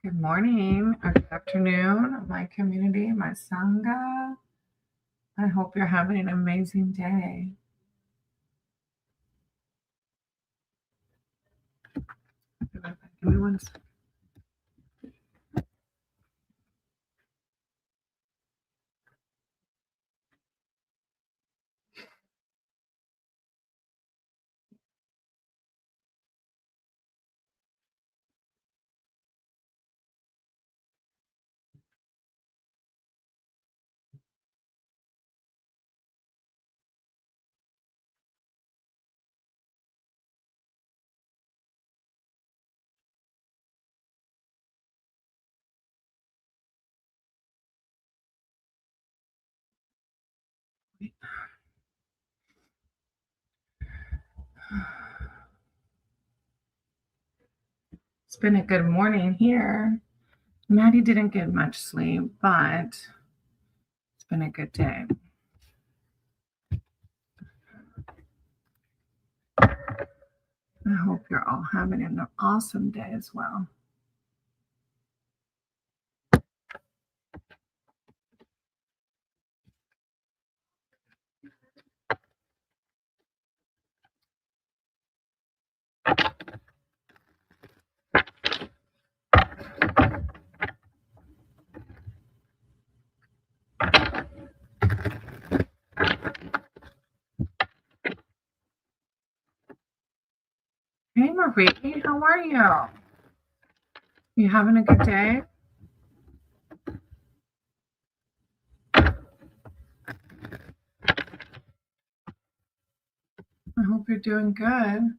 Good morning or good afternoon, my community, my Sangha. I hope you're having an amazing day. Give me one second. It's been a good morning here. Maddie didn't get much sleep, but it's been a good day. I hope you're all having an awesome day as well. Hey, Marie, how are you? You having a good day? I hope you're doing good.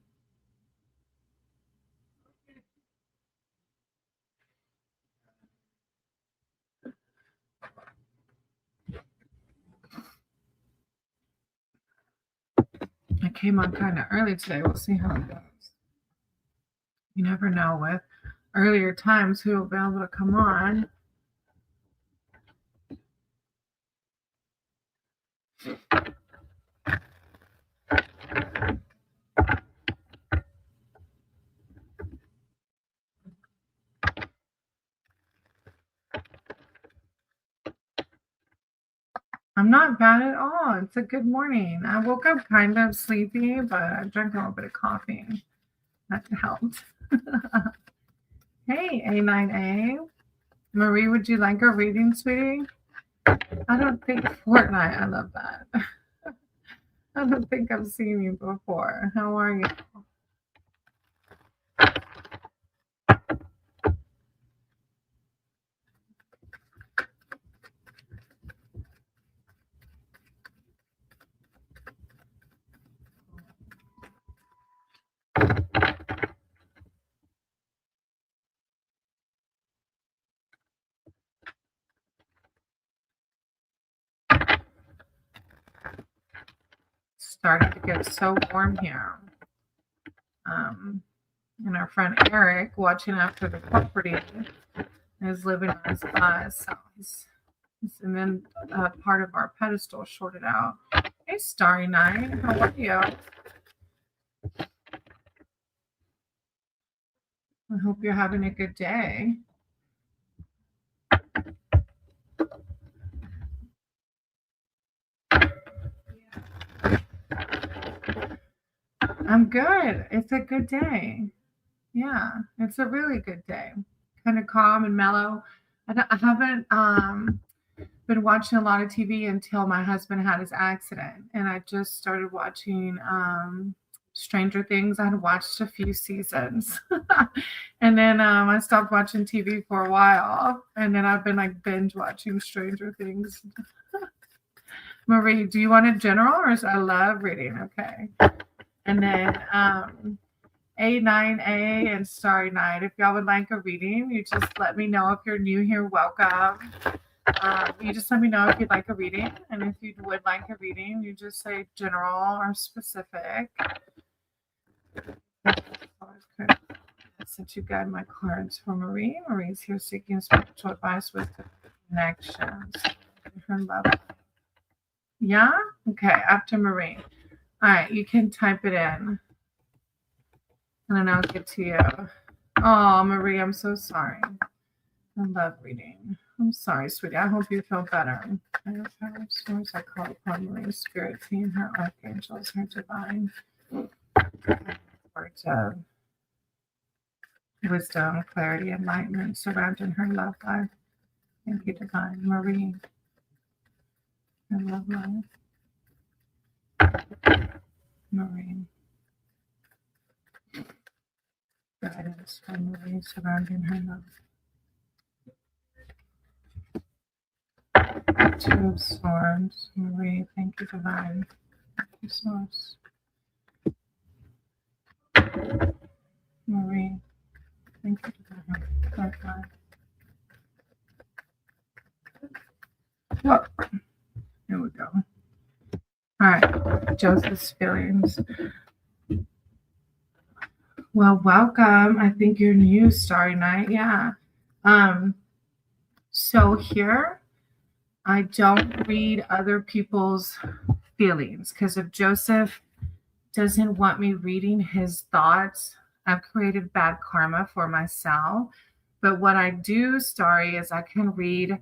I came on kind of early today. We'll see how it goes. You never know with earlier times who will be able to come on. I'm not bad at all. It's a good morning. I woke up kind of sleepy, but I drank a little bit of coffee. That helped. Hey, A9A. Marie, would you like a reading, sweetie? I don't think Fortnite. I love that. I don't think I've seen you before. How are you? Starting to get so warm here. And our friend Eric, watching after the property, is living on his bus. So and then part of our pedestal shorted out. Hey, Starry Night, how are you? I hope you're having a good day. I'm good. It's a good day. Yeah, it's a really good day. Kind of calm and mellow. I haven't been watching a lot of TV until my husband had his accident, and I just started watching Stranger Things. I had watched a few seasons, and then I stopped watching TV for a while, and then I've been like binge watching Stranger Things. Marie, do you want a general or I love reading? Okay, and then A9A and Starry Night. If y'all would like a reading, you just let me know. If you're new here, welcome. You just let me know if you'd like a reading. And if you would like a reading, you just say general or specific. Since you guide my cards for Marie. Marie's here seeking spiritual advice with connections. Her love. Yeah? Okay, after Marie. All right, you can type it in. And then I'll get to you. Oh, Marie, I'm so sorry. I love reading. I'm sorry, sweetie. I hope you feel better. Higher power source, I call upon Marie Spirit, seeing her archangels, her divine words of wisdom, clarity, enlightenment surrounding her love life. Thank you, divine Marie, her love life. Marie, guidance from Marie surrounding her love. Two of Swords, Marie, thank you, divine. Thank you, Source. Marie, thank you, divine. Bye-bye. Oh, here we go. All right, Joseph's feelings. Well, welcome. I think you're new, Starry Night. Yeah. So here, I don't read other people's feelings because if Joseph doesn't want me reading his thoughts, I've created bad karma for myself. But what I do, Starry, is I can read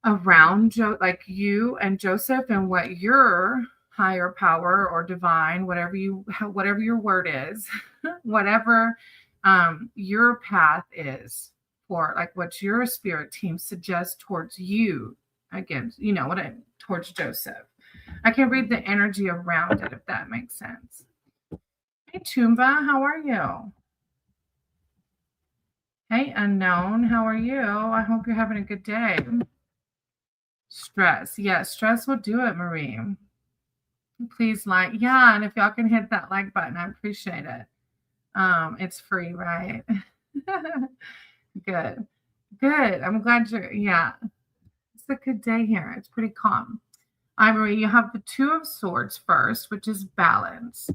around like you and Joseph and what your higher power or divine, whatever your word is, whatever your path is for, like what your spirit team suggests towards you. Again, you know what towards Joseph. I can read the energy around it if that makes sense. Hey Tumba, how are you? Hey Unknown, how are you? I hope you're having a good day. Stress. Yeah, stress will do it, Marie. Please like, yeah, and if y'all can hit that like button, I appreciate it. It's free, right? Good. Good. I'm glad yeah. It's a good day here. It's pretty calm. Marie, you have the Two of Swords first, which is balance.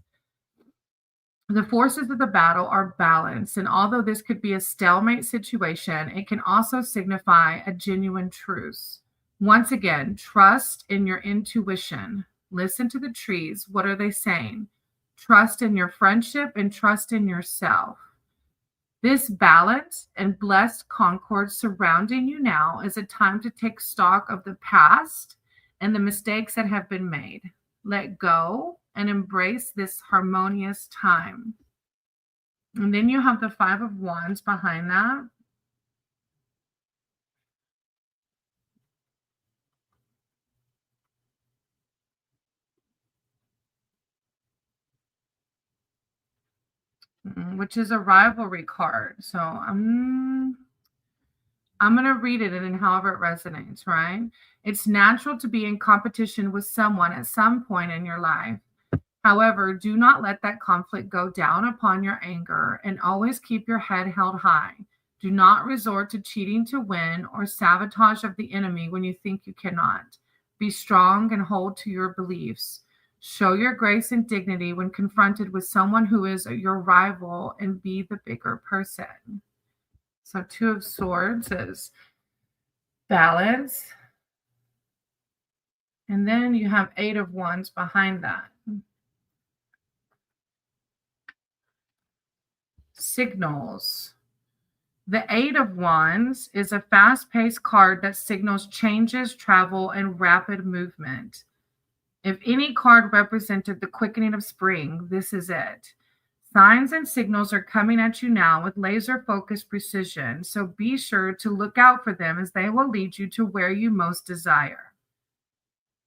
The forces of the battle are balanced, and although this could be a stalemate situation, it can also signify a genuine truce. Once again, trust in your intuition. Listen to the trees. What are they saying? Trust in your friendship and trust in yourself. This balance and blessed concord surrounding you now is a time to take stock of the past and the mistakes that have been made. Let go and embrace this harmonious time. And then you have the Five of Wands behind that. Which is a rivalry card. So I'm going to read it and however it resonates, right? It's natural to be in competition with someone at some point in your life. However, do not let that conflict go down upon your anger and always keep your head held high. Do not resort to cheating to win or sabotage of the enemy when you think you cannot. Be strong and hold to your beliefs. Show your grace and dignity when confronted with someone who is your rival and be the bigger person. So Two of Swords is balance. And then you have Eight of Wands behind that. Signals. The Eight of Wands is a fast-paced card that signals changes, travel, and rapid movement. If any card represented the quickening of spring, this is it. Signs and signals are coming at you now with laser-focused precision, so be sure to look out for them as they will lead you to where you most desire.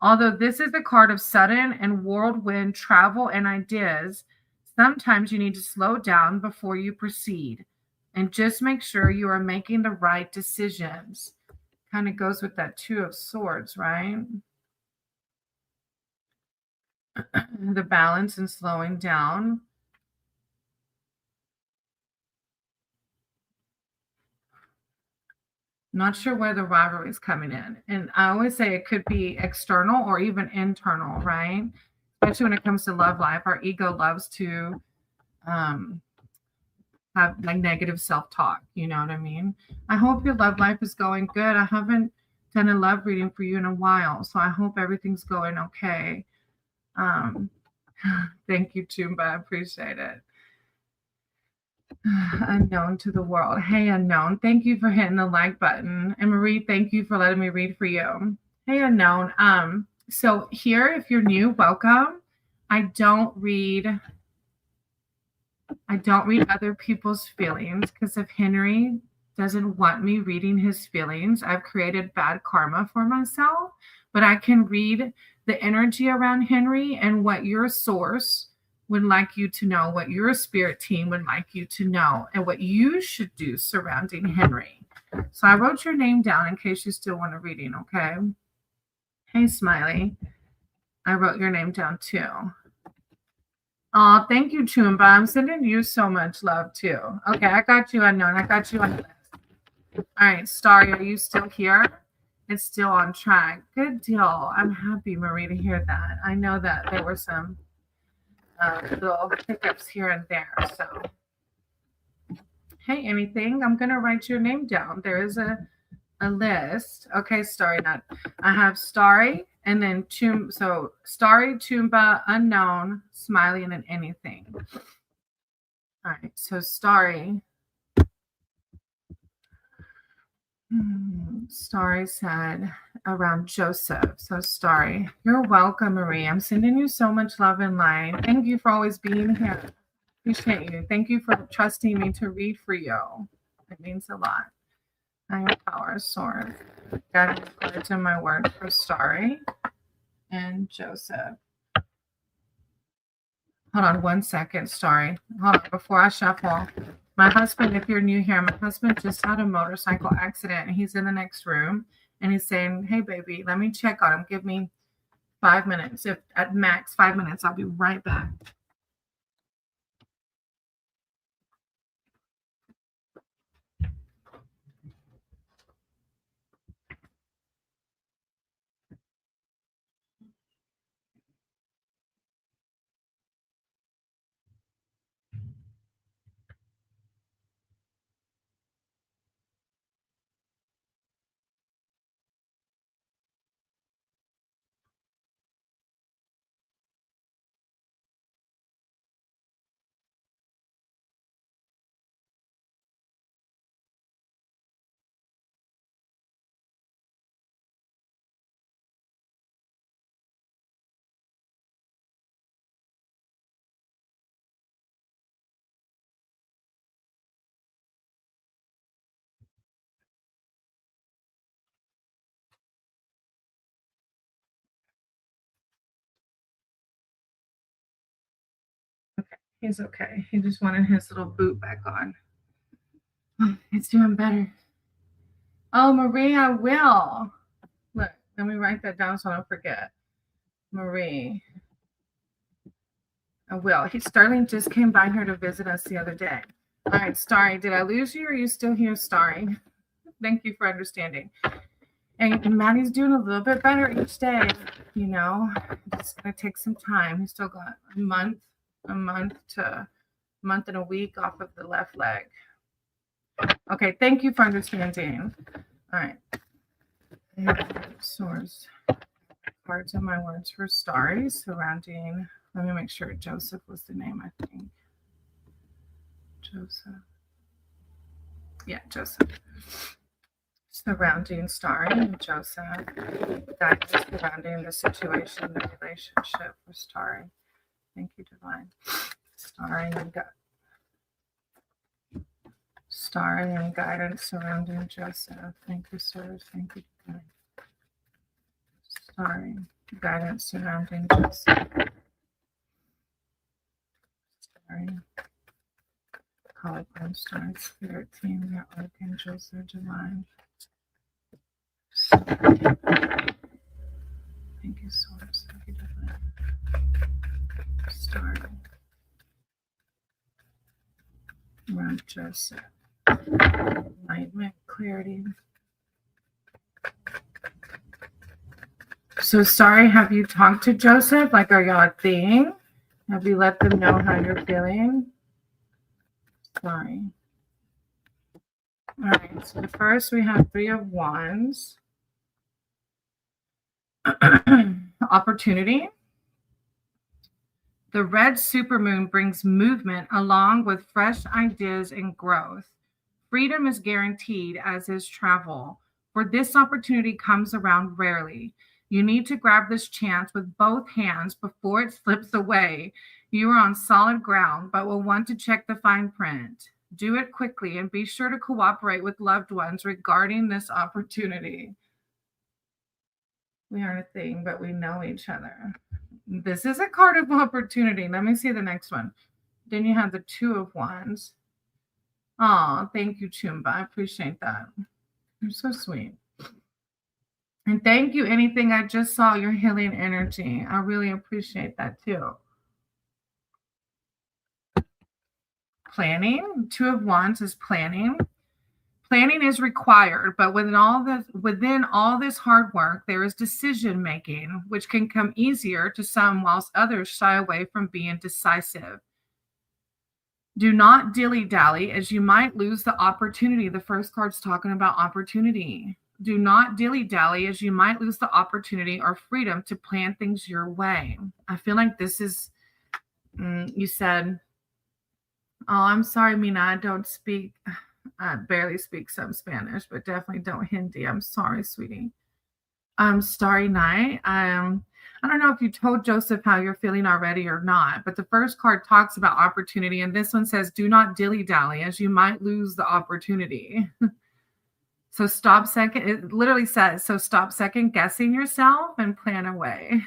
Although this is a card of sudden and whirlwind travel and ideas, sometimes you need to slow down before you proceed and just make sure you are making the right decisions. Kind of goes with that Two of Swords, right? The balance and slowing down. Not sure where the rivalry is coming in. And I always say it could be external or even internal, right? Especially when it comes to love life. Our ego loves to have like negative self-talk. You know what I mean? I hope your love life is going good. I haven't done a love reading for you in a while, so I hope everything's going okay. Thank you, Tumba. I appreciate it. Unknown to the world. Hey, unknown. Thank you for hitting the like button. And Marie, thank you for letting me read for you. Hey, unknown. So here, if you're new, welcome. I don't read other people's feelings because if Henry doesn't want me reading his feelings, I've created bad karma for myself. But I can read the energy around Henry and what your source would like you to know, what your spirit team would like you to know, and what you should do surrounding Henry. So I wrote your name down in case you still want a reading, okay? Hey, Smiley. I wrote your name down too. Oh, thank you, Chumba. I'm sending you so much love too. Okay, I got you unknown. I got you on the list. All right, Starry, are you still here? It's still on track. Good deal. I'm happy, Marie, to hear that. I know that there were some little hiccups here and there. So, hey, anything? I'm gonna write your name down. There is a list. Okay, Starry, not. I have Starry and then so Starry, Chumba, unknown, Smiley, and then anything. All right, so Starry. Starry said around Joseph. So Starry, you're welcome, Marie. I'm sending you so much love and light. Thank you for always being here. Appreciate you. Thank you for trusting me to read for you. It means a lot. Higher power source. Got cards in my word for Starry and Joseph. Hold on 1 second, Starry. Hold on, before I shuffle. My husband, if you're new here, my husband just had a motorcycle accident and he's in the next room and he's saying, hey, baby, let me check on him. Give me 5 minutes. If at max 5 minutes, I'll be right back. Okay, he's okay. He just wanted his little boot back on. Oh, he's doing better. Oh, Marie, I will. Look, let me write that down so I don't forget. Marie. I will. Sterling just came by here to visit us the other day. All right, Starry, did I lose you or are you still here, Starry? Thank you for understanding. And Maddie's doing a little bit better each day. You know, it's going to take some time. He's still got a month and a week off of the left leg. Okay, thank you for understanding. All right. Source. Cards of my words for Starry surrounding. Let me make sure Joseph was the name, I think. Joseph. Yeah, Joseph. Surrounding Starry and Joseph. Guidance surrounding the situation, the relationship with Starry. Thank you, Divine. Starry and guidance surrounding Joseph. Thank you, Sir. Thank you, Divine. Starry, guidance surrounding Joseph. Starry. Call upon Starry Spirit Team, your archangels are divine. Thank you, Source. Thank you, Divine. Starry. Around Joseph. Enlightenment, clarity. So Starry, have you talked to Joseph? Like, are y'all a thing? Have you let them know how you're feeling? Sorry. All right, so first we have 3 of Wands. Opportunity. The red supermoon brings movement along with fresh ideas and growth. Freedom is guaranteed, as is travel, for this opportunity comes around rarely. You need to grab this chance with both hands before it slips away. You are on solid ground, but will want to check the fine print. Do it quickly and be sure to cooperate with loved ones regarding this opportunity. We aren't a thing, but we know each other. This is a card of opportunity. Let me see the next one. Then you have the Two of Wands. Oh, thank you, Chumba. I appreciate that. You're so sweet. And thank you, anything. I just saw your healing energy. I really appreciate that too. Planning. Two of Wands is planning. Planning is required, but within all this hard work, there is decision making, which can come easier to some, whilst others shy away from being decisive. Do not dilly-dally, as you might lose the opportunity. The first card's talking about opportunity. Do not dilly-dally, as you might lose the opportunity or freedom to plan things your way. I feel like this is, you said, oh, I'm sorry, Mina, I barely speak some Spanish, but definitely don't Hindi. I'm sorry, sweetie. Starry Night. I don't know if you told Joseph how you're feeling already or not, but the first card talks about opportunity, and this one says, do not dilly-dally, as you might lose the opportunity. So it literally says, so stop second guessing yourself and plan away.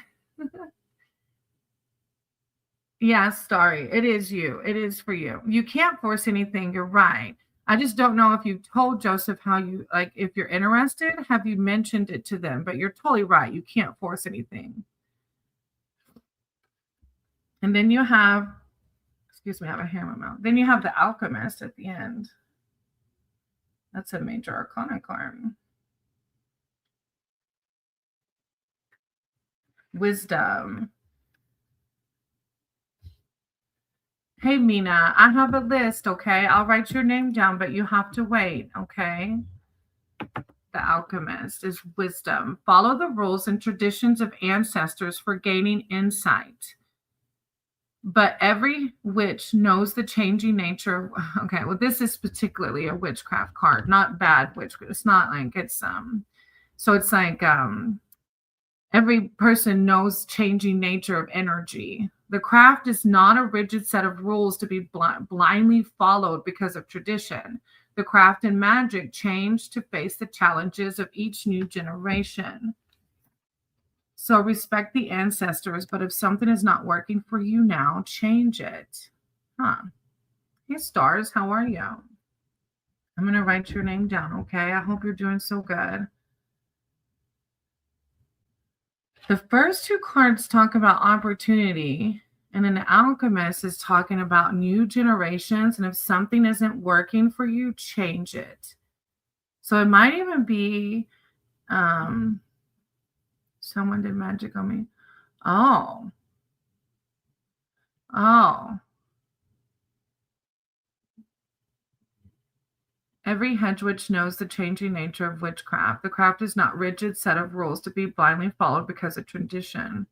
Yeah, Starry, it is you. It is for you. You can't force anything. You're right. I just don't know if you told Joseph how you, like, if you're interested, have you mentioned it to them? But you're totally right. You can't force anything. And then you have, excuse me, I have a hair in my mouth. Then you have the Alchemist at the end. That's a major arcana card. Wisdom. Hey, Mina, I have a list, okay? I'll write your name down, but you have to wait, okay? The Alchemist is wisdom. Follow the rules and traditions of ancestors for gaining insight. But every witch knows the changing nature. Okay, well, this is particularly a witchcraft card, not bad witchcraft. It's not like it's so it's like every person knows changing nature of energy. The craft is not a rigid set of rules to be blindly followed because of tradition. The craft and magic change to face the challenges of each new generation. So respect the ancestors, but if something is not working for you now, change it. Huh. Hey, stars, how are you? I'm going to write your name down, okay? I hope you're doing so good. The first two cards talk about opportunity, and an alchemist is talking about new generations, and if something isn't working for you, change it. So it might even be someone did magic on me. Oh. Every hedge witch knows the changing nature of witchcraft. The craft is not a rigid set of rules to be blindly followed because of tradition.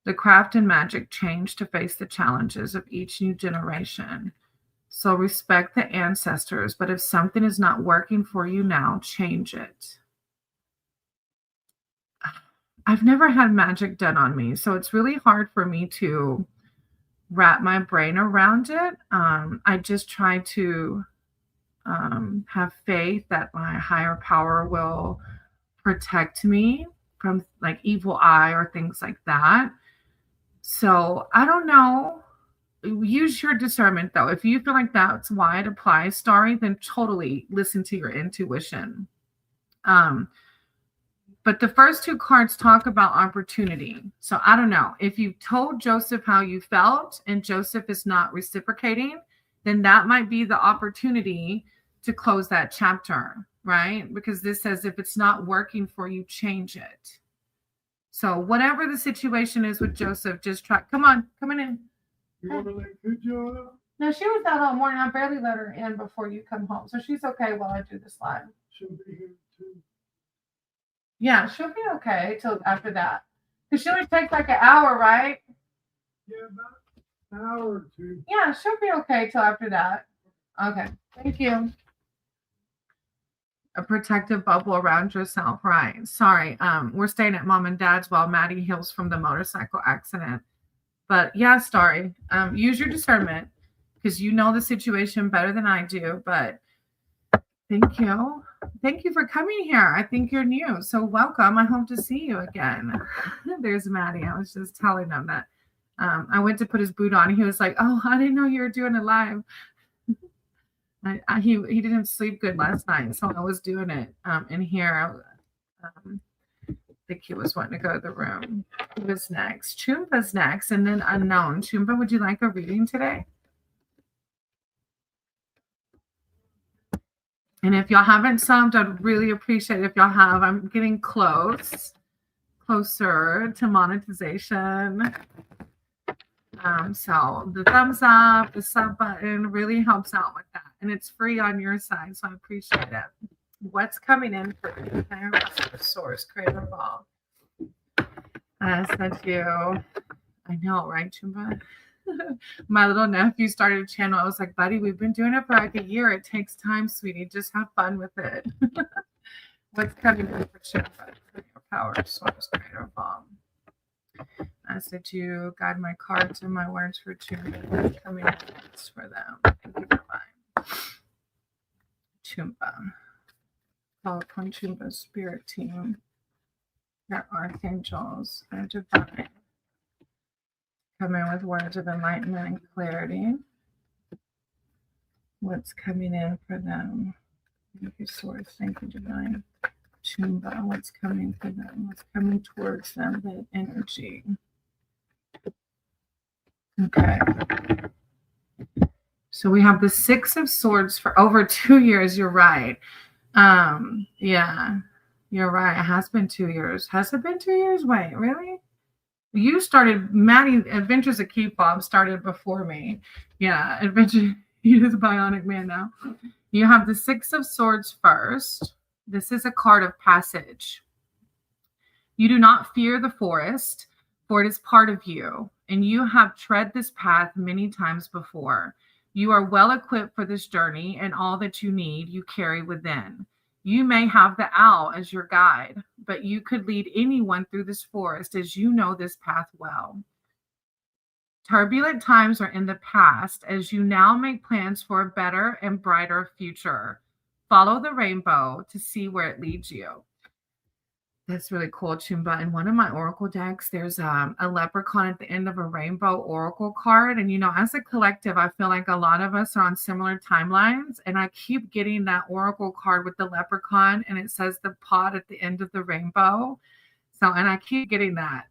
The craft and magic change to face the challenges of each new generation. So respect the ancestors, but if something is not working for you now, change it. I've never had magic done on me, so it's really hard for me to wrap my brain around it. I just try to have faith that my higher power will protect me from like evil eye or things like that. So I don't know. Use your discernment though. If you feel like that's why it applies, Starry, then totally listen to your intuition. But the first two cards talk about opportunity. So I don't know. If you told Joseph how you felt and Joseph is not reciprocating, then that might be the opportunity to close that chapter, right? Because this says if it's not working for you, change it. So whatever the situation is with Joseph, just try. Come on in. You want to like good job? No, she was out all morning. I barely let her in before you come home. So she's okay while I do this live. She'll be here too. Yeah, she'll be okay till after that. Because she only takes like an hour, right? Yeah, about an hour or two. Yeah, she'll be okay till after that. Okay. Thank you. A protective bubble around yourself, right? Sorry. We're staying at mom and dad's while Maddie heals from the motorcycle accident. But yeah, Starry, use your discernment because you know the situation better than I do. But thank you. Thank you for coming here. I think you're new. So welcome. I hope to see you again. There's Maddie. I was just telling him that I went to put his boot on. He was like, "Oh, I didn't know you were doing it live." He didn't sleep good last night, so I was doing it in here. I think he was wanting to go to the room. Who was next? Chumpa's next, and then unknown. Chumpa, would you like a reading today? And if y'all haven't subbed, I'd really appreciate it if y'all have. I'm getting closer to monetization. So the thumbs up, the sub button really helps out with that. And it's free on your side, so I appreciate it. What's coming in for you? Source, creator ball. Thank you. I know, right, Chumba? My little nephew started a channel. I was like, buddy, we've been doing it for like a year. It takes time, sweetie. Just have fun with it. What's coming in for Chumba? Your power, source, creator ball. I said you guide my cards and my words for Chumba. Coming in for them. Thank you for mine. Chumba. Call upon Chumba's spirit team. Their archangels are divine. Come in with words of enlightenment and clarity. What's coming in for them? Thank you, Source. Thank you, Divine. Chumba, what's coming for them? What's coming towards them? The energy. Okay. So we have the Six of Swords for over 2 years. You're right. Yeah, you're right. It has been 2 years. Has it been 2 years? Wait, really? You started, Maddie, Adventures of Keep Bob started before me. Yeah, Adventure, he is a bionic man now. You have the Six of Swords first. This is a card of passage. You do not fear the forest, for it is part of you, and you have tread this path many times before. You are well equipped for this journey, and all that you need you carry within. You may have the owl as your guide, but you could lead anyone through this forest as you know this path well. Turbulent times are in the past as you now make plans for a better and brighter future. Follow the rainbow to see where it leads you. That's really cool, Chumba. In one of my oracle decks, there's a leprechaun at the end of a rainbow oracle card. And, as a collective, I feel like a lot of us are on similar timelines. And I keep getting that oracle card with the leprechaun, and it says the pot at the end of the rainbow. And I keep getting that.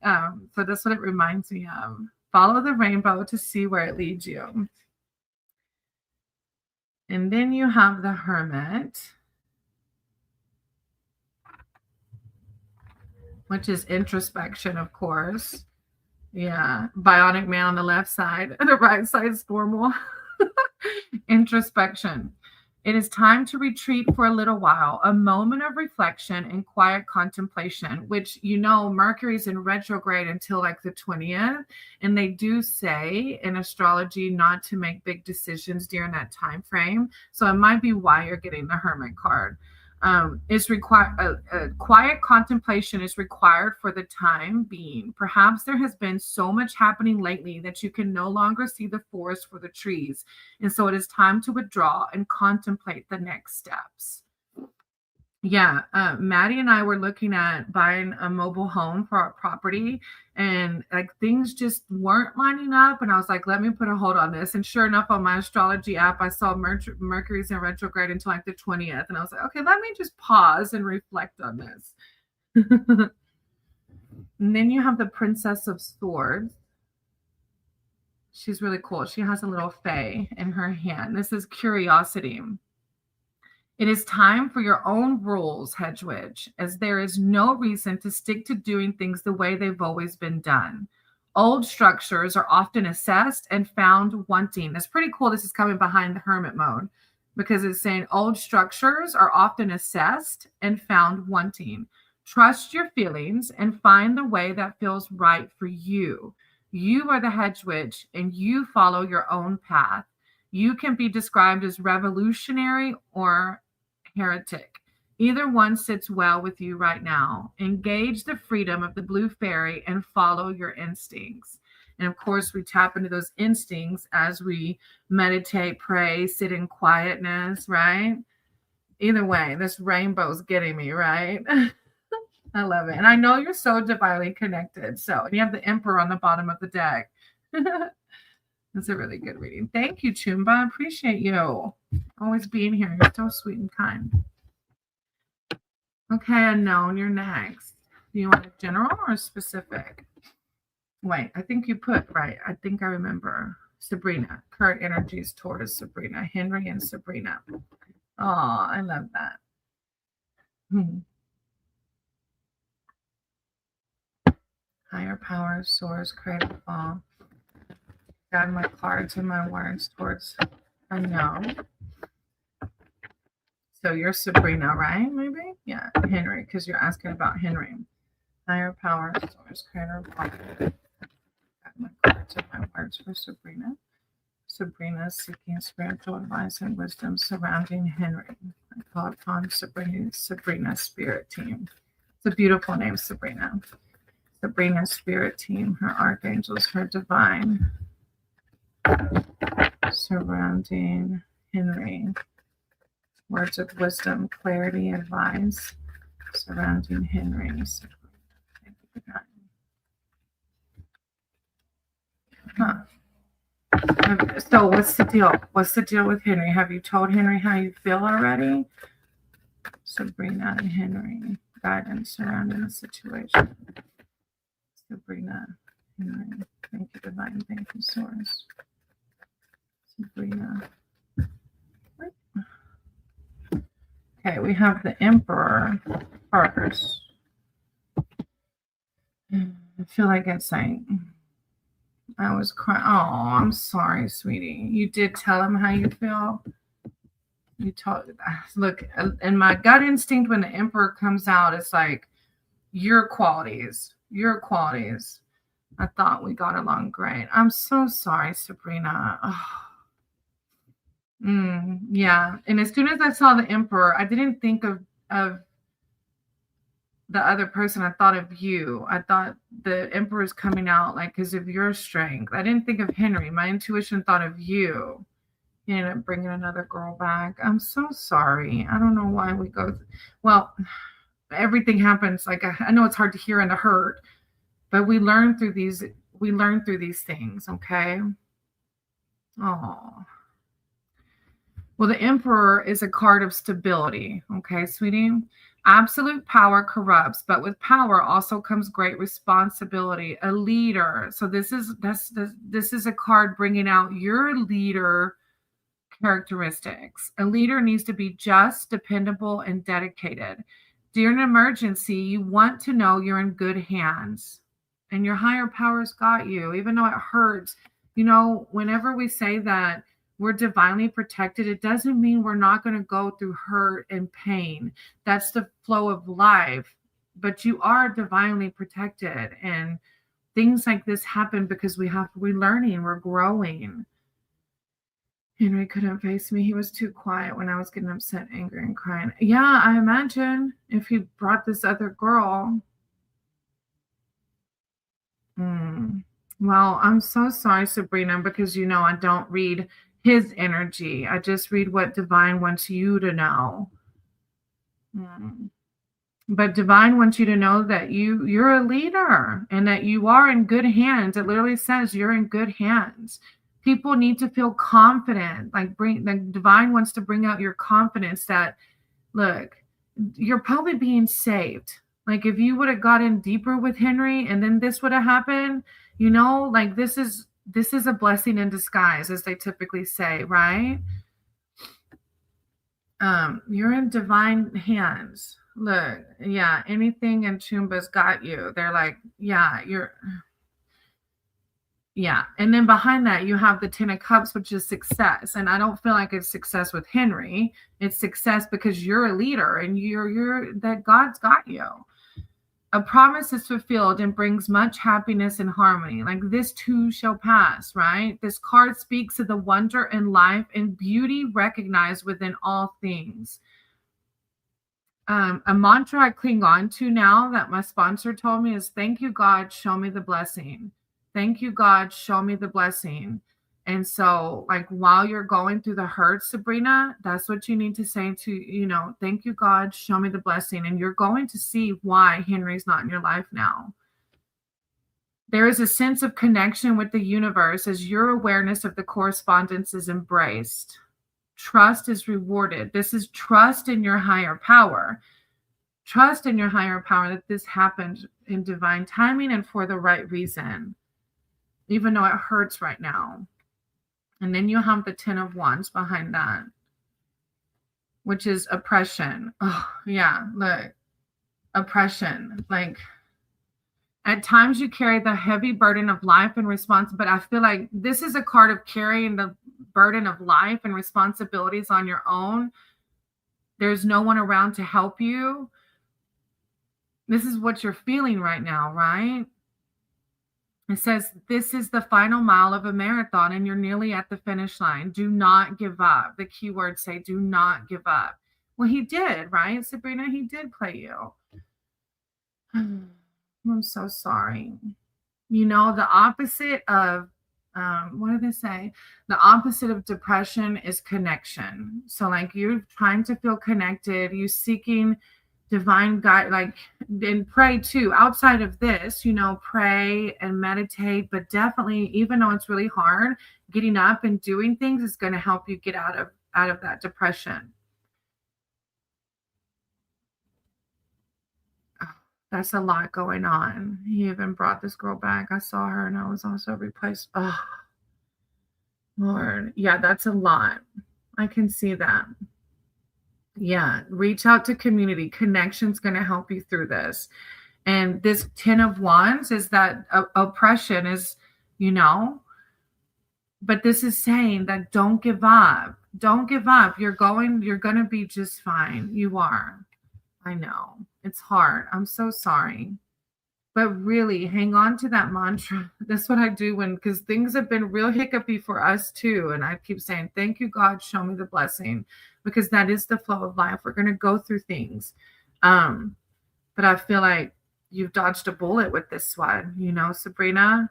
So that's what it reminds me of. Follow the rainbow to see where it leads you. And then you have the Hermit, which is introspection, of course. Yeah. Bionic man on the left side. The right side is normal. Introspection. It is time to retreat for a little while, a moment of reflection and quiet contemplation, which, Mercury's in retrograde until like the 20th. And they do say in astrology not to make big decisions during that time frame. So it might be why you're getting the Hermit card. Is required. Quiet contemplation is required for the time being. Perhaps there has been so much happening lately that you can no longer see the forest for the trees, and so it is time to withdraw and contemplate the next steps. Yeah, Maddie and I were looking at buying a mobile home for our property, and like things just weren't lining up. And I was like, let me put a hold on this. And sure enough, on my astrology app, I saw Mercury's in retrograde until like the 20th. And I was like, okay, let me just pause and reflect on this. And then you have the Princess of Swords. She's really cool. She has a little fae in her hand. This is curiosity. It is time for your own rules, Hedgewidge, as there is no reason to stick to doing things the way they've always been done. Old structures are often assessed and found wanting. That's pretty cool. This is coming behind the Hermit mode because it's saying old structures are often assessed and found wanting. Trust your feelings and find the way that feels right for you. You are the hedge witch and you follow your own path. You can be described as revolutionary or heretic. Either one sits well with you right now. Engage the freedom of the blue fairy and follow your instincts. And of course, we tap into those instincts as we meditate, pray, sit in quietness, right? Either way, this rainbow's getting me, right? I love it. And I know you're so divinely connected. So, and you have the emperor on the bottom of the deck. That's a really good reading. Thank you, Chumba. I appreciate you always being here. You're so sweet and kind. Okay, unknown, you're next. Do you want a general or a specific? Wait, I think you put right. I think I remember. Sabrina. Current energies towards Sabrina. Henry and Sabrina. Oh, I love that. Higher power, source, creative fall. Guide my cards and my words towards unknown. So you're Sabrina, right? Maybe? Yeah, Henry, because you're asking about Henry. Higher power, source, creative fall. Guide my cards and my words for Sabrina. Sabrina seeking spiritual advice and wisdom surrounding Henry. I call upon Sabrina Spirit Team. It's a beautiful name, Sabrina. Sabrina Spirit Team, her archangels, her divine, surrounding Henry. Words of wisdom, clarity, advice, surrounding Henry. Thank you, huh. So what's the deal? What's the deal with Henry? Have you told Henry how you feel already? Sabrina and Henry, guidance surrounding the situation. Sabrina, Henry, thank you, divine, thank you, source. Sabrina. Okay, we have the Emperor first. I feel like it's like I was crying. Oh, I'm sorry, sweetie. You did tell him how you feel. You told. Look, and my gut instinct when the Emperor comes out, it's like your qualities. Your qualities. I thought we got along great. I'm so sorry, Sabrina. Oh. Yeah. And as soon as I saw the Emperor, I didn't think of the other person. I thought of you. I thought the Emperor's coming out like because of your strength. I didn't think of Henry. My intuition thought of you. You ended up bringing another girl back. I'm so sorry. I don't know why we go. Well, everything happens. Like I know it's hard to hear and to hurt, but we learn through these. We learn through these things. Okay. Oh. Well, the Emperor is a card of stability. Okay, sweetie. Absolute power corrupts, but with power also comes great responsibility. A leader. So this is a card bringing out your leader characteristics. A leader needs to be just, dependable, and dedicated. During an emergency, you want to know you're in good hands, and your higher powers got you, even though it hurts. You know, whenever we say that we're divinely protected, it doesn't mean we're not going to go through hurt and pain. That's the flow of life. But you are divinely protected. And things like this happen because we're learning, we're growing. Henry couldn't face me. He was too quiet when I was getting upset, angry, and crying. Yeah, I imagine if he brought this other girl. Well, I'm so sorry, Sabrina, because I don't read his energy. I just read what divine wants you to know. But divine wants you to know that you're a leader and that you are in good hands. It literally says you're in good hands. People need to feel confident. Like divine wants to bring out your confidence that, look, you're probably being saved. Like if you would have gotten deeper with Henry and then this would have happened, like this is a blessing in disguise, as they typically say, right? You're in divine hands. Look, yeah, anything in Chumba's got you. They're like, yeah, yeah. And then behind that, you have the 10 of Cups, which is success. And I don't feel like it's success with Henry. It's success because you're a leader and you're that God's got you. A promise is fulfilled and brings much happiness and harmony. Like this too shall pass, right? This card speaks of the wonder in life and beauty recognized within all things. A mantra I cling on to now that my sponsor told me is thank you, God, show me the blessing. Thank you, God, show me the blessing. And so, like, while you're going through the hurt, Sabrina, that's what you need to say to, thank you, God, show me the blessing. And you're going to see why Henry's not in your life now. There is a sense of connection with the universe as your awareness of the correspondence is embraced. Trust is rewarded. This is trust in your higher power. Trust in your higher power that this happened in divine timing and for the right reason, even though it hurts right now. And then you have the 10 of Wands behind that, which is oppression. Oh, yeah, look, oppression. Like, at times you carry the heavy burden of life and responsibility, but I feel like this is a card of carrying the burden of life and responsibilities on your own. There's no one around to help you. This is what you're feeling right now, right? It says, this is the final mile of a marathon and you're nearly at the finish line. Do not give up. The key words say, do not give up. Well, he did, right, Sabrina? He did play you. I'm so sorry. The opposite of, what do they say? The opposite of depression is connection. So like you're trying to feel connected, you seeking divine guide, like, and pray too. Outside of this, pray and meditate, but definitely, even though it's really hard, getting up and doing things is going to help you get out of that depression. That's a lot going on. He even brought this girl back. I saw her and I was also replaced. Oh, Lord. Yeah, that's a lot. I can see that. Yeah, reach out to community. Connection's going to help you through this. And this 10 of Wands is that oppression is, but this is saying that don't give up. Don't give up. You're going to be just fine. You are. I know it's hard. I'm so sorry, but really hang on to that mantra. That's what I do because things have been real hiccupy for us too. And I keep saying, thank you, God, show me the blessing, because that is the flow of life. We're going to go through things. But I feel like you've dodged a bullet with this one, Sabrina,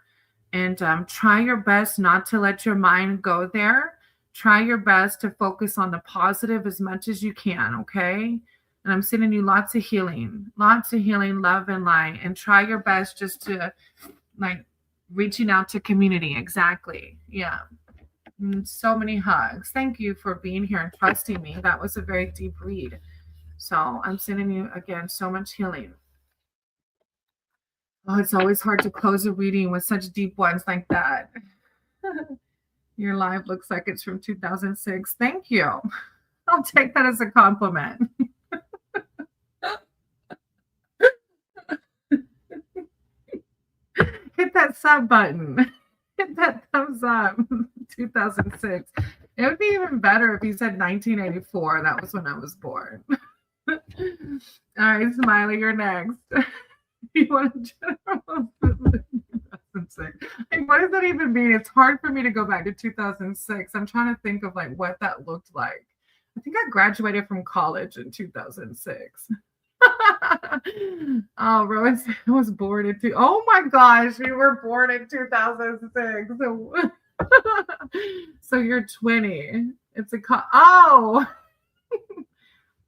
and try your best not to let your mind go there. Try your best to focus on the positive as much as you can. Okay. And I'm sending you lots of healing, love and light, and try your best just to like reaching out to community. Exactly. Yeah. And so many hugs. Thank you for being here and trusting me. That was a very deep read. So I'm sending you again so much healing. Oh, it's always hard to close a reading with such deep ones like that. Your live looks like it's from 2006. Thank you. I'll take that as a compliment. Hit that sub button. Hit that thumbs up. 2006. It would be even better if you said 1984. That was when I was born. All right, Smiley, you're next. You want to general 2006. Like, what does that even mean? It's hard for me to go back to 2006. I'm trying to think of like what that looked like. I think I graduated from college in 2006. Oh, Rose was born in oh my gosh, you were born in 2006. So you're 20. It's oh,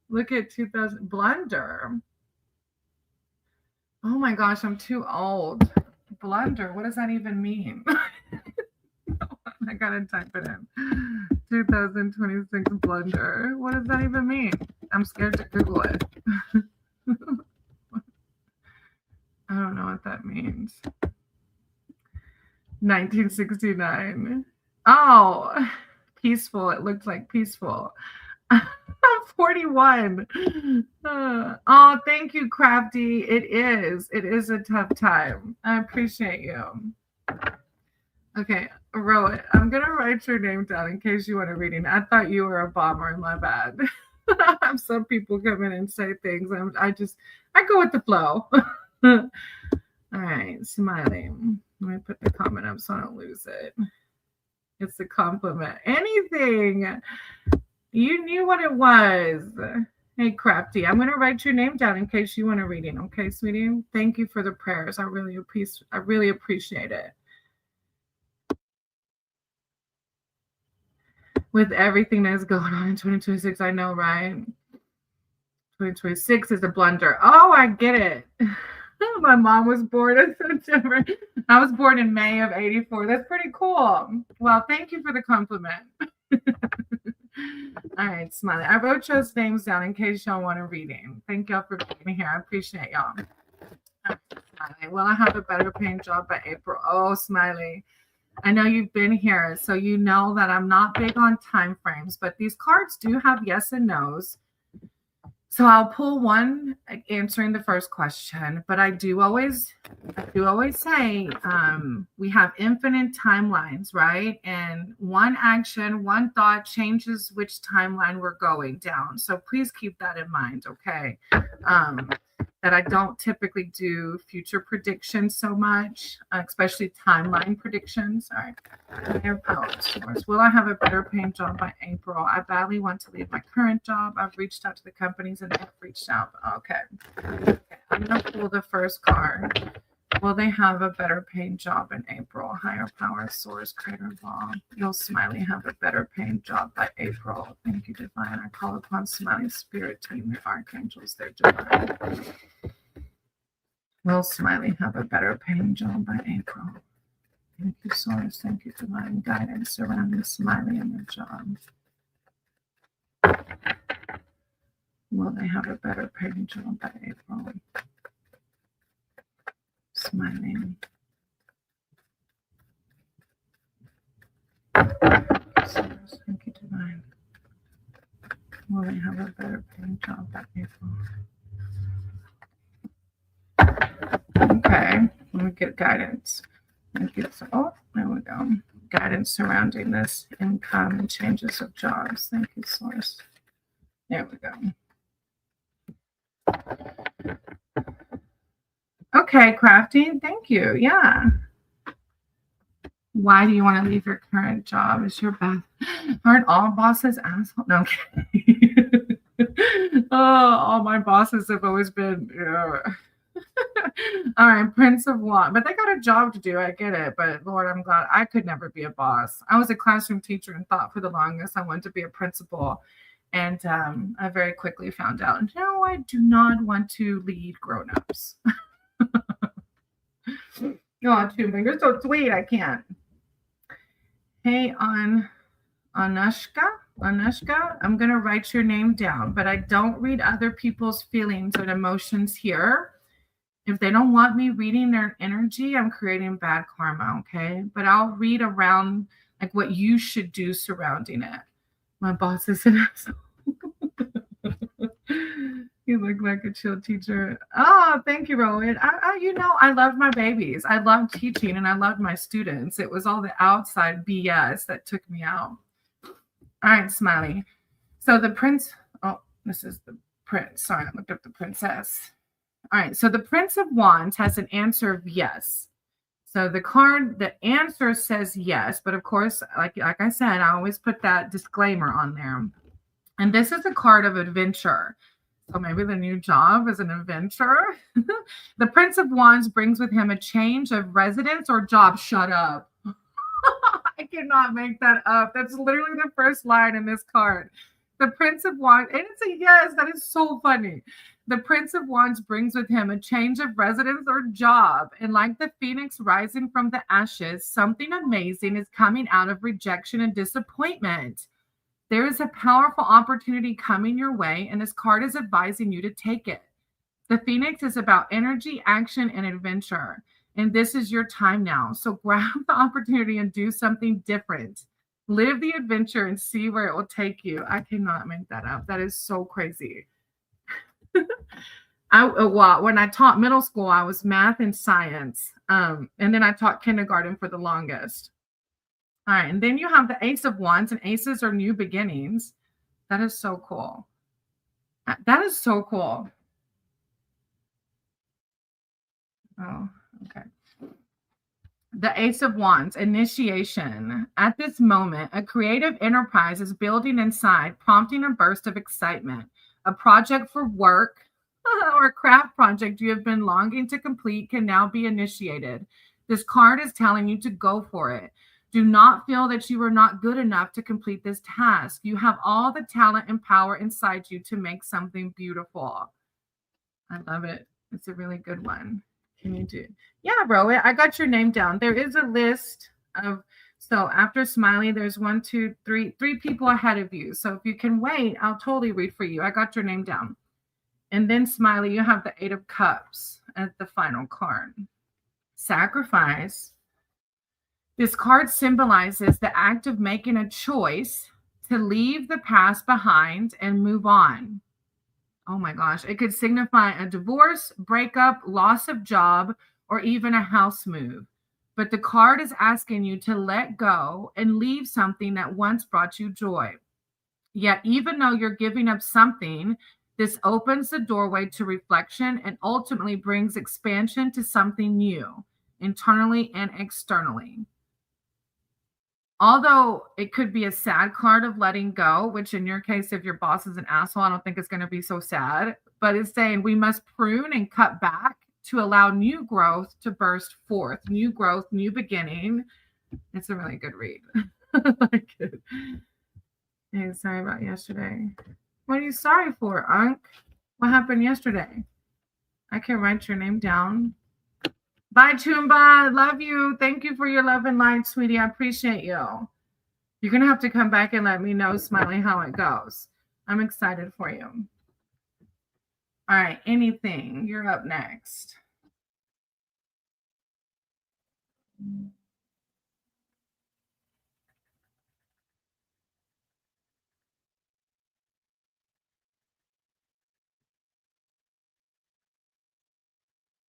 look at 2000 blunder. Oh my gosh, I'm too old. Blunder, what does that even mean? I gotta type it in. 2026 blunder. What does that even mean? I'm scared to Google it. I don't know what that means. 1969. Oh, peaceful. It looked like peaceful. I'm 41. Oh, thank you, Crafty. It is a tough time. I appreciate you. Okay, Rowan, I'm going to write your name down in case you want a reading. I thought you were a bomber. My bad. Some people come in and say things. I go with the flow. All right, smiling. Let me put the comment up so I don't lose it. It's a compliment. Anything. You knew what it was. Hey, Crafty, I'm going to write your name down in case you want a reading. Okay, sweetie? Thank you for the prayers. I really appreciate it. With everything that's going on in 2026, I know, right? 2026 is a blunder. Oh, I get it. My mom was born in September. I was born in May of 84. That's pretty cool. Well, thank you for the compliment. All right, Smiley. I wrote y'all's names down in case y'all want a reading. Thank y'all for being here. I appreciate y'all. Smiley. Will I have a better paying job by April? Oh, Smiley. I know you've been here, so you know that I'm not big on time frames, but these cards do have yes and no's. So I'll pull one answering the first question, but I do always say we have infinite timelines, right? And one action, one thought changes which timeline we're going down. So please keep that in mind, okay? That I don't typically do future predictions so much, especially timeline predictions. All right. Higher power source. Will I have a better paying job by April? I badly want to leave my current job. I've reached out to the companies and they've reached out. Okay. I'm going to pull the first card. Will they have a better paying job in April? Higher power source, creator law. You'll Smiley have a better paying job by April. Thank you, divine. I call upon Smiley's spirit team, the archangels, their divine. Will Smiley have a better paying job by April? Thank you, source. Thank you, divine guidance surrounding Smiley and their job. Will they have a better paying job by April? Smiling. Source, thank you, divine. Will they have a better paying job by April? Okay, let me get guidance. Thank you. Oh, there we go. Guidance surrounding this income and changes of jobs. Thank you, source. There we go. Okay, Crafty, thank you. Yeah. Why do you want to leave your current job? Is your boss? Aren't all bosses assholes? No, okay. Oh, all my bosses have always been. All right, Prince of Wands, but they got a job to do. I get it, but Lord, I'm glad I could never be a boss. I was a classroom teacher and thought for the longest I wanted to be a principal, and I very quickly found out. No, I do not want to lead grown-ups. Oh, 2 fingers, so sweet. I can't. Hey, Anushka, I'm going to write your name down, but I don't read other people's feelings and emotions here. If they don't want me reading their energy, I'm creating bad karma, okay? But I'll read around like what you should do surrounding it. My boss is an asshole. You look like a chill teacher. Oh, thank you, Rowan. I love my babies. I love teaching and I love my students. It was all the outside BS that took me out. All right, Smiley. So the prince, this is the prince. Sorry, I looked up the princess. All right, so the Prince of Wands has an answer of yes. So the answer says yes, but of course, like I said, I always put that disclaimer on there. And this is a card of adventure. So maybe the new job is an adventure. The Prince of Wands brings with him a change of residence or job. Shut up. I cannot make that up. That's literally the first line in this card. The Prince of Wands, and it's a yes, that is so funny. The Prince of Wands brings with him a change of residence or job. And like the phoenix rising from the ashes, something amazing is coming out of rejection and disappointment. There is a powerful opportunity coming your way, and this card is advising you to take it. The phoenix is about energy, action, and adventure. And this is your time now. So grab the opportunity and do something different. Live the adventure and see where it will take you. I cannot make that up. That is so crazy. When I taught middle school, I was math and science. And then I taught kindergarten for the longest. All right. And then you have the Ace of Wands, and aces are new beginnings. That is so cool. That is so cool. Oh, okay. The Ace of Wands, initiation. At this moment, a creative enterprise is building inside, prompting a burst of excitement. A project for work or a craft project you have been longing to complete can now be initiated. This card is telling you to go for it. Do not feel that you are not good enough to complete this task. You have all the talent and power inside you to make something beautiful. I love it. It's a really good one. Can you do? Yeah, bro. I got your name down. There is a list of, so after Smiley, there's one, two, three people ahead of you. So if you can wait, I'll totally read for you. I got your name down. And then Smiley, you have the Eight of Cups as the final card. Sacrifice. This card symbolizes the act of making a choice to leave the past behind and move on. Oh my gosh. It could signify a divorce, breakup, loss of job, or even a house move. But the card is asking you to let go and leave something that once brought you joy. Yet, even though you're giving up something, this opens the doorway to reflection and ultimately brings expansion to something new, internally and externally. Although it could be a sad card of letting go, which in your case, if your boss is an asshole, I don't think it's going to be so sad. But it's saying we must prune and cut back to allow new growth to burst forth. New growth, new beginning. It's a really good read. I like it. Hey, sorry about yesterday. What are you sorry for, Unc? What happened yesterday? I can write your name down. Bye, Chumba. Love you. Thank you for your love and light, sweetie. I appreciate you. You're going to have to come back and let me know, Smiley, how it goes. I'm excited for you. All right. Anything. You're up next.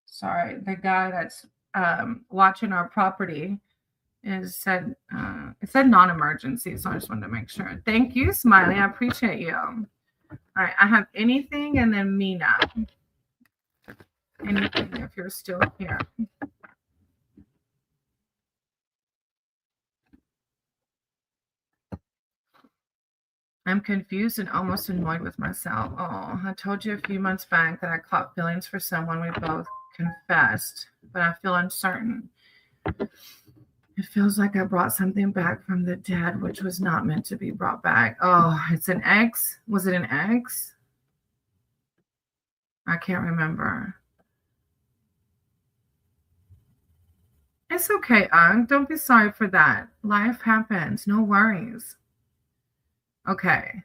Sorry. The guy that's watching our property it said non-emergency, so I just wanted to make sure. Thank you, Smiley. I appreciate you. All right, I have anything and then Mina. Anything if you're still here. I'm confused and almost annoyed with myself. Oh, I told you a few months back that I caught feelings for someone we both confessed, but I feel uncertain. It feels like I brought something back from the dead, which was not meant to be brought back. Oh, it's an ex? Was it an ex? I can't remember. It's okay, Ung. Don't be sorry for that. Life happens. No worries. Okay.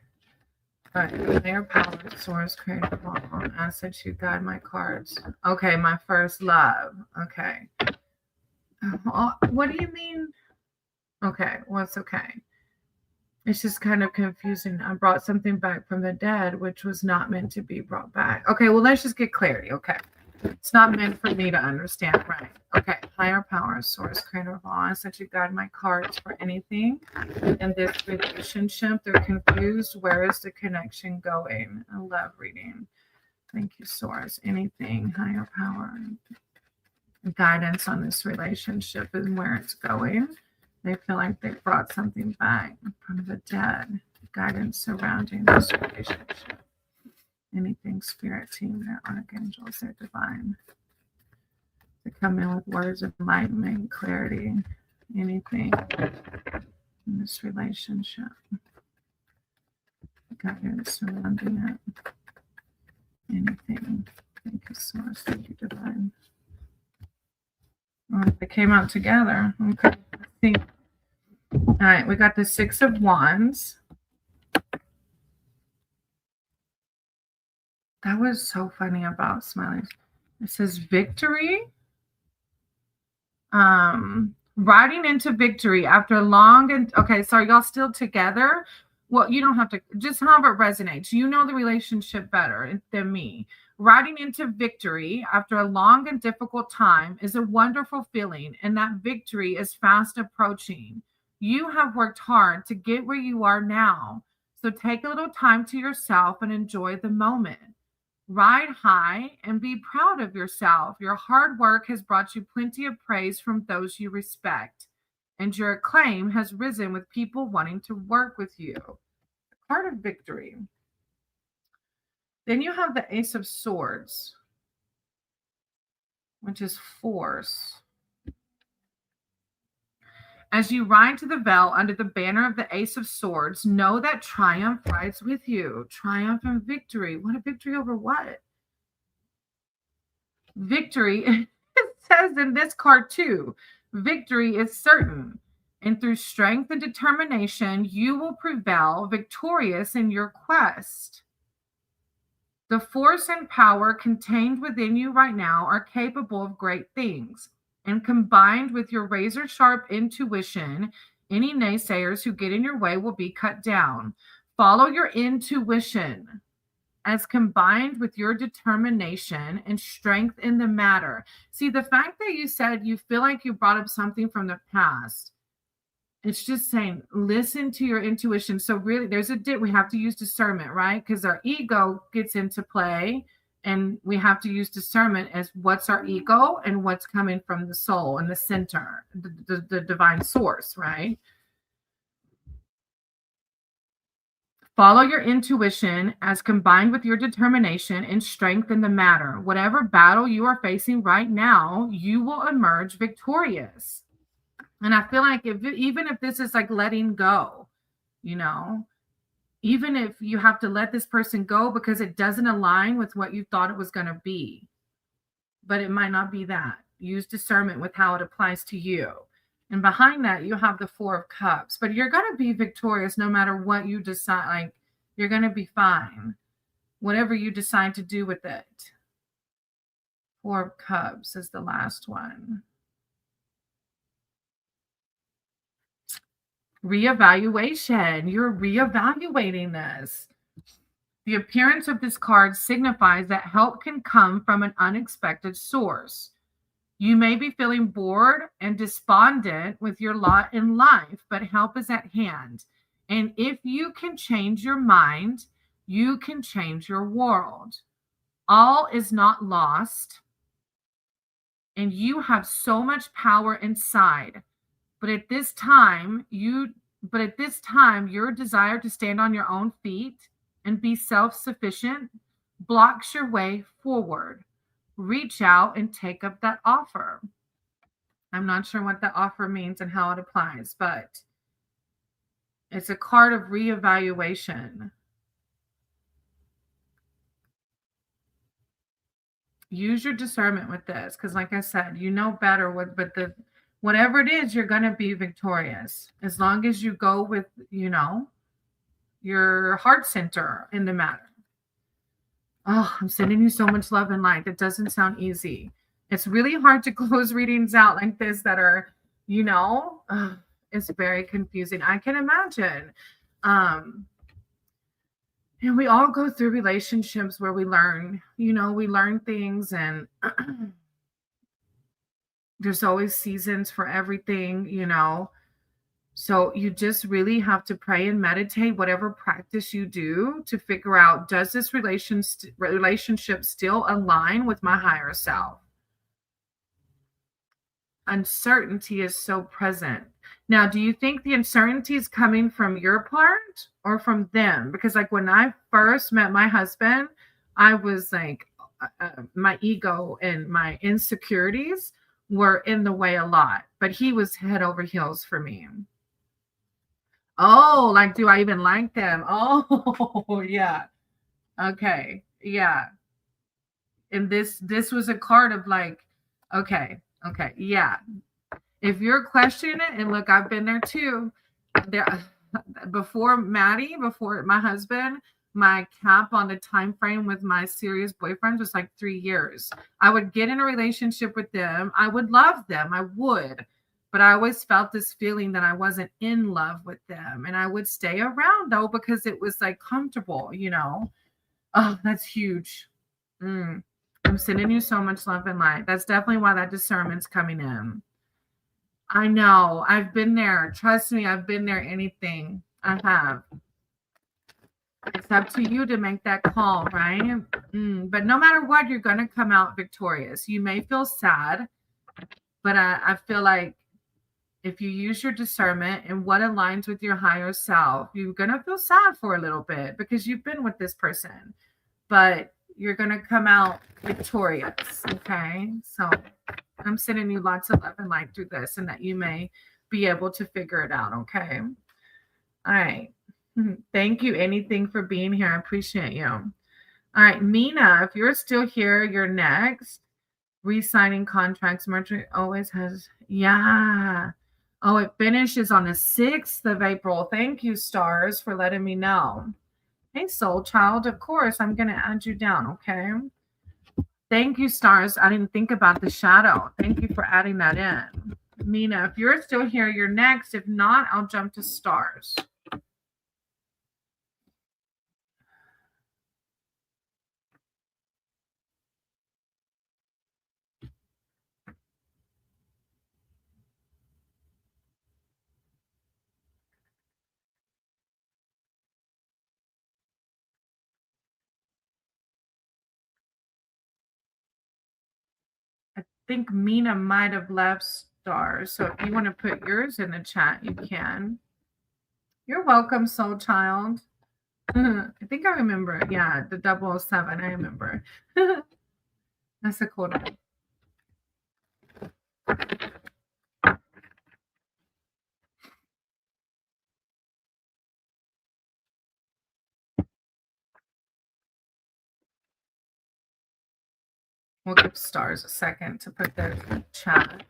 All right. Higher power, source, creative law. Ask that you guide my cards. Okay, my first love. Okay. What do you mean? Okay, well, it's okay. It's just kind of confusing. I brought something back from the dead, which was not meant to be brought back. Okay, well, let's just get clarity. Okay. It's not meant for me to understand, right? Okay. Higher power, source, creator of all. I said you guide my cards for anything in this relationship. They're confused. Where is the connection going? I love reading. Thank you, source. Anything, higher power. Guidance on this relationship and where it's going. They feel like they brought something back from the dead. Guidance surrounding this relationship. Anything spirit team, their archangels, their divine. To come in with words of enlightenment, clarity. Anything in this relationship. Guidance surrounding it. Anything. Thank you, source. Thank you, divine. Oh, they came out together. Okay. Let's see. All right, we got the Six of Wands. That was so funny about Smiley. It says victory. Riding into victory after long and okay, so are y'all still together? Well, you don't have to just however it resonates. You know the relationship better than me. Riding into victory after a long and difficult time is a wonderful feeling, and that victory is fast approaching. You have worked hard to get where you are now, so take a little time to yourself and enjoy the moment. Ride high and be proud of yourself. Your hard work has brought you plenty of praise from those you respect, and your acclaim has risen with people wanting to work with you. Card of victory. Then you have the Ace of Swords, which is force. As you ride to the Veil under the banner of the Ace of Swords, know that triumph rides with you. Triumph and victory. What a victory over what? Victory, it says in this card too, victory is certain. And through strength and determination, you will prevail victorious in your quest. The force and power contained within you right now are capable of great things. And combined with your razor sharp intuition, any naysayers who get in your way will be cut down. Follow your intuition as combined with your determination and strength in the matter. See, the fact that you said you feel like you brought up something from the past, it's just saying, listen to your intuition. So really, we have to use discernment, right? Because our ego gets into play, and we have to use discernment as what's our ego and what's coming from the soul and the center, the divine source, right? Follow your intuition as combined with your determination and strength in the matter. Whatever battle you are facing right now, you will emerge victorious. And I feel like even if this is like letting go, even if you have to let this person go because it doesn't align with what you thought it was going to be, but it might not be that. Use discernment with how it applies to you. And behind that, you have the Four of Cups. But you're going to be victorious no matter what you decide. Like, you're going to be fine. Whatever you decide to do with it. Four of Cups is the last one. Reevaluation. You're reevaluating this. The appearance of this card signifies that help can come from an unexpected source. You may be feeling bored and despondent with your lot in life, but help is at hand. And if you can change your mind, you can change your world. All is not lost, and you have so much power inside. But at this time, your desire to stand on your own feet and be self-sufficient blocks your way forward. Reach out and take up that offer. I'm not sure what that offer means and how it applies, but it's a card of reevaluation. Use your discernment with this, because like I said, you know better whatever it is, you're going to be victorious as long as you go with, your heart center in the matter. Oh, I'm sending you so much love and light. It doesn't sound easy. It's really hard to close readings out like this that are, it's very confusing. I can imagine. And we all go through relationships where we learn, we learn things, and there's always seasons for everything, So you just really have to pray and meditate, whatever practice you do, to figure out, does this relationship still align with my higher self? Uncertainty is so present. Now, do you think the uncertainty is coming from your part or from them? Because like when I first met my husband, I was like, my ego and my insecurities were in the way a lot, but he was head over heels for me. Oh, like, do I even like them? Oh, yeah. Okay. Yeah. And this was a card of like, okay. Yeah. If you're questioning it, and look, I've been there too. Before my husband, my cap on the time frame with my serious boyfriend was like 3 years. I would get in a relationship with them. I would love them. I would. But I always felt this feeling that I wasn't in love with them. And I would stay around though, because it was like comfortable, Oh, that's huge. I'm sending you so much love and light. That's definitely why that discernment's coming in. I know. I've been there. Trust me, I've been there. Anything. I have. It's up to you to make that call, right? But no matter what, you're going to come out victorious. You may feel sad, but I feel like if you use your discernment and what aligns with your higher self, you're going to feel sad for a little bit because you've been with this person, but you're going to come out victorious. Okay. So I'm sending you lots of love and light through this, and that you may be able to figure it out. Okay. All right. Thank you, anything, for being here. I appreciate you. All right, Mina, if you're still here, you're next. Re-signing contracts. Mercury always has, yeah. Oh, it finishes on the 6th of April. Thank you, stars, for letting me know. Hey, soul child, of course, I'm going to add you down, okay? Thank you, stars. I didn't think about the shadow. Thank you for adding that in. Mina, if you're still here, you're next. If not, I'll jump to stars. I think Mina might have left stars. So if you want to put yours in the chat, you can. You're welcome, soul child. I think I remember. Yeah, the 007. I remember. That's a cool name. We'll give stars a second to put their chat.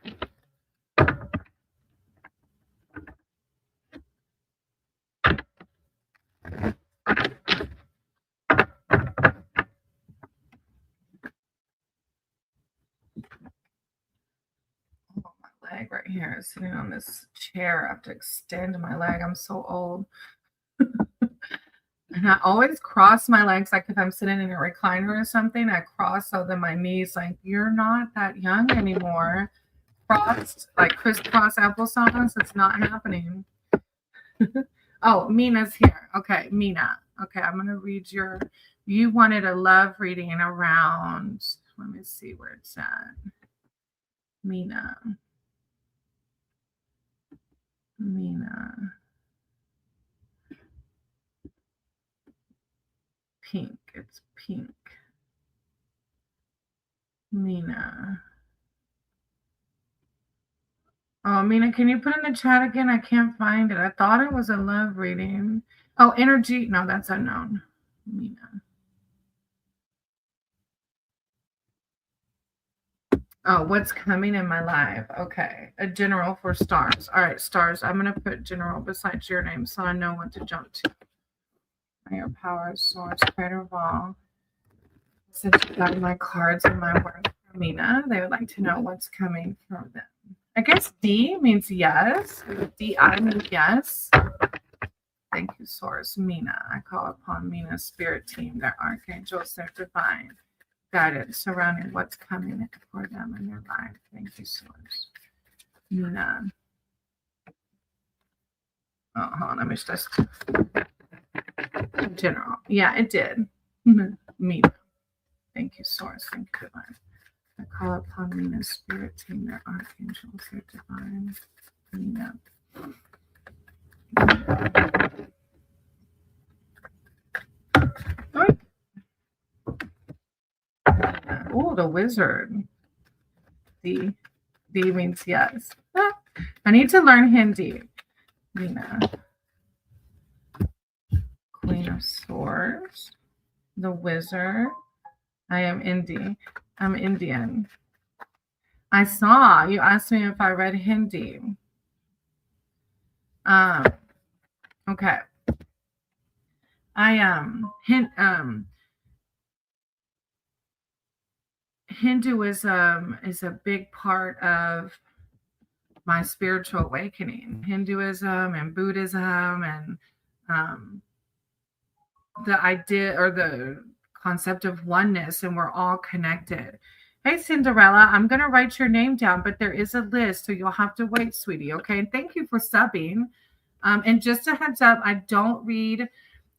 Leg right here, sitting on this chair. I have to extend my leg. I'm so old. And I always cross my legs, like if I'm sitting in a recliner or something, I cross so that my knees, like, you're not that young anymore. Crossed, like crisscross applesauce. It's not happening. Oh, Mina's here. Okay, Mina. Okay, I'm going to read you wanted a love reading around, let me see where it's at. Mina. Pink. It's pink. Mina. Oh, Mina, can you put in the chat again? I can't find it. I thought it was a love reading. Oh, energy. No, that's unknown. Mina. Oh, what's coming in my life? Okay. A general for stars. All right, stars. I'm going to put general besides your name so I know what to jump to. Higher power, source, creator of all. Since you got my cards and my work for Mina, they would like to know what's coming from them. I guess D means yes. D-I means yes. Thank you, source. Mina. I call upon Mina's spirit team, their archangels, their divine guidance surrounding what's coming for them in their life. Thank you, source. Mina. Oh, hold on. Let me just general. Yeah, it did. Mina. Thank you, source. Thank you, divine. I call upon Mina's spirit team, their archangels, their divine. Mina. Oh, the wizard. D. D means yes. I need to learn Hindi. Mina. Queen of Swords. The wizard. I am Indian. I'm Indian. I saw you asked me if I read Hindi. Okay. Hinduism is a big part of my spiritual awakening. Hinduism and Buddhism and the idea or the concept of oneness, and we're all connected. Hey, Cinderella, I'm going to write your name down, but there is a list, so you'll have to wait, sweetie. Okay. And thank you for subbing. And just a heads up, I don't read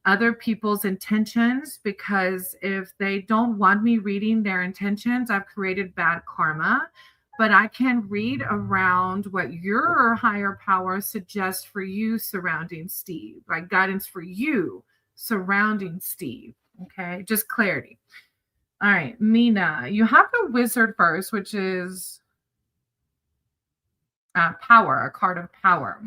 other people's intentions, because if they don't want me reading their intentions, I've created bad karma. But I can read around what your higher power suggests for you surrounding Steve, like guidance for you surrounding Steve. Okay, just clarity. All right, Mina, you have the wizard first, which is power, a card of power.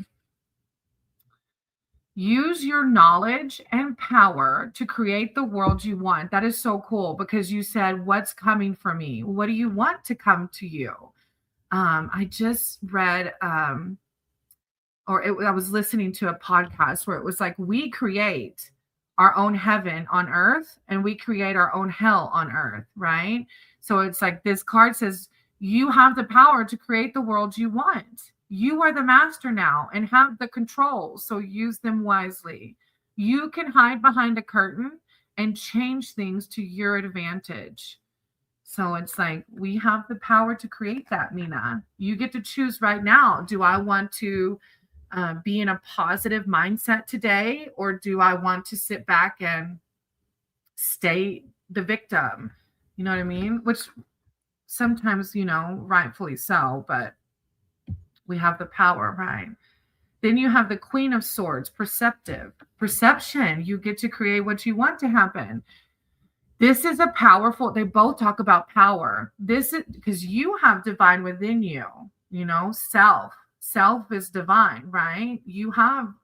Use your knowledge and power to create the world you want. That is so cool, because you said, what's coming for me? What do you want to come to you? I just read, I was listening to a podcast where it was like, we create our own heaven on earth and we create our own hell on earth, right? So it's like this card says, you have the power to create the world you want. You are the master now and have the control, so use them wisely. You can hide behind a curtain and change things to your advantage. So it's like, we have the power to create that, Mina. You get to choose right now. Do I want to be in a positive mindset today, or do I want to sit back and stay the victim? You know what I mean? Which sometimes, rightfully so, but we have the power, right? Then you have the Queen of Swords, perception. You get to create what you want to happen. This is a powerful, they both talk about power. This is because you have divine within you, self. Self is divine, right?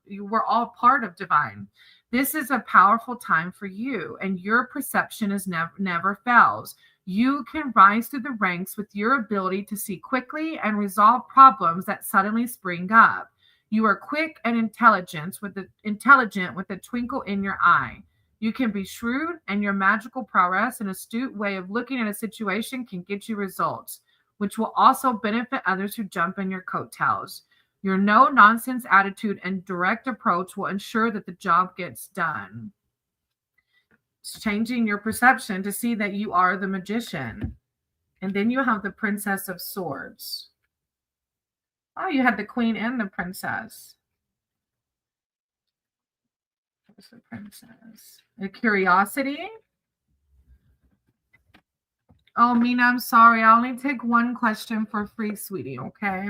We're all part of divine. This is a powerful time for you, and your perception is never fails. You can rise through the ranks with your ability to see quickly and resolve problems that suddenly spring up. You are quick and intelligent with a twinkle in your eye. You can be shrewd, and your magical prowess and astute way of looking at a situation can get you results, which will also benefit others who jump in your coattails. Your no-nonsense attitude and direct approach will ensure that the job gets done. It's changing your perception to see that you are the magician. And then you have the Princess of Swords. Oh, you had the Queen and the Princess. Where's the Princess? The Curiosity. Oh, Mina, I'm sorry. I only take one question for free, sweetie, okay?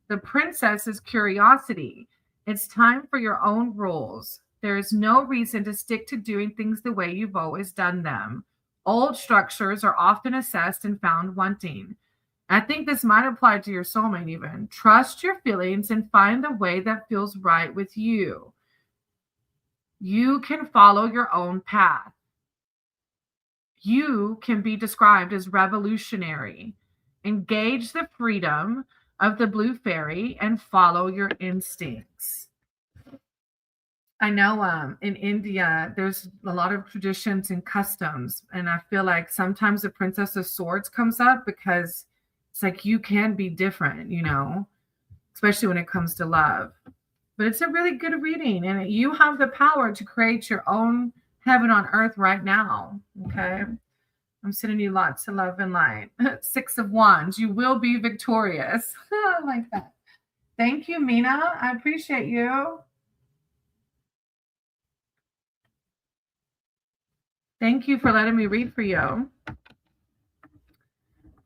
The Princess is Curiosity. It's time for your own rules. There is no reason to stick to doing things the way you've always done them. Old structures are often assessed and found wanting. I think this might apply to your soulmate even. Trust your feelings and find the way that feels right with you. You can follow your own path. You can be described as revolutionary. Engage the freedom of the blue fairy and follow your instincts. I know in India, there's a lot of traditions and customs. And I feel like sometimes the Princess of Swords comes up because it's like you can be different, especially when it comes to love. But it's a really good reading. And you have the power to create your own heaven on earth right now. Okay. I'm sending you lots of love and light. 6 of Wands. You will be victorious. I like that. Thank you, Mina. I appreciate you. Thank you for letting me read for you. All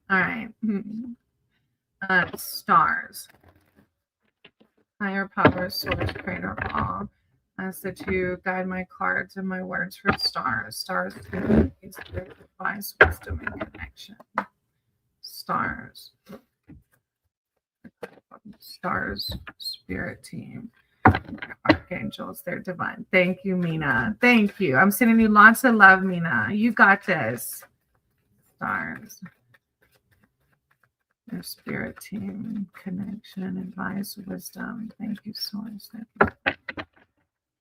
right. Stars. Higher power, source, creator of all. Ask that you guide my cards and my words for stars. Stars, advice, wisdom, and connection. Stars. Stars, spirit team. Archangels, they're divine. Thank you, Mina. Thank you. I'm sending you lots of love, Mina. You got this. Stars. Their spirit team, connection, advice, wisdom. Thank you, Source. Thank you.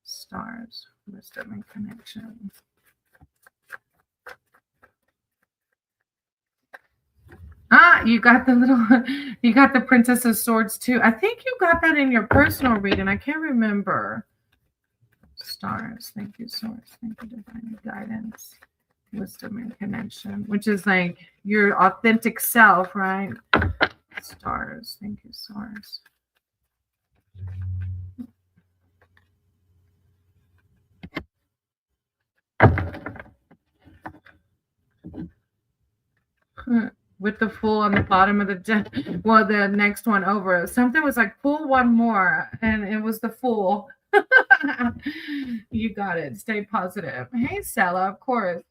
Stars, wisdom, and connection. You got the Princess of Swords too. I think you got that in your personal reading. I can't remember. Stars, thank you, Source. Thank you, divine guidance, wisdom, and connection, which is like your authentic self, right? Stars, thank you, Source. With the full on the bottom of well, the next one over. Something was like pull one more, and it was the full. You got it. Stay positive. Hey, Stella, of course.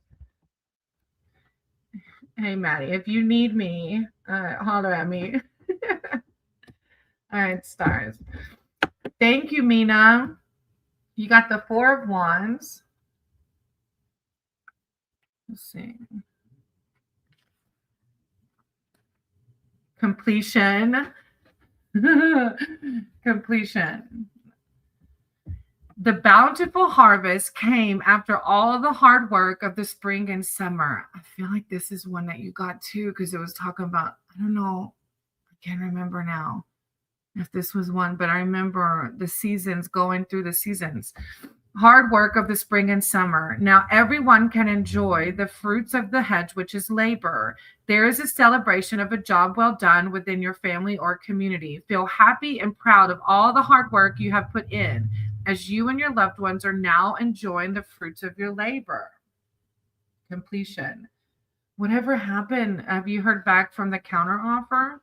Hey, Maddie, if you need me, holler at me. All right, stars. Thank you, Mina. You got the Four of Wands. Let's see. Completion. Completion. The bountiful harvest came after all the hard work of the spring and summer. I feel like this is one that you got too, because it was talking about, I don't know, I can't remember now if this was one, but I remember the seasons, going through the seasons. Hard work of the spring and summer. Now everyone can enjoy the fruits of the hedge, which is labor. There is a celebration of a job well done within your family or community. Feel happy and proud of all the hard work you have put in, as you and your loved ones are now enjoying the fruits of your labor. Completion. Whatever happened? Have you heard back from the counter offer?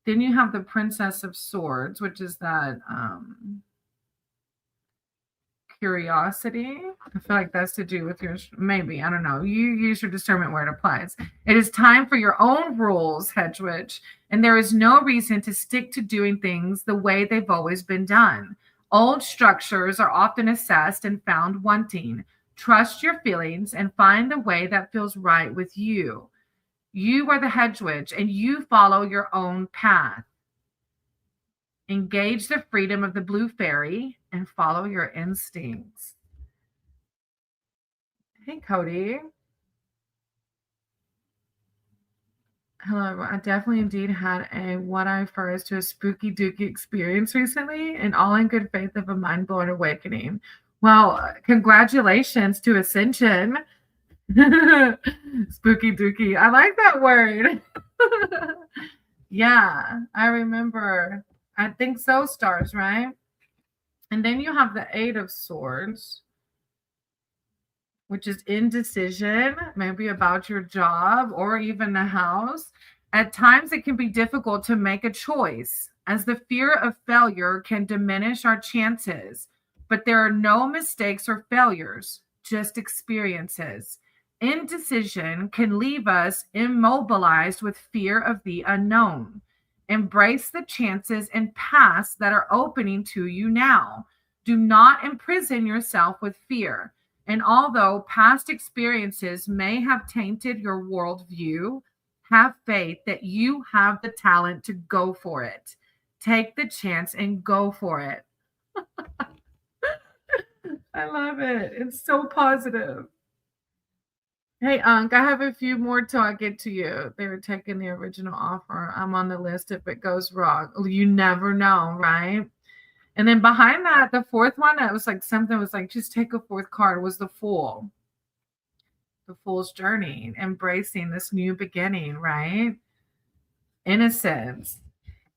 Then you have the Princess of Swords, which is that curiosity. I feel like that's to do with your, maybe, I don't know. You use your discernment where it applies. It is time for your own rules, Hedge Witch, and there is no reason to stick to doing things the way they've always been done. Old structures are often assessed and found wanting. Trust your feelings and find the way that feels right with you. You are the Hedge Witch, and you follow your own path. Engage the freedom of the blue fairy and follow your instincts. Hey, Cody. Hello. I definitely indeed had a what I refers to a spooky dooky experience recently, and all in good faith of a mind blowing awakening. Well, congratulations to Ascension. Spooky dooky. I like that word. Yeah, I remember. I think so, stars, right? And then you have the Eight of Swords, which is indecision, maybe about your job or even the house. At times, it can be difficult to make a choice, as the fear of failure can diminish our chances. But there are no mistakes or failures, just experiences. Indecision can leave us immobilized with fear of the unknown. Embrace the chances and paths that are opening to you now. Do not imprison yourself with fear. And although past experiences may have tainted your worldview, have faith that you have the talent to go for it. Take the chance and go for it. I love it. It's so positive. Hey, Unc, I have a few more till I get to you. They were taking the original offer. I'm on the list if it goes wrong. You never know, right? And then behind that, the fourth one, that was like something was like, just take a fourth card, was the Fool. The Fool's journey, embracing this new beginning, right? Innocence.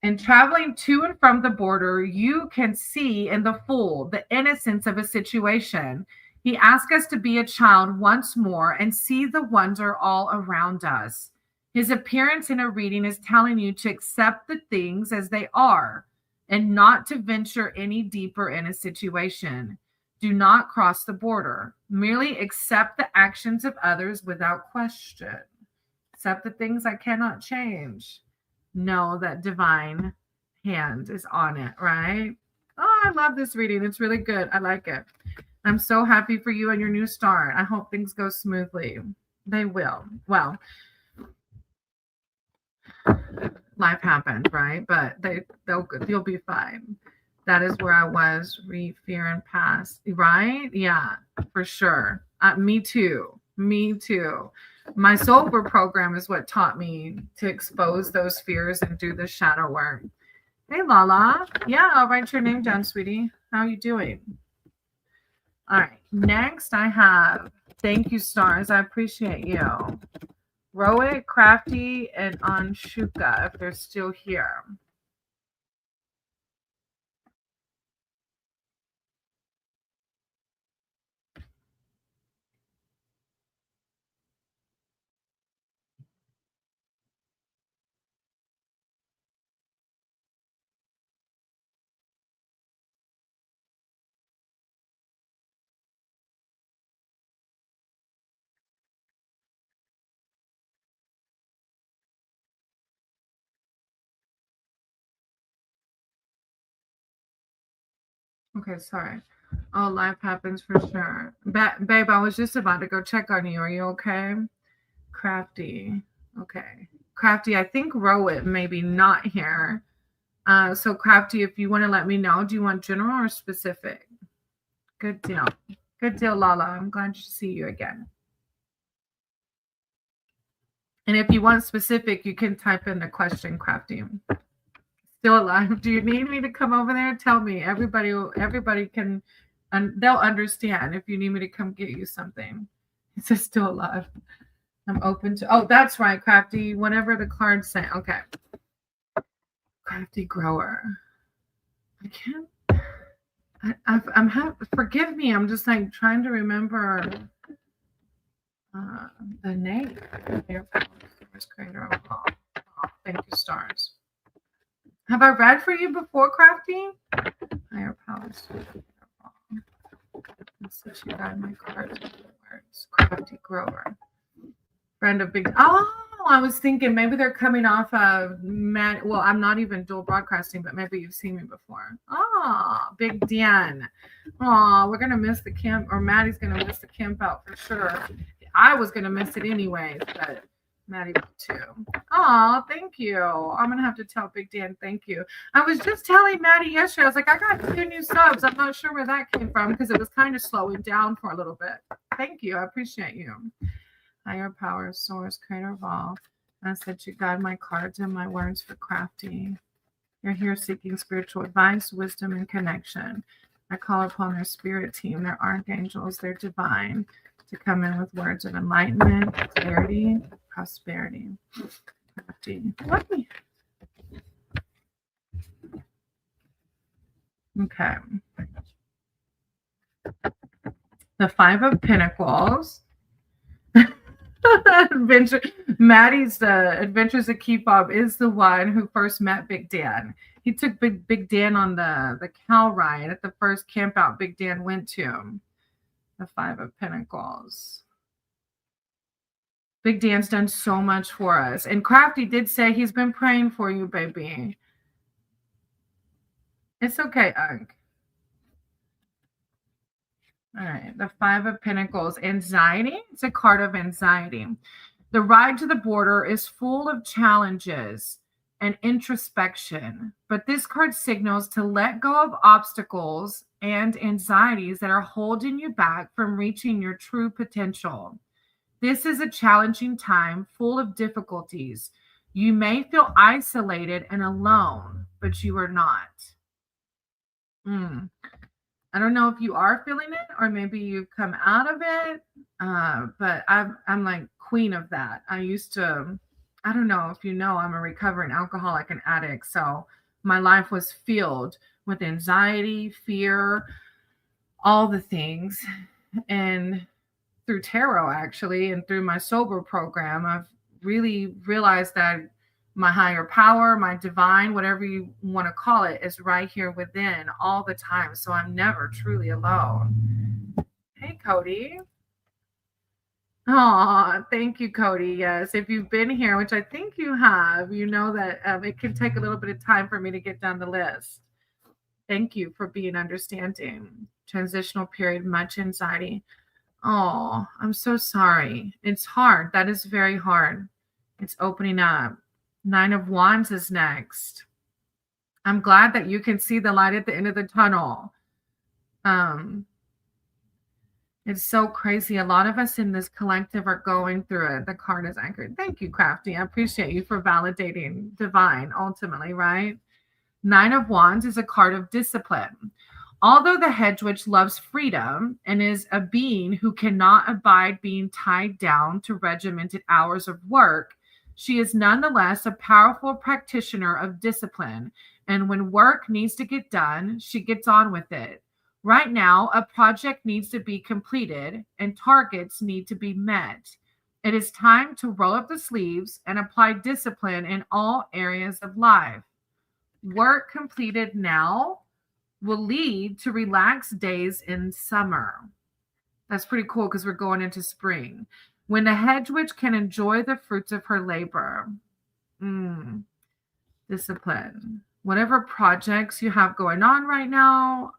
And traveling to and from the border, you can see in the Fool the innocence of a situation. He asks us to be a child once more and see the wonder all around us. His appearance in a reading is telling you to accept the things as they are and not to venture any deeper in a situation. Do not cross the border. Merely accept the actions of others without question. Accept the things I cannot change. Know that divine hand is on it, right? Oh, I love this reading. It's really good. I like it. I'm so happy for you and your new start. I hope things go smoothly. They will. Well, life happens, right? But you'll be fine. That is where I was. Read, fear, and past. Right? Yeah, for sure. Me too. Me too. My sober program is what taught me to expose those fears and do the shadow work. Hey, Lala. Yeah, I'll write your name down, sweetie. How are you doing? All right. Next, I have thank you, stars. I appreciate you. Rohit, Crafty, and Anshuka, if they're still here. Okay, sorry. Oh, life happens for sure. Babe, I was just about to go check on you. Are you okay? Crafty. Okay. Crafty, I think Rowit maybe not here. So Crafty, if you want to let me know, do you want general or specific? Good deal. Good deal, Lala. I'm glad to see you again. And if you want specific, you can type in the question, Crafty. Still alive. Do you need me to come over there? Tell me. Everybody can, and they'll understand if you need me to come get you something. It says still alive. I'm open to. Oh, that's right, Crafty. Whatever the cards say. Okay. Crafty grower. I can't. Forgive me. I'm just like trying to remember the name. Creator of all. Oh, thank you, stars. Have I read for you before, Crafty? Higher powers. So she got my cards. Words. Crafty grower. Friend of big. Oh, I was thinking maybe they're coming off of Matt. Well, I'm not even dual broadcasting, but maybe you've seen me before. Oh, Big Dan. Oh, we're gonna miss the camp, or Maddie's gonna miss the camp out for sure. I was gonna miss it anyways, but Maddie will too. Oh, thank you. I'm gonna have to tell Big Dan thank you. I was just telling Maddie yesterday. I was like, I got 2 new subs. I'm not sure where that came from because it was kind of slowing down for a little bit. Thank you. I appreciate you. Higher power, source, creator of all. I said, you guide my cards and my words for Crafty. You're here seeking spiritual advice, wisdom, and connection. I call upon their spirit team, their archangels, their divine, to come in with words of enlightenment, clarity, prosperity. Crafty. Okay. The Five of Pentacles. Adventure. Maddie's Adventures of Keep-Up is the one who first met Big Dan. He took Big Dan on the cow ride at the first camp out Big Dan went to. The Five of Pentacles. Big Dan's done so much for us. And Crafty did say he's been praying for you, baby. It's okay, Ugg. All right. The Five of Pentacles. Anxiety. It's a card of anxiety. The ride to the border is full of challenges and introspection, but this card signals to let go of obstacles and anxieties that are holding you back from reaching your true potential. This is a challenging time full of difficulties. You may feel isolated and alone, but you are not. I don't know if you are feeling it or maybe you've come out of it, but I'm like queen of that. I used to, I don't know if you know, I'm a recovering alcoholic and addict. So my life was filled with anxiety, fear, all the things. And through tarot, actually, and through my sober program, I've really realized that my higher power, my divine, whatever you want to call it, is right here within all the time. So I'm never truly alone. Hey, Cody. Oh, thank you, Cody. Yes, if you've been here, which I think you have, you know that it can take a little bit of time for me to get down the list. Thank you for being understanding. Transitional period, much anxiety. Oh, I'm so sorry. It's hard. That is very hard. It's opening up. 9 of Wands is next. I'm glad that you can see the light at the end of the tunnel. It's so crazy. A lot of us in this collective are going through it. The card is anchored. Thank you, Crafty. I appreciate you for validating divine ultimately, right? 9 of Wands is a card of discipline. Although the hedge witch loves freedom and is a being who cannot abide being tied down to regimented hours of work, she is nonetheless a powerful practitioner of discipline. And when work needs to get done, she gets on with it. Right now, a project needs to be completed and targets need to be met. It is time to roll up the sleeves and apply discipline in all areas of life. Work completed now will lead to relaxed days in summer. That's pretty cool because we're going into spring. When the hedge witch can enjoy the fruits of her labor. Discipline. whatever projects you have going on right now,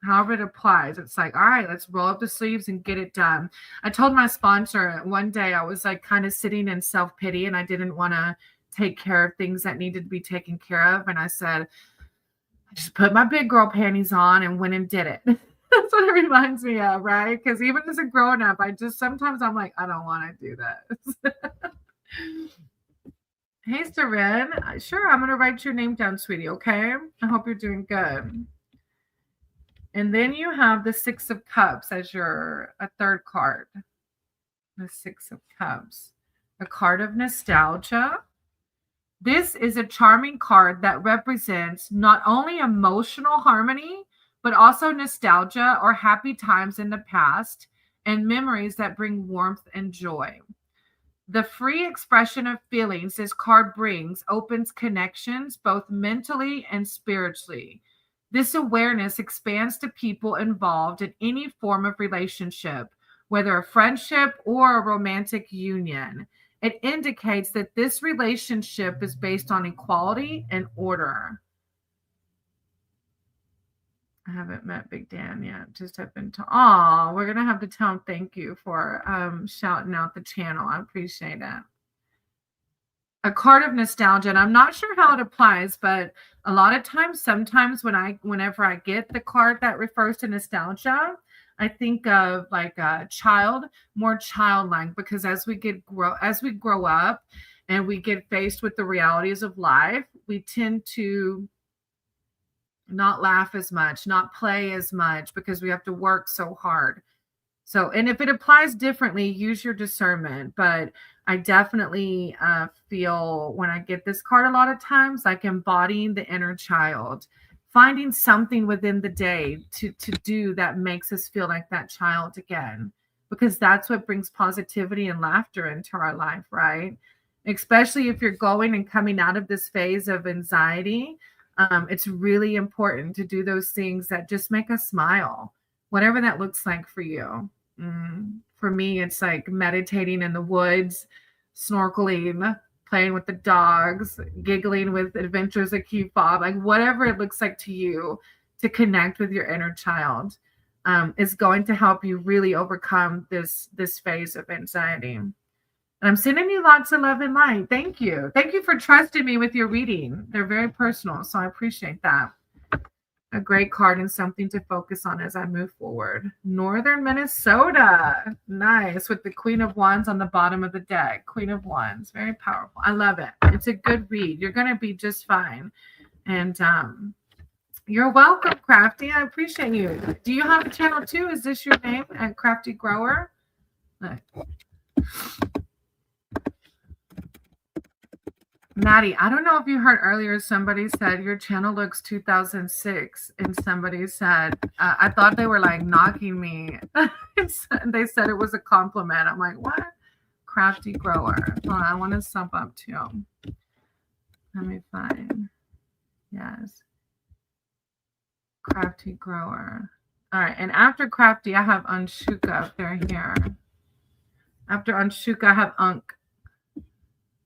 however it applies, it's like, all right, let's roll up the sleeves and get it done. I told my sponsor one day I was like kind of sitting in self-pity and I didn't want to take care of things that needed to be taken care of. And I said, I just put my big girl panties on and went and did it. That's what it reminds me of, right? Because even as a grown up, I just sometimes I'm like, I don't want to do that. Hey, Seren. Sure, I'm going to write your name down, sweetie, okay? I hope you're doing good. And then you have the Six of Cups as a third card. The Six of Cups. A card of nostalgia. This is a charming card that represents not only emotional harmony, but also nostalgia or happy times in the past and memories that bring warmth and joy. The free expression of feelings this card brings opens connections both mentally and spiritually. This awareness expands to people involved in any form of relationship, whether a friendship or a romantic union. It indicates that this relationship is based on equality and order. I haven't met Big Dan yet. Just have been to. Oh, we're gonna have to tell him thank you for shouting out the channel. I appreciate it. A card of nostalgia, and I'm not sure how it applies, but a lot of times, sometimes whenever I get the card that refers to nostalgia, I think of like a child, more childlike, because as we grow up and we get faced with the realities of life, we tend to not laugh as much, not play as much because we have to work so hard. So, and if it applies differently, use your discernment. But I definitely feel when I get this card a lot of times, like embodying the inner child, finding something within the day to do that makes us feel like that child again, because that's what brings positivity and laughter into our life, right? Especially if you're going and coming out of this phase of anxiety, it's really important to do those things that just make us smile, whatever that looks like for you. For me, it's like meditating in the woods, snorkeling, playing with the dogs, giggling with adventures of Key Fob, like whatever it looks like to you to connect with your inner child is going to help you really overcome this phase of anxiety. And I'm sending you lots of love and light. Thank you. Thank you for trusting me with your reading. They're very personal, so I appreciate that. A great card and something to focus on as I move forward. Northern Minnesota. Nice. With the Queen of Wands on the bottom of the deck. Queen of Wands. Very powerful. I love it. It's a good read. You're going to be just fine. And you're welcome, Crafty. I appreciate you. Do you have a channel too? Is this your name at Crafty Grower? Look. Maddie, I don't know if you heard earlier, somebody said your channel looks 2006. And somebody said, I thought they were like knocking me. They said it was a compliment. I'm like, what? Crafty Grower. Hold on, I want to sub up too. Let me find. Yes. Crafty Grower. All right. And after Crafty, I have Anshuka up there here. After Anshuka, I have Unk.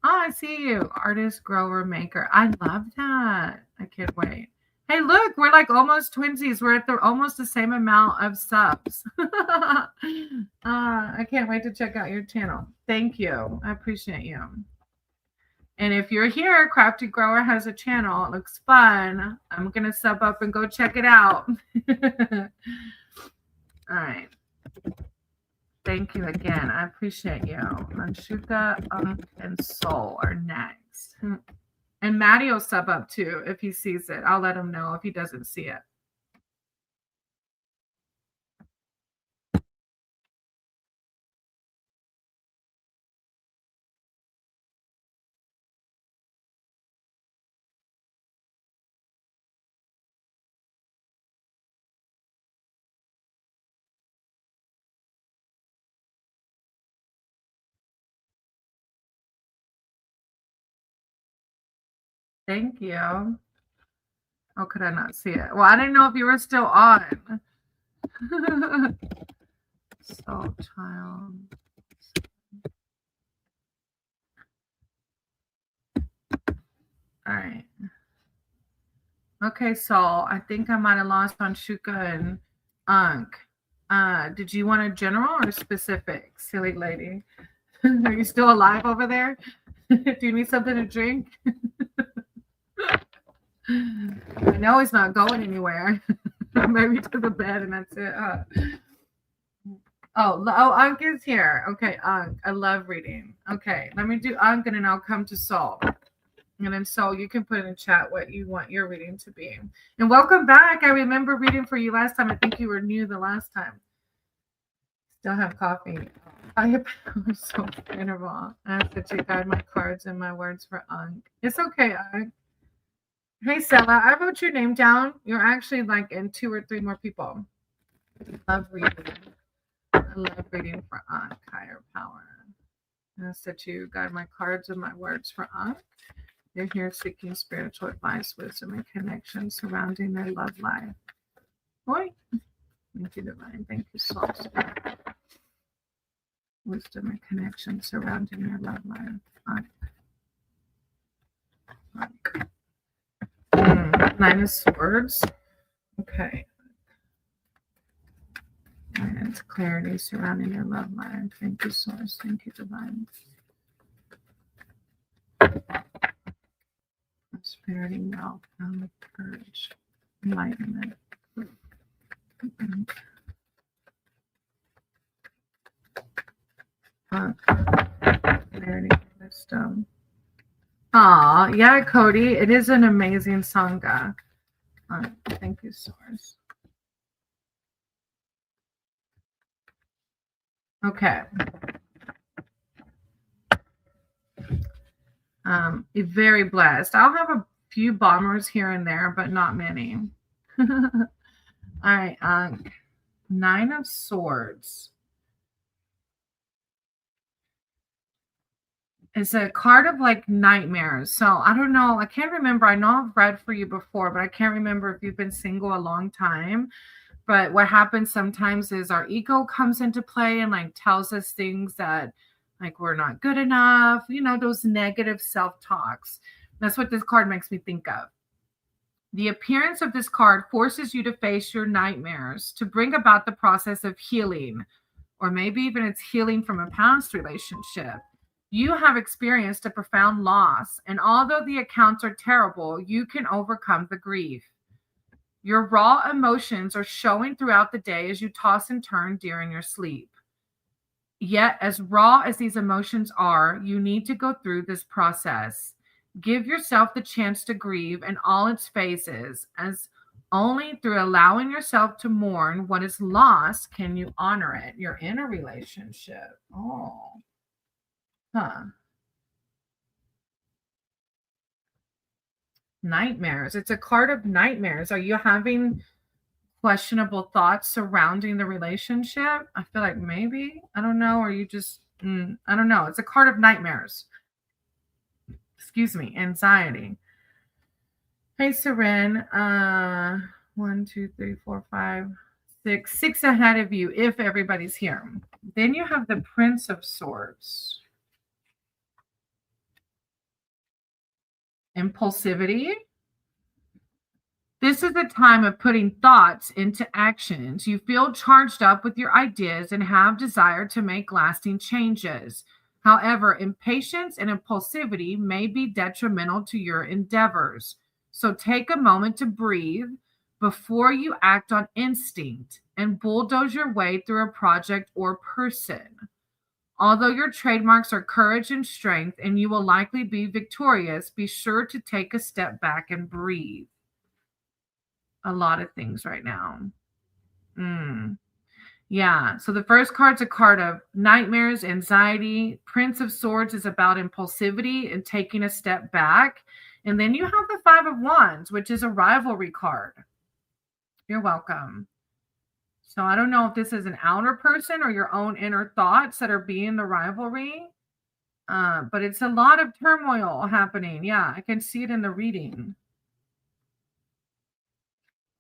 Oh, I see you. Artist, grower, maker. I love that. I can't wait. Hey, look, we're like almost twinsies. We're at almost the same amount of subs. I can't wait to check out your channel. Thank you. I appreciate you. And if you're here, Crafty Grower has a channel. It looks fun. I'm going to sub up and go check it out. All right. Thank you again. I appreciate you. Anshuka, Unk, and Soul are next. And Maddie will sub up too if he sees it. I'll let him know if he doesn't see it. Thank you. How could I not see it? Well, I didn't know if you were still on. Soul Child. All right. Okay, so I think I might have lost on Shuka and Ankh. Did you want a general or specific, silly lady? Are you still alive over there? Do you need something to drink? I know he's not going anywhere. Maybe to the bed and that's it. Oh, Ankh is here. Okay, Ankh. I love reading. Okay, let me do Ankh and then I'll come to Soul. And then Soul, you can put in the chat what you want your reading to be. And welcome back. I remember reading for you last time. I think you were new the last time. Still have coffee. I have so interval. I have to take out my cards and my words for Ankh. It's okay, Ankh. Hey, Stella, I wrote your name down. You're actually like in 2 or 3 more people. I love reading. I love reading for Ankh, higher power. I said to you, guide my cards and my words for Ankh. They're here seeking spiritual advice, wisdom, and connection surrounding their love life. Boy, thank you, Divine. Thank you, Soul Spirit. Wisdom and connection surrounding their love life. Ankh. 9 of Swords. Okay. And clarity surrounding their love life. Thank you, Source. Thank you, Divine. Prosperity, wealth, courage, enlightenment. Clarity, wisdom. Aw, yeah, Cody. It is an amazing Sangha. Thank you, Source. Okay. Very blessed. I'll have a few bombers here and there, but not many. All right. 9 of Swords. It's a card of like nightmares. So I don't know. I can't remember. I know I've read for you before, but I can't remember if you've been single a long time. But what happens sometimes is our ego comes into play and like tells us things that like we're not good enough, those negative self-talks. That's what this card makes me think of. The appearance of this card forces you to face your nightmares to bring about the process of healing, or maybe even it's healing from a past relationship. You have experienced a profound loss, and although the accounts are terrible, you can overcome the grief. Your raw emotions are showing throughout the day as you toss and turn during your sleep. Yet, as raw as these emotions are, you need to go through this process. Give yourself the chance to grieve in all its phases, as only through allowing yourself to mourn what is lost can you honor it. You're in a relationship. Oh. Huh. Nightmares. It's a card of nightmares. Are you having questionable thoughts surrounding the relationship? I feel like maybe. I don't know. Or you just, I don't know. It's a card of nightmares. Excuse me. Anxiety. Hey, Seren. 1, 2, 3, 4, 5, 6. 6 ahead of you if everybody's here. Then you have the Prince of Swords. Impulsivity. This is a time of putting thoughts into actions. You feel charged up with your ideas and have desire to make lasting changes. However, impatience and impulsivity may be detrimental to your endeavors. So take a moment to breathe before you act on instinct and bulldoze your way through a project or person. Although your trademarks are courage and strength, and you will likely be victorious, be sure to take a step back and breathe. A lot of things right now. Yeah. So the first card's a card of nightmares, anxiety. Prince of Swords is about impulsivity and taking a step back. And then you have the 5 of Wands, which is a rivalry card. You're welcome. So I don't know if this is an outer person or your own inner thoughts that are being the rivalry. But it's a lot of turmoil happening. Yeah, I can see it in the reading.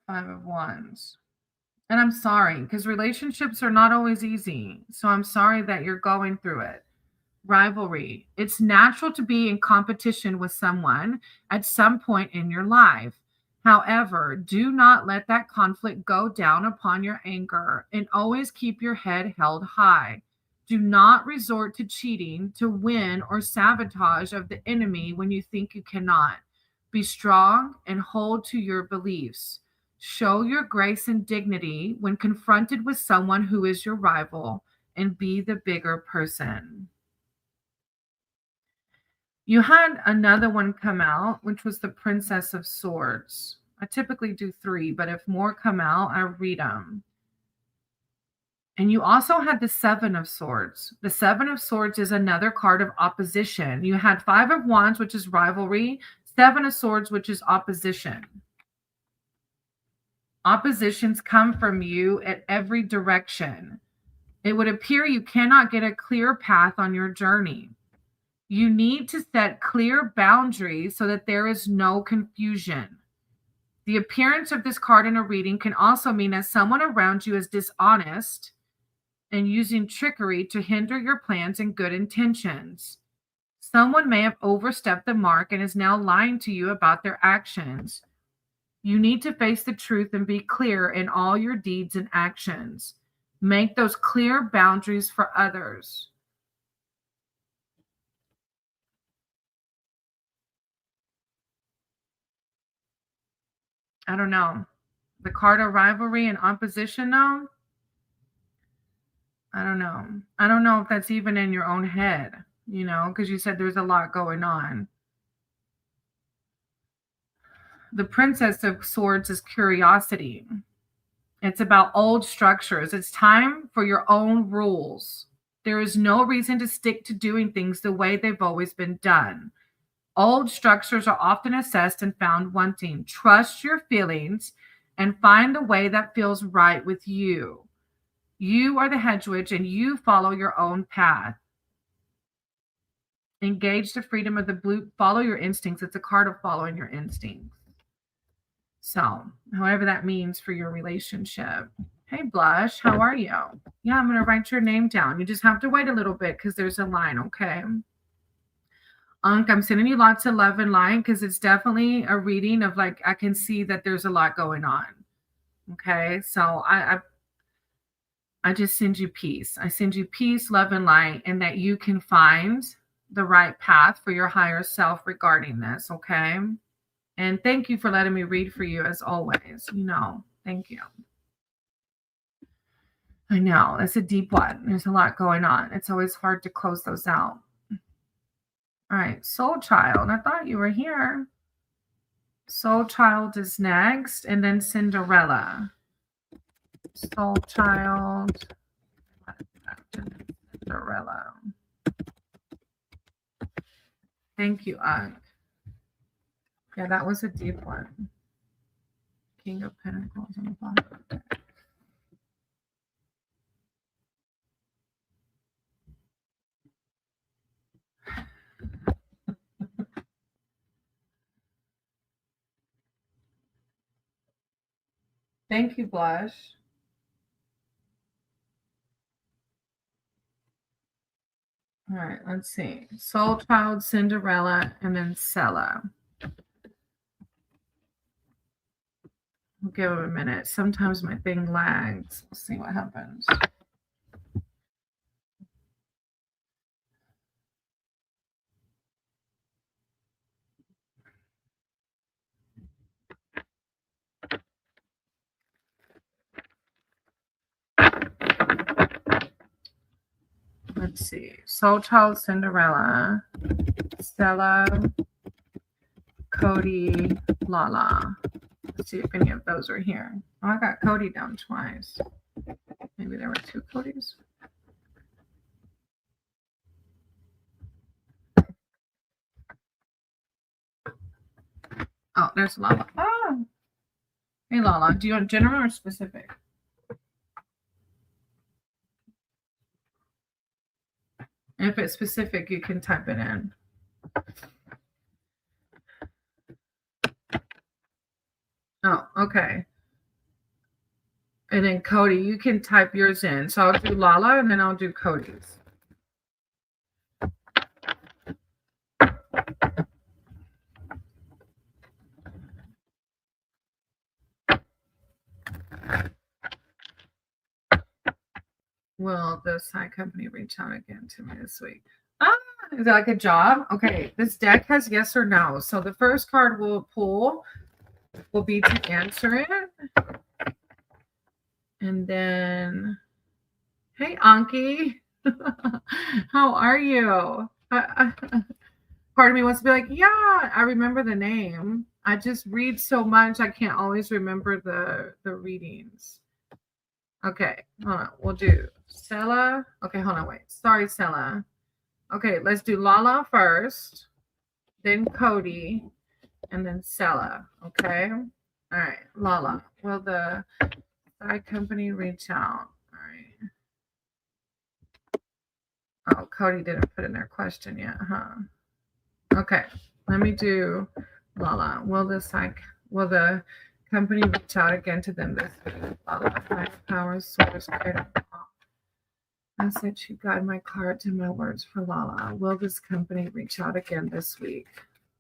5 of Wands. And I'm sorry, because relationships are not always easy. So I'm sorry that you're going through it. Rivalry. It's natural to be in competition with someone at some point in your life. However, do not let that conflict go down upon your anger and always keep your head held high. Do not resort to cheating to win or sabotage of the enemy when you think you cannot. Be strong and hold to your beliefs. Show your grace and dignity when confronted with someone who is your rival and be the bigger person. You had another one come out, which was the Princess of Swords. I typically do 3, but if more come out, I read them. And you also had the Seven of Swords. The Seven of Swords is another card of opposition. You had Five of Wands, which is rivalry, Seven of Swords, which is opposition. Oppositions come from you at every direction. It would appear you cannot get a clear path on your journey. You need to set clear boundaries so that there is no confusion. The appearance of this card in a reading can also mean that someone around you is dishonest and using trickery to hinder your plans and good intentions. Someone may have overstepped the mark and is now lying to you about their actions. You need to face the truth and be clear in all your deeds and actions. Make those clear boundaries for others. I don't know. The card of rivalry and opposition, though? I don't know. I don't know if that's even in your own head, because you said there's a lot going on. The Princess of Swords is curiosity. It's about old structures. It's time for your own rules. There is no reason to stick to doing things the way they've always been done. Old structures are often assessed and found wanting. Trust your feelings and find the way that feels right with you. You are the hedge witch and you follow your own path. Engage the freedom of the blue. Follow your instincts. It's a card of following your instincts. So, however that means for your relationship. Hey, Blush, how are you? Yeah, I'm going to write your name down. You just have to wait a little bit because there's a line, okay? Unc, I'm sending you lots of love and light because it's definitely a reading of I can see that there's a lot going on. Okay, so I just send you peace. I send you peace, love, and light, and that you can find the right path for your higher self regarding this, okay? And thank you for letting me read for you as always. Thank you. I know, it's a deep one. There's a lot going on. It's always hard to close those out. All right, Soul Child. I thought you were here. Soul Child is next, and then Cinderella. Soul Child, Cinderella. Thank you, Unc. Yeah, that was a deep one. King of Pentacles on the bottom. Okay. Thank you, Blush. All right, let's see. Soul Child, Cinderella, and then Sella. We'll give him a minute. Sometimes my thing lags. We'll see what happens. Let's see. Soul Child, Cinderella, Stella, Cody, Lala. Let's see if any of those are here. Oh, I got Cody down twice. Maybe there were 2 Codys. Oh, there's Lala. Oh. Hey, Lala. Do you want general or specific? If it's specific, you can type it in. Oh, okay. And then Cody, you can type yours in. So I'll do Lala and then I'll do Cody's. will the side company reach out again to me this week? Ah, is it like a job? Okay, this deck has yes or no. So the first card we'll pull will be to answer it. And then, hey, Anki, how are you? Part of me wants to be like, yeah, I remember the name. I just read so much, I can't always remember the readings. Okay, hold on. We'll do Stella. Okay, hold on, wait. Sorry, Stella. Okay, let's do Lala first, then Cody, and then Stella. Okay. All right, Lala. Will the side company reach out? All right. Oh, Cody didn't put in their question yet, huh? Okay, let me do Lala. Will the company reach out again to them this week? Lala, higher power, source, creative. I said she guide my card to my words for Lala. Will this company reach out again this week?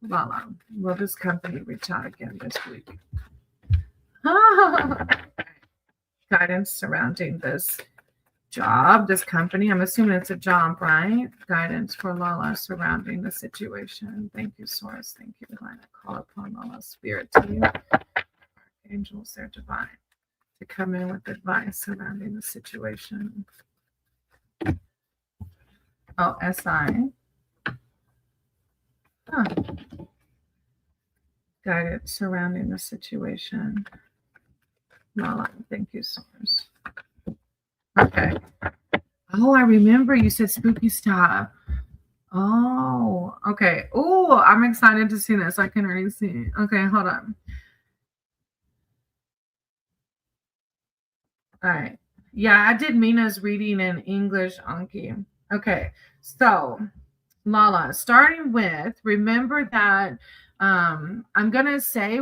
Lala, will this company reach out again this week? Guidance surrounding this job, this company. I'm assuming it's a job, right? Guidance for Lala surrounding the situation. Thank you, Source. Thank you, Divine. I call upon Lala's spirit to you. Angels, they're divine, to come in with advice surrounding the situation. Oh, SI. Huh. Guidance surrounding the situation. Lala, thank you, Source. Okay. Oh, I remember you said spooky stuff. Oh, okay. Oh, I'm excited to see this. I can already see it. Okay, hold on. All right. Yeah, I did Mina's reading in English, Anki. Okay, so Lala, starting with, remember that I'm going to say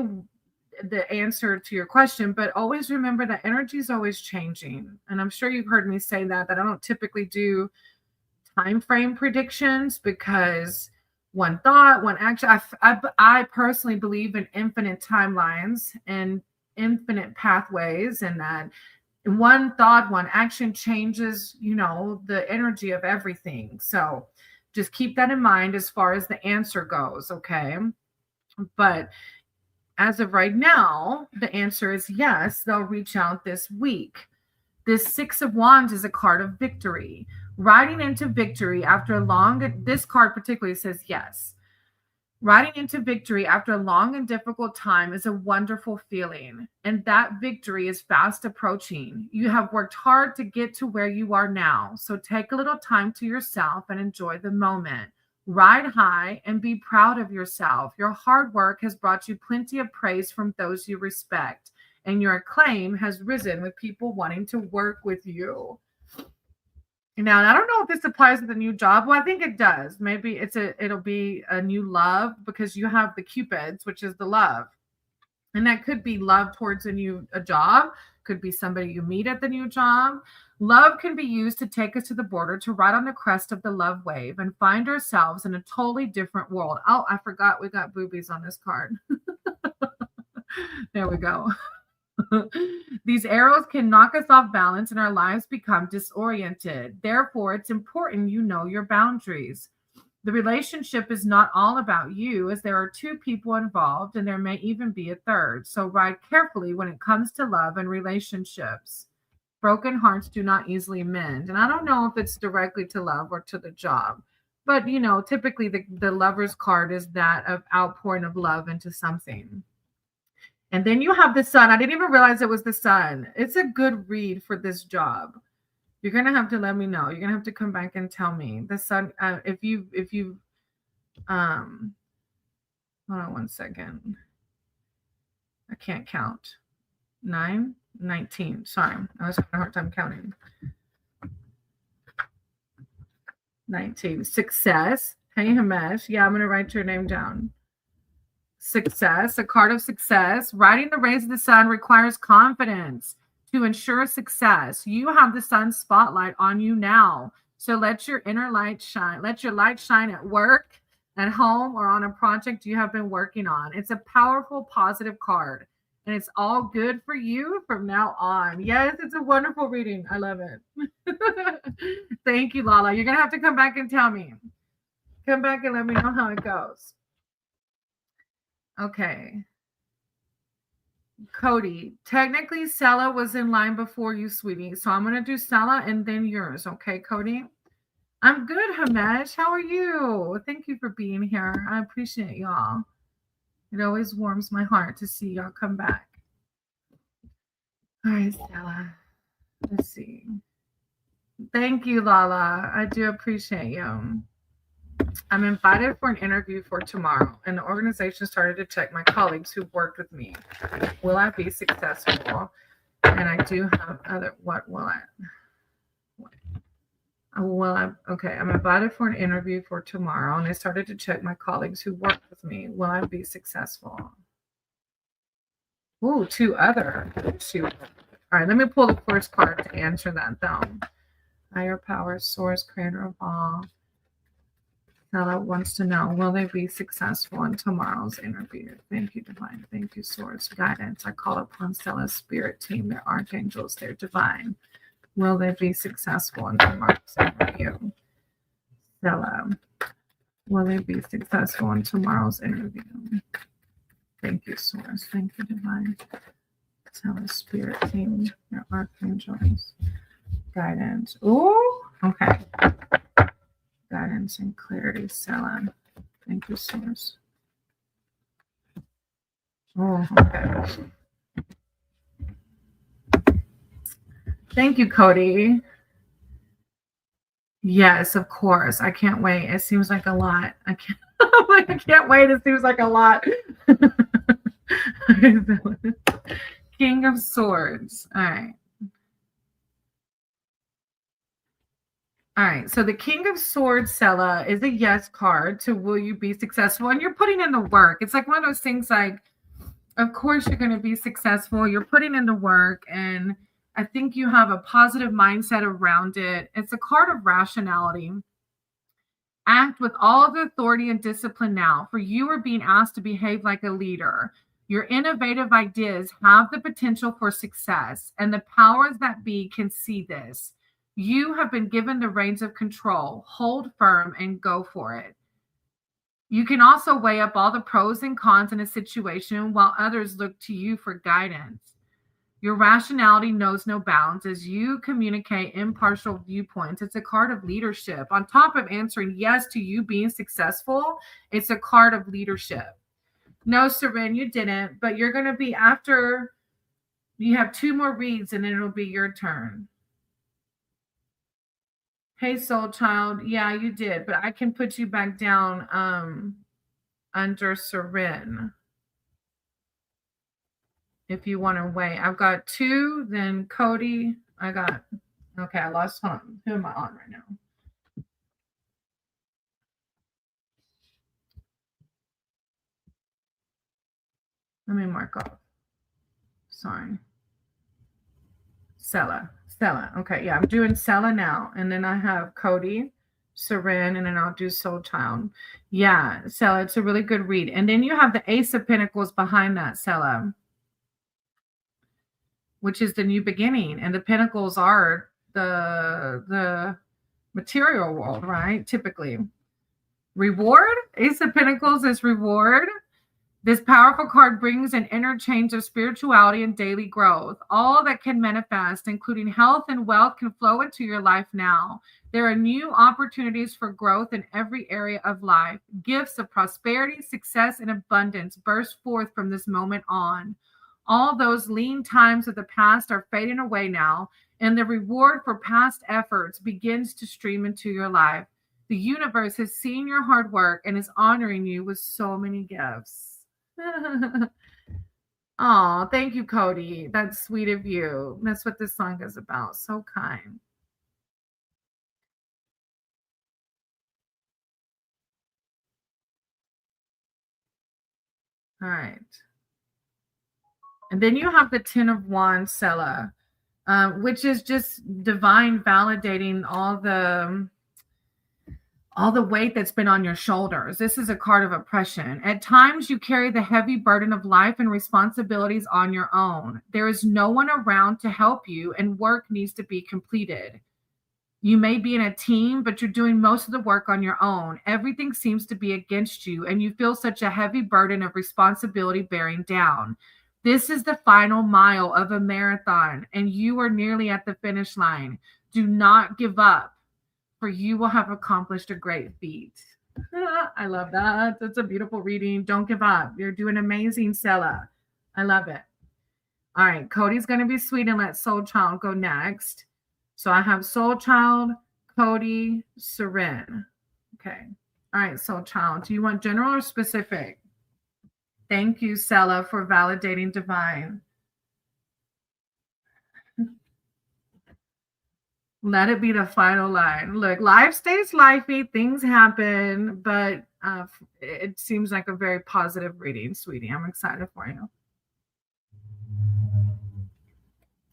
the answer to your question, but always remember that energy is always changing. And I'm sure you've heard me say that I don't typically do time frame predictions because one thought, one action. I personally believe in infinite timelines and infinite pathways, and that one thought, one action changes, the energy of everything. So just keep that in mind as far as the answer goes, okay? But as of right now, the answer is yes, they'll reach out this week. This Six of Wands is a card of victory. Riding into victory after a long, this card particularly says yes. Riding into victory after a long and difficult time is a wonderful feeling, and that victory is fast approaching. You have worked hard to get to where you are now, so take a little time to yourself and enjoy the moment. Ride high and be proud of yourself. Your hard work has brought you plenty of praise from those you respect, and your acclaim has risen with people wanting to work with you. Now, I don't know if this applies to the new job. Well, I think it does. Maybe it'll be a new love because you have the Cupids, which is the love. And that could be love towards a job, could be somebody you meet at the new job. Love can be used to take us to the border, to ride on the crest of the love wave and find ourselves in a totally different world. Oh, I forgot we got boobies on this card. There we go. These arrows can knock us off balance and our lives become disoriented. Therefore, it's important you know your boundaries. The relationship is not all about you, as there are two people involved and there may even be a third. So ride carefully when it comes to love and relationships. Broken hearts do not easily mend. And I don't know if it's directly to love or to the job, but typically the lover's card is that of outpouring of love into something. And then you have the sun. I didn't even realize it was the sun. It's a good read for this job. You're gonna have to let me know. You're gonna have to come back and tell me the sun. If you hold on one second. I can't count. 9, 19. Sorry, I was having a hard time counting. 19. Success. Hey Himesh. Yeah, I'm gonna write your name down. Success, a card of success. Riding the rays of the sun requires confidence to ensure success. You have the sun's spotlight on you now. So let your inner light shine. Let your light shine at work, at home, or on a project you have been working on. It's a powerful, positive card. And it's all good for you from now on. Yes, it's a wonderful reading. I love it. Thank you, Lala. You're going to have to come back and tell me. Come back and let me know how it goes. Okay. Cody, technically Stella was in line before you, sweetie. So I'm going to do Stella and then yours. Okay, Cody? I'm good, Hamesh. How are you? Thank you for being here. I appreciate y'all. It always warms my heart to see y'all come back. All right, Stella. Let's see. Thank you, Lala. I do appreciate you. I'm invited for an interview for tomorrow, and the organization started to check my colleagues who worked with me. Will I be successful? And I do have other. What will I? Okay, I'm invited for an interview for tomorrow, and I started to check my colleagues who worked with me. Will I be successful? Ooh, two other. All right, let me pull the first card to answer that, though. Higher power, source, creator of all. Stella wants to know, will they be successful in tomorrow's interview? Thank you, divine. Thank you, source, guidance. I call upon Stella's spirit team, their archangels, their divine. Will they be successful in tomorrow's interview? Stella, will they be successful in tomorrow's interview? Thank you, source. Thank you, divine. Stella's spirit team, their archangels, guidance. Ooh, okay. Guidance and clarity, Stella. Thank you, source. Oh, okay. Thank you, Cody. Yes, of course. I can't wait. It seems like a lot. I can't wait. It seems like a lot. King of Swords. All right. All right. So the King of Swords, Stella, is a yes card to will you be successful? And you're putting in the work. It's like one of those things like, of course you're going to be successful. You're putting in the work, and I think you have a positive mindset around it. It's a card of rationality. Act with all of the authority and discipline now, for you are being asked to behave like a leader. Your innovative ideas have the potential for success, and the powers that be can see this. You have been given the reins of control. Hold firm and go for it. You can also weigh up all the pros and cons in a situation while others look to you for guidance. Your rationality knows no bounds as you communicate impartial viewpoints. It's a card of leadership. On top of answering yes to you being successful, it's a card of leadership. No, Seren, you didn't, but you're going to be after you have two more reads and then it'll be your turn. Hey, soul child. Yeah, you did, but I can put you back down under Seren. If you want to wait. I've got two, then Cody. Okay, I lost home. Who am I on right now? Let me mark off. Sorry. Stella. Okay, yeah, I'm doing Stella now. And then I have Cody, Seren, and then I'll do Soul Child. Yeah, Stella, it's a really good read. And then you have the Ace of Pentacles behind that, Stella, which is the new beginning. And the Pentacles are the material world, right? Typically. Reward? Ace of Pentacles is reward. This powerful card brings an interchange of spirituality and daily growth. All that can manifest, including health and wealth, can flow into your life now. There are new opportunities for growth in every area of life. Gifts of prosperity, success, and abundance burst forth from this moment on. All those lean times of the past are fading away now, and the reward for past efforts begins to stream into your life. The universe has seen your hard work and is honoring you with so many gifts. Oh, thank you, Cody. That's sweet of you. That's what this song is about. So kind. All right. And then you have the Ten of Wands, Sela, which is just divine validating all all the weight that's been on your shoulders. This is a card of oppression. At times, you carry the heavy burden of life and responsibilities on your own. There is no one around to help you, and work needs to be completed. You may be in a team, but you're doing most of the work on your own. Everything seems to be against you, and you feel such a heavy burden of responsibility bearing down. This is the final mile of a marathon, and you are nearly at the finish line. Do not give up, for you will have accomplished a great feat. I love that. That's a beautiful reading. Don't give up. You're doing amazing, Stella. I love it. All right, Cody's going to be sweet and let Soul Child go next. So I have Soul Child, Cody, Seren. Okay. All right, Soul Child. Do you want general or specific? Thank you, Stella, for validating divine. Let it be the final line. Look, life stays lifey, things happen, but it seems like a very positive reading, sweetie. I'm excited for you.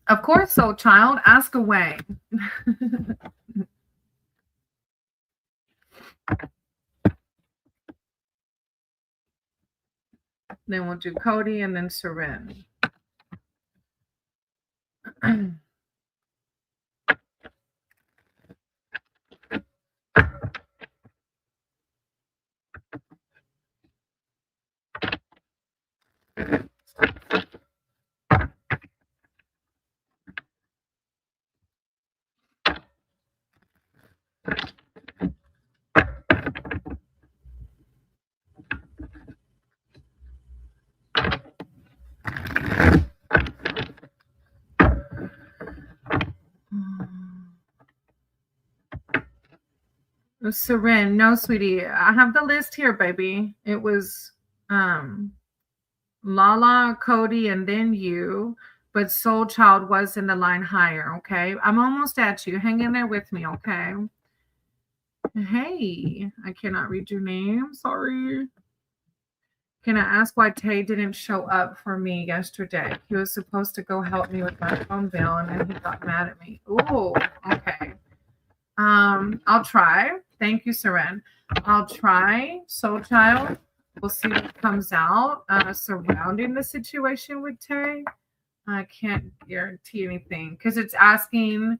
Of course, Soul Child, ask away. Then we'll do Cody and then Seren. Seren, no, sweetie. I have the list here, baby. It was Lala, Cody, and then you. But Soul Child was in the line higher, okay? I'm almost at you. Hang in there with me, okay? Hey, I cannot read your name. Sorry. Can I ask why Tay didn't show up for me yesterday? He was supposed to go help me with my phone bill, and then he got mad at me. Ooh, okay. I'll try. Thank you, Seren. I'll try. Soul Child. We'll see what comes out surrounding the situation with Tay. I can't guarantee anything because it's asking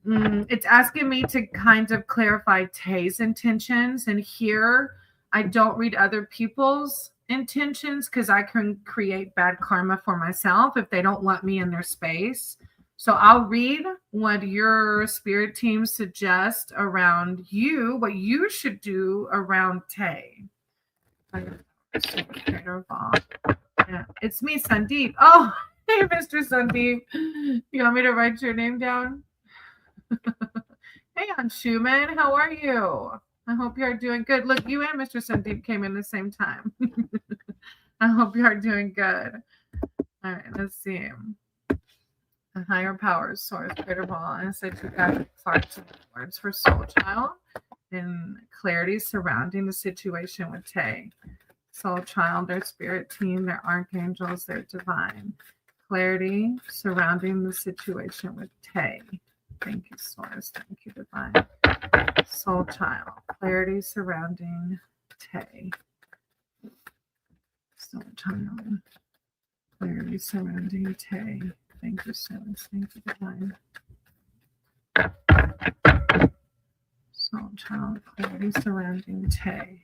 me to kind of clarify Tay's intentions. And here, I don't read other people's intentions because I can create bad karma for myself if they don't want me in their space. So I'll read what your spirit team suggests around you, what you should do around Tay. Yeah, it's me, Sandeep. Oh, hey, Mr. Sandeep. You want me to write your name down? Hey, Aunt Schumann, how are you? I hope you are doing good. Look, you and Mr. Sandeep came in the same time. I hope you are doing good. All right, let's see. The higher powers, source, greater ball, and psychic cards words for Soul Child, and clarity surrounding the situation with Tay. Soul Child, their spirit team, their archangels, their divine. Clarity surrounding the situation with Tay. Thank you, Source. Thank you, Divine. Soul Child, clarity surrounding Tay. Soul Child, clarity surrounding Tay. Thank you, Source. Thank you, Divine. Soul Child, clarity surrounding Tay.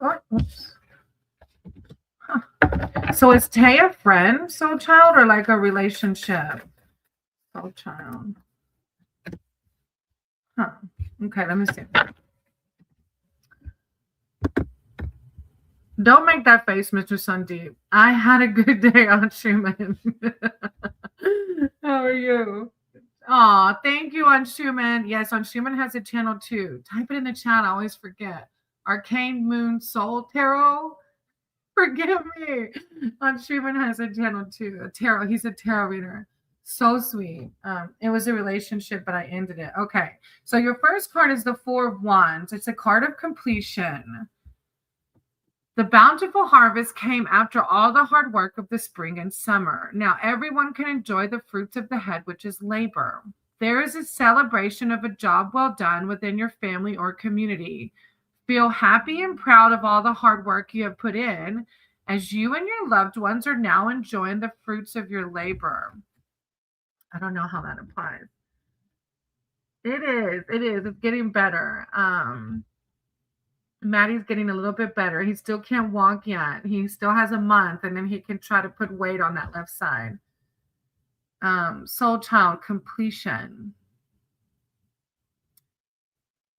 Oh, oops. Huh. So is Tay a friend, Soul Child, or like a relationship? Soul Child. Huh. Okay, let me see. Don't make that face, Mr. Sandeep. I had a good day on Schumann. How are you? Oh, thank you, on Schumann. Yes, on Schumann has a channel too. Type it in the chat. I always forget. Arcane Moon Soul Tarot. Forgive me. On Schumann has a channel too. A tarot. He's a tarot reader. So sweet. It was a relationship, but I ended it. Okay. So your first card is the Four of Wands. It's a card of completion. The bountiful harvest came after all the hard work of the spring and summer. Now everyone can enjoy the fruits of the head, which is labor. There is a celebration of a job well done within your family or community. Feel happy and proud of all the hard work you have put in as you and your loved ones are now enjoying the fruits of your labor. I don't know how that applies. It is. It is. It's getting better. Maddie's getting a little bit better. He still can't walk yet. He still has a month, and then he can try to put weight on that left side. Soul child completion.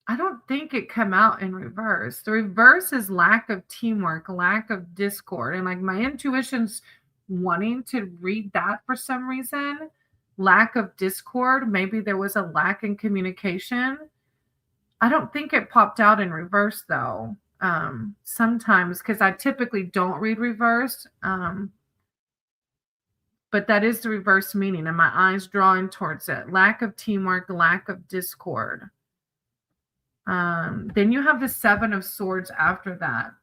I don't think it come out in reverse. The reverse is lack of teamwork, lack of discord. And like my intuition's wanting to read that for some reason. Lack of discord. Maybe there was a lack in communication. I don't think it popped out in reverse though. Sometimes because I typically don't read reverse. But that is the reverse meaning, and my eyes drawing towards it. Lack of teamwork, lack of discord. Then you have the Seven of Swords after that.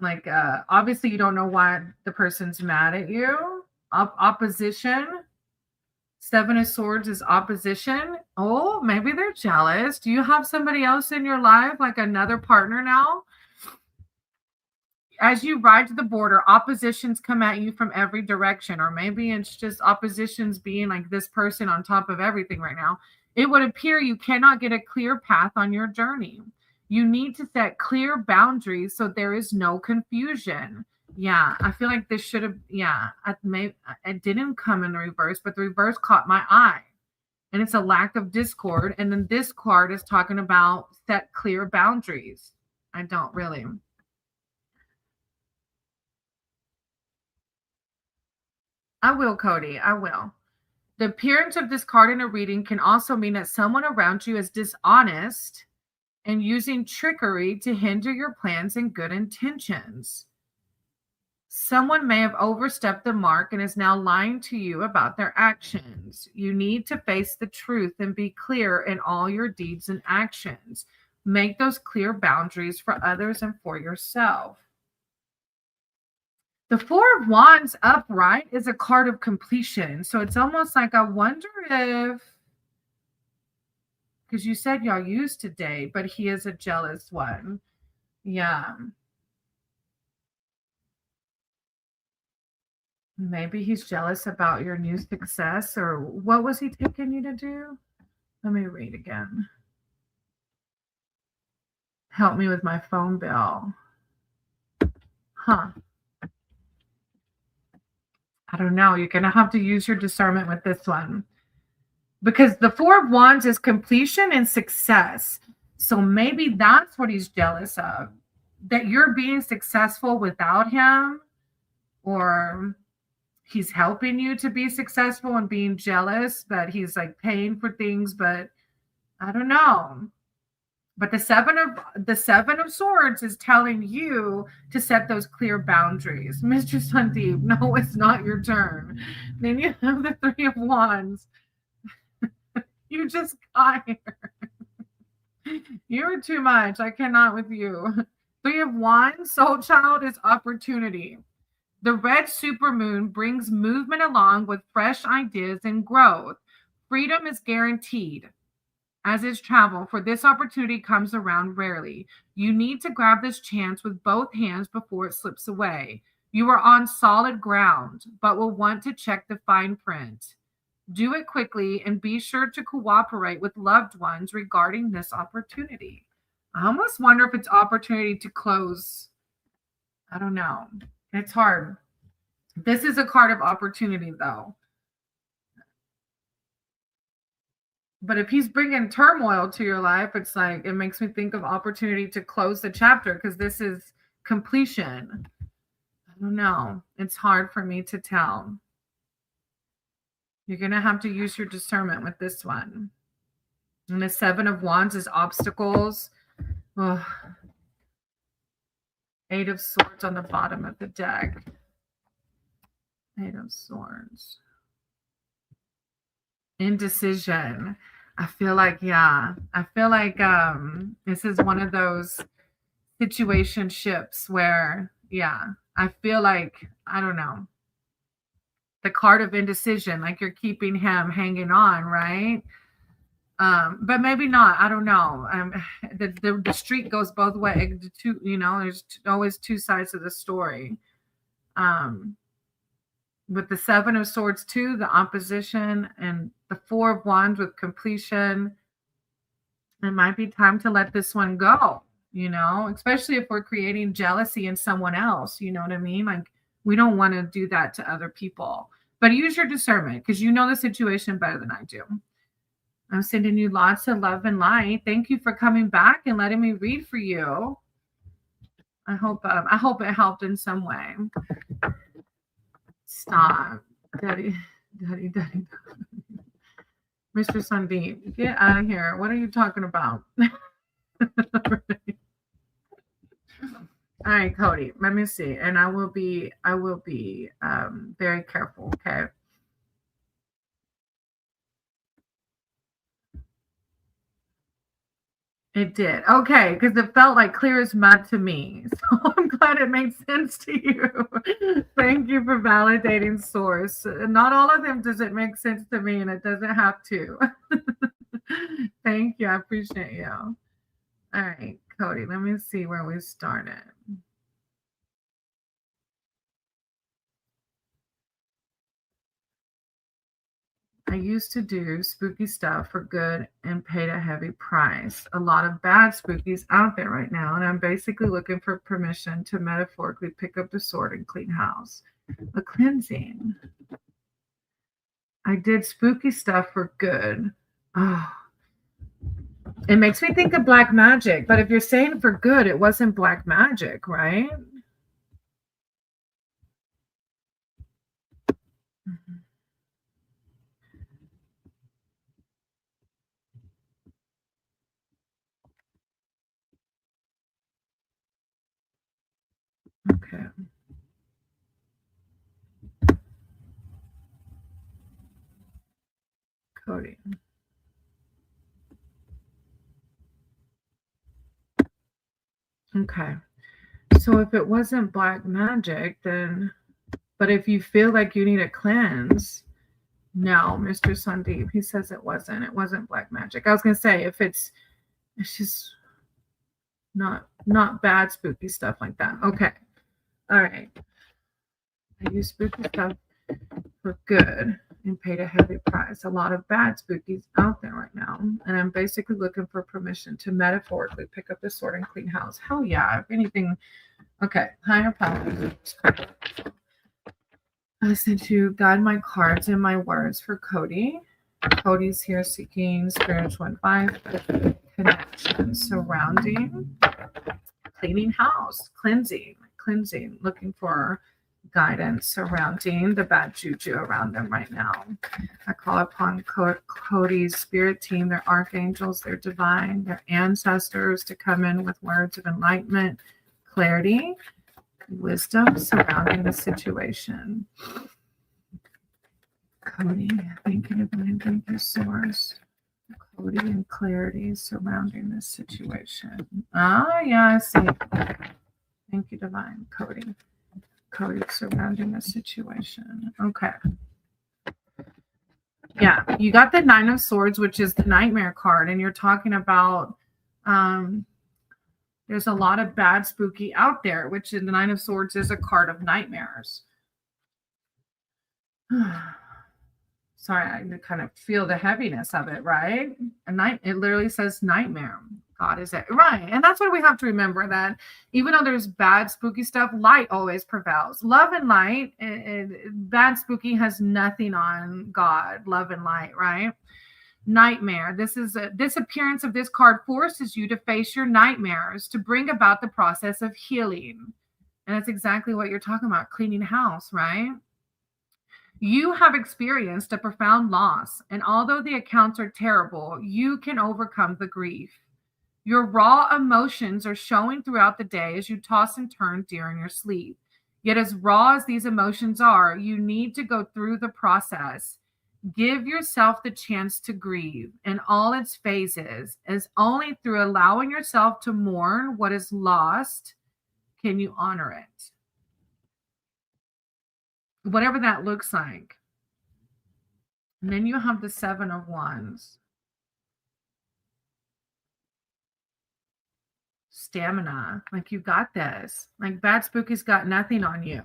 Like, obviously, you don't know why the person's mad at you. Opposition. Seven of Swords is opposition. Oh, maybe they're jealous. Do you have somebody else in your life, like another partner now? As you ride to the border, oppositions come at you from every direction, or maybe it's just oppositions being like this person on top of everything right now. It would appear you cannot get a clear path on your journey. You need to set clear boundaries so there is no confusion. Yeah, I feel like this should have, it didn't come in the reverse, but the reverse caught my eye. And it's a lack of discord. And then this card is talking about set clear boundaries. I don't really. I will, Cody. I will. The appearance of this card in a reading can also mean that someone around you is dishonest and using trickery to hinder your plans and good intentions. Someone may have overstepped the mark and is now lying to you about their actions. You need to face the truth and be clear in all your deeds and actions. Make those clear boundaries for others and for yourself. The Four of Wands upright is a card of completion. So it's almost like I wonder if, because you said y'all used to date, but he is a jealous one. Yeah. Maybe he's jealous about your new success, or what was he taking you to do? Let me read again. Help me with my phone bill. Huh. I don't know. You're going to have to use your discernment with this one. Because the Four of Wands is completion and success. So maybe that's what he's jealous of. That you're being successful without him, or he's helping you to be successful and being jealous that he's like paying for things, but I don't know. But the seven of swords is telling you to set those clear boundaries. Mr. Sandeep, no, it's not your turn. Then you have the Three of Wands. You just got here. You're too much. I cannot with you. Three of Wands, soul child, is opportunity. The red supermoon brings movement along with fresh ideas and growth. Freedom is guaranteed, as is travel, for this opportunity comes around rarely. You need to grab this chance with both hands before it slips away. You are on solid ground, but will want to check the fine print. Do it quickly and be sure to cooperate with loved ones regarding this opportunity. I almost wonder if it's opportunity to close. I don't know. It's hard. This is a card of opportunity, though. But if he's bringing turmoil to your life, it's like it makes me think of opportunity to close the chapter because this is completion. I don't know. It's hard for me to tell. You're going to have to use your discernment with this one. And the Seven of Wands is obstacles. Oh. Eight of Swords on the bottom of the deck. Eight of Swords. Indecision. I feel like this is one of those situationships where I feel like I don't know. the card of indecision, like you're keeping him hanging on, right? But maybe not. I don't know. The street goes both ways. There's always two sides of the story. Um, with the Seven of Swords too, the opposition, and the Four of Wands with completion, it might be time to let this one go. Especially if we're creating jealousy in someone else. You know what I mean? Like we don't want to do that to other people. But use your discernment because you know the situation better than I do. I'm sending you lots of love and light. Thank you for coming back and letting me read for you. I hope it helped in some way. Stop, daddy. Mr. Sandeep, get out of here. What are you talking about? All right, Cody. Let me see, and I will be very careful. Okay. It did. Okay, because it felt like clear as mud to me. So I'm glad it made sense to you. Thank you for validating source. Not all of them does it make sense to me, and it doesn't have to. Thank you. I appreciate you. All right, Cody, let me see where we started. I used to do spooky stuff for good and paid a heavy price. A lot of bad spookies out there right now, and I'm basically looking for permission to metaphorically pick up the sword and clean house. A cleansing. I did spooky stuff for good. Oh, it makes me think of black magic, but if you're saying for good, it wasn't black magic, right? Okay. Cody. Okay. So if it wasn't black magic, then, but if you feel like you need a cleanse, no, Mr. Sandeep, he says it wasn't. It wasn't black magic. I was gonna say if it's just not bad spooky stuff like that. Okay. All right. I use spooky stuff for good and paid a heavy price. A lot of bad spookies out there right now. And I'm basically looking for permission to metaphorically pick up the sword and clean house. Hell yeah. If anything, okay. Higher power. I said to guide my cards and my words for Cody. Cody's here seeking spiritual advice, connection, surrounding, cleaning house, cleansing, looking for guidance surrounding the bad juju around them right now. I call upon Cody's spirit team, their archangels, their divine, their ancestors to come in with words of enlightenment, clarity, wisdom surrounding the situation. Cody, thank you, divine, thank you, source. Cody and clarity surrounding this situation. Ah, yeah, I see. Thank you, divine. Cody surrounding the situation. Okay. Yeah, you got the Nine of Swords, which is the nightmare card, and you're talking about there's a lot of bad spooky out there, which in the Nine of Swords is a card of nightmares. Sorry, I kind of feel the heaviness of it, right? It literally says nightmare. God is it. Right. And that's what we have to remember, that even though there's bad spooky stuff, light always prevails. Love and light. Bad spooky has nothing on God. Love and light, right? Nightmare. This appearance of this card forces you to face your nightmares to bring about the process of healing. And that's exactly what you're talking about, cleaning house, right? You have experienced a profound loss, and although the accounts are terrible, you can overcome the grief. Your raw emotions are showing throughout the day as you toss and turn during your sleep. Yet as raw as these emotions are, you need to go through the process. Give yourself the chance to grieve in all its phases, as only through allowing yourself to mourn what is lost can you honor it. whatever that looks like. And then you have the Seven of Wands. Stamina. Like you got this. Like Bad Spooky's got nothing on you.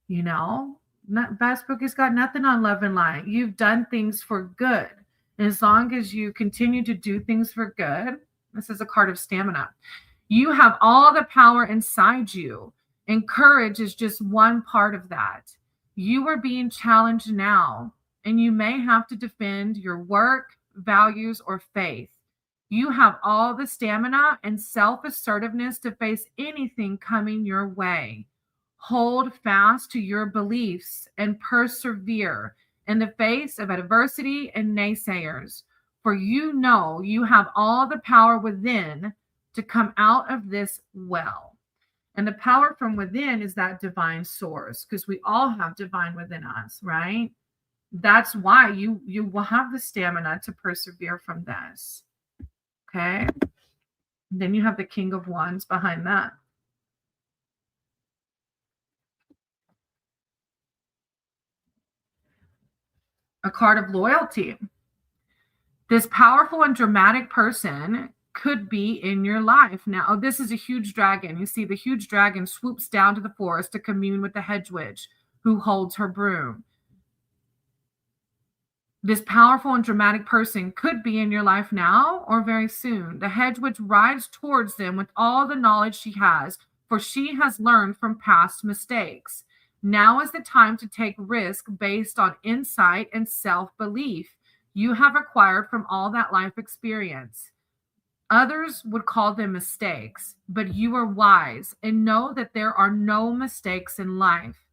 You know? Bad Spooky's got nothing on love and light. You've done things for good. And as long as you continue to do things for good, this is a card of stamina. You have all the power inside you. And courage is just one part of that. You are being challenged now, and you may have to defend your work, values, or faith. You have all the stamina and self assertiveness to face anything coming your way. Hold fast to your beliefs and persevere in the face of adversity and naysayers, for you know you have all the power within to come out of this well. And the power from within is that divine source, because we all have divine within us, right? That's why you will have the stamina to persevere from this. Okay. Then you have the King of Wands behind that. A card of loyalty. This powerful and dramatic person could be in your life. Now, this is a huge dragon. You see, the huge dragon swoops down to the forest to commune with the hedge witch who holds her broom. This powerful and dramatic person could be in your life now or very soon. The hedge witch rides towards them with all the knowledge she has, for she has learned from past mistakes. Now is the time to take risk based on insight and self-belief you have acquired from all that life experience. Others would call them mistakes, but you are wise and know that there are no mistakes in life,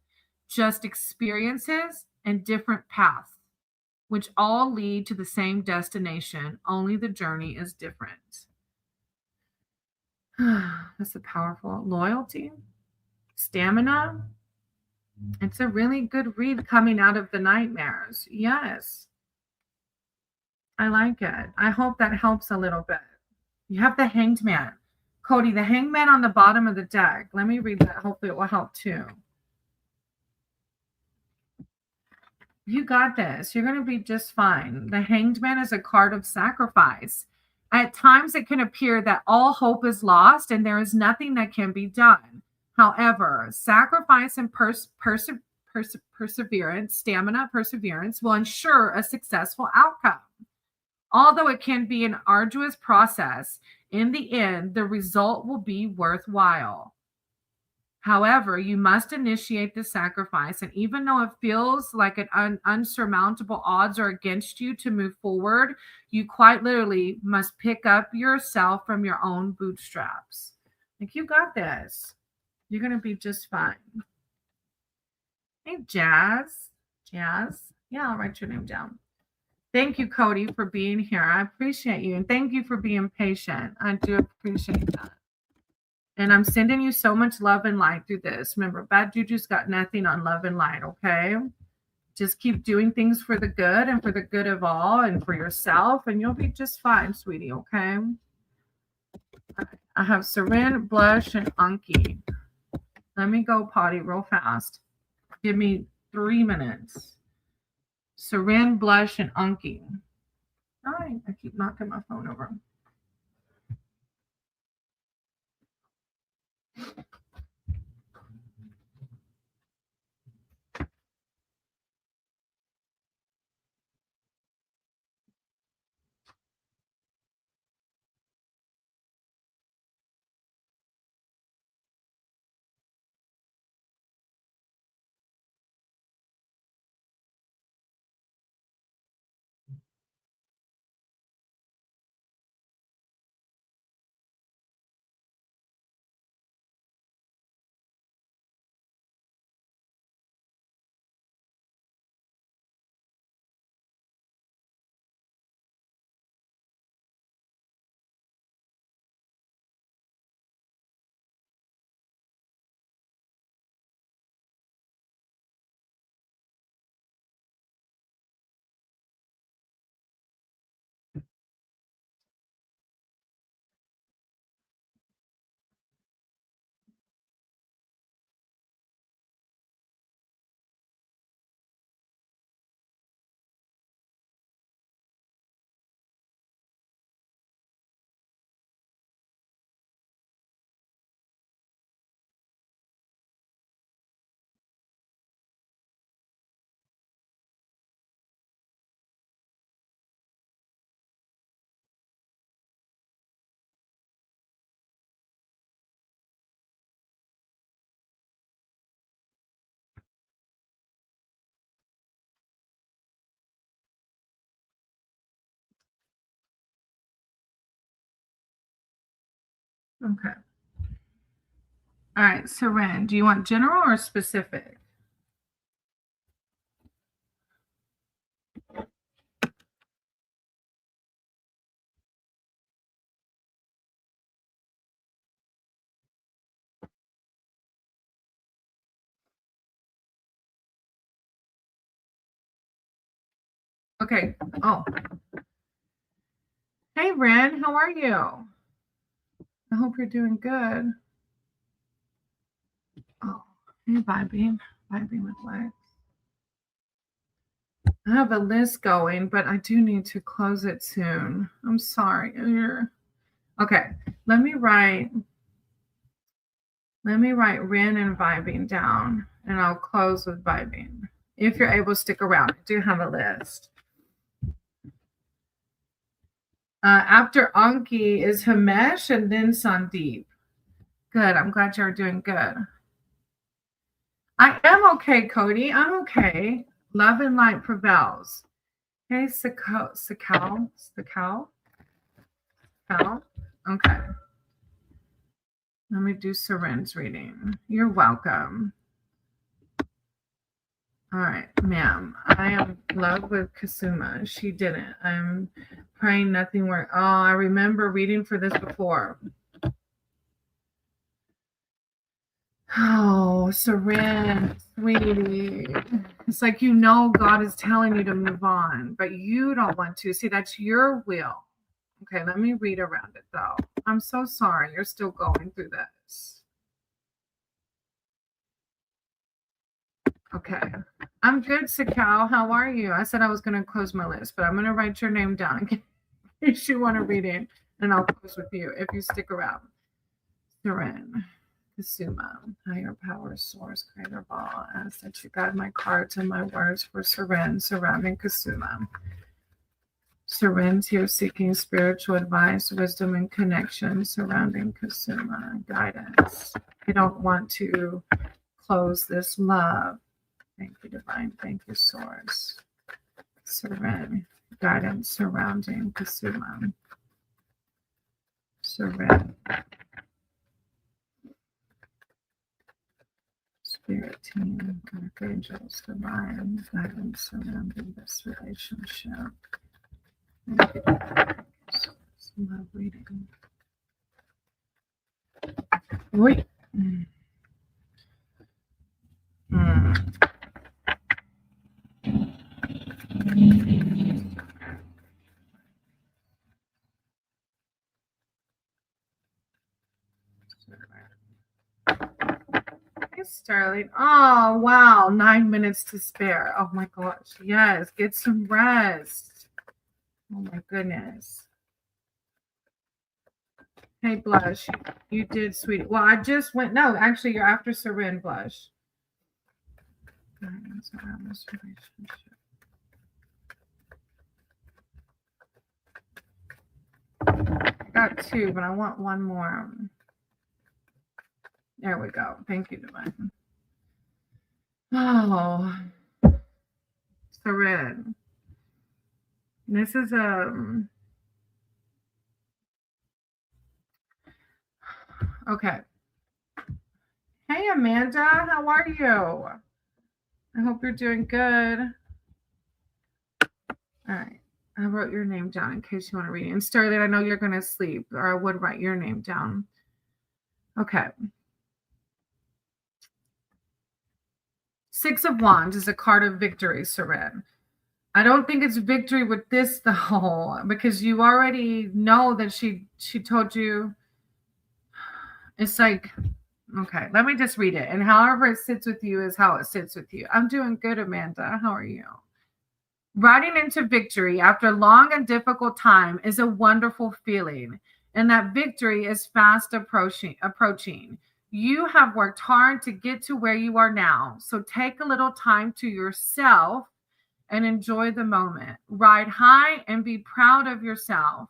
just experiences and different paths, which all lead to the same destination, only the journey is different. That's a powerful loyalty, stamina. It's a really good read coming out of the nightmares. Yes, I like it. I hope that helps a little bit. You have the Hanged Man. Cody, the Hanged Man on the bottom of the deck. Let me read that. Hopefully it will help too. You got this. You're going to be just fine. The Hanged Man is a card of sacrifice. At times, it can appear that all hope is lost and there is nothing that can be done. However, sacrifice and perseverance, stamina, perseverance will ensure a successful outcome. Although it can be an arduous process, in the end, the result will be worthwhile. However, you must initiate the sacrifice, and even though it feels like an unsurmountable odds are against you to move forward, you quite literally must pick up yourself from your own bootstraps. Like, you got this. You're going to be just fine. Hey, Jazz. Jazz. Yeah, I'll write your name down. Thank you, Cody, for being here. I appreciate you. And thank you for being patient. I do appreciate that. And I'm sending you so much love and light through this. Remember, bad juju's got nothing on love and light, okay? Just keep doing things for the good and for the good of all and for yourself, and you'll be just fine, sweetie, okay? I have Seren, Blush, and Unky. Let me go potty real fast. Give me 3 minutes. Seren, Blush, and Unky. All right, I keep knocking my phone over. Okay. All right, Seren, do you want general or specific? Okay. Oh. Hey, Ren, how are you? I hope you're doing good. Oh, hey, vibing with Lex. I have a list going, but I do need to close it soon. I'm sorry. Okay, let me write Ren and vibing down, and I'll close with vibing. If you're able to stick around, I do have a list. After Anki is Himesh and then Sandeep. Good. I'm glad you're doing good. I am okay, Cody. I'm okay. Love and light prevails. Hey, Sakal. Okay. Let me do Seren's reading. You're welcome. All right, ma'am. I am in love with Kasuma. She didn't. I'm praying nothing worked. Oh, I remember reading for this before. Oh, Seren, sweetie. It's like God is telling you to move on, but you don't want to. See, that's your will. Okay, let me read around it though. I'm so sorry. You're still going through this. Okay. I'm good, Sakal. How are you? I said I was going to close my list, but I'm going to write your name down in case you want to read it, and I'll close with you if you stick around. Seren, Kasuma, higher power, source, creator of all. I ask that you guide my cards and my words for Seren surrounding Kasuma. Seren's here seeking spiritual advice, wisdom, and connection surrounding Kasuma. Guidance. I don't want to close this love. Thank you, Divine. Thank you, Source. Seren. Guidance surrounding Kasuma. Seren. Spirit team, archangels, divine guidance surrounding this relationship. Thank you. Love reading. Wait. Hey, Sterling. Oh, wow. 9 minutes to spare. Oh, my gosh. Yes. Get some rest. Oh, my goodness. Hey, Blush. You did, sweetie. Well, I just went. No, actually, you're after Seren, Blush. Guidance around this relationship. I got two, but I want one more. There we go. Thank you, Divine. Oh, Seren. This is okay. Hey, Amanda. How are you? I hope you're doing good. All right. I wrote your name down in case you want to read it. And Sterling, I know you're going to sleep, or I would write your name down. Okay. Six of Wands is a card of victory, Seren. I don't think it's victory with this though, because you already know that she told you. It's like, okay, let me just read it. And however it sits with you is how it sits with you. I'm doing good, Amanda. How are you? Riding into victory after long and difficult time is a wonderful feeling, and that victory is fast approaching. You have worked hard to get to where you are now, so take a little time to yourself and enjoy the moment. Ride high and be proud of yourself.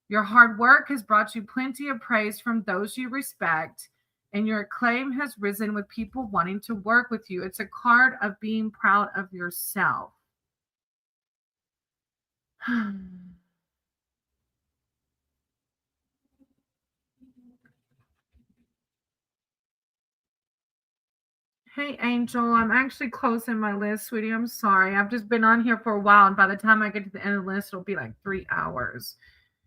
Your hard work has brought you plenty of praise from those you respect, and your acclaim has risen with people wanting to work with you. It's a card of being proud of yourself. Hey, Angel. I'm actually closing my list, sweetie. I'm sorry. I've just been on here for a while, and by the time I get to the end of the list, it'll be like 3 hours.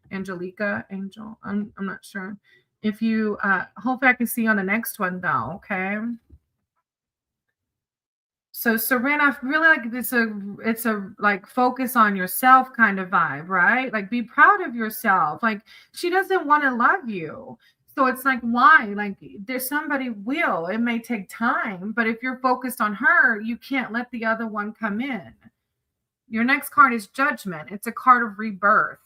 Angelica, Angel. I'm not sure. If you hopefully I can see you on the next one though, okay? So Serena, I really like it's a like focus on yourself kind of vibe, right? Like be proud of yourself. Like she doesn't want to love you. So it's like why? Like there's somebody will. It may take time, but if you're focused on her, you can't let the other one come in. Your next card is judgment. It's a card of rebirth.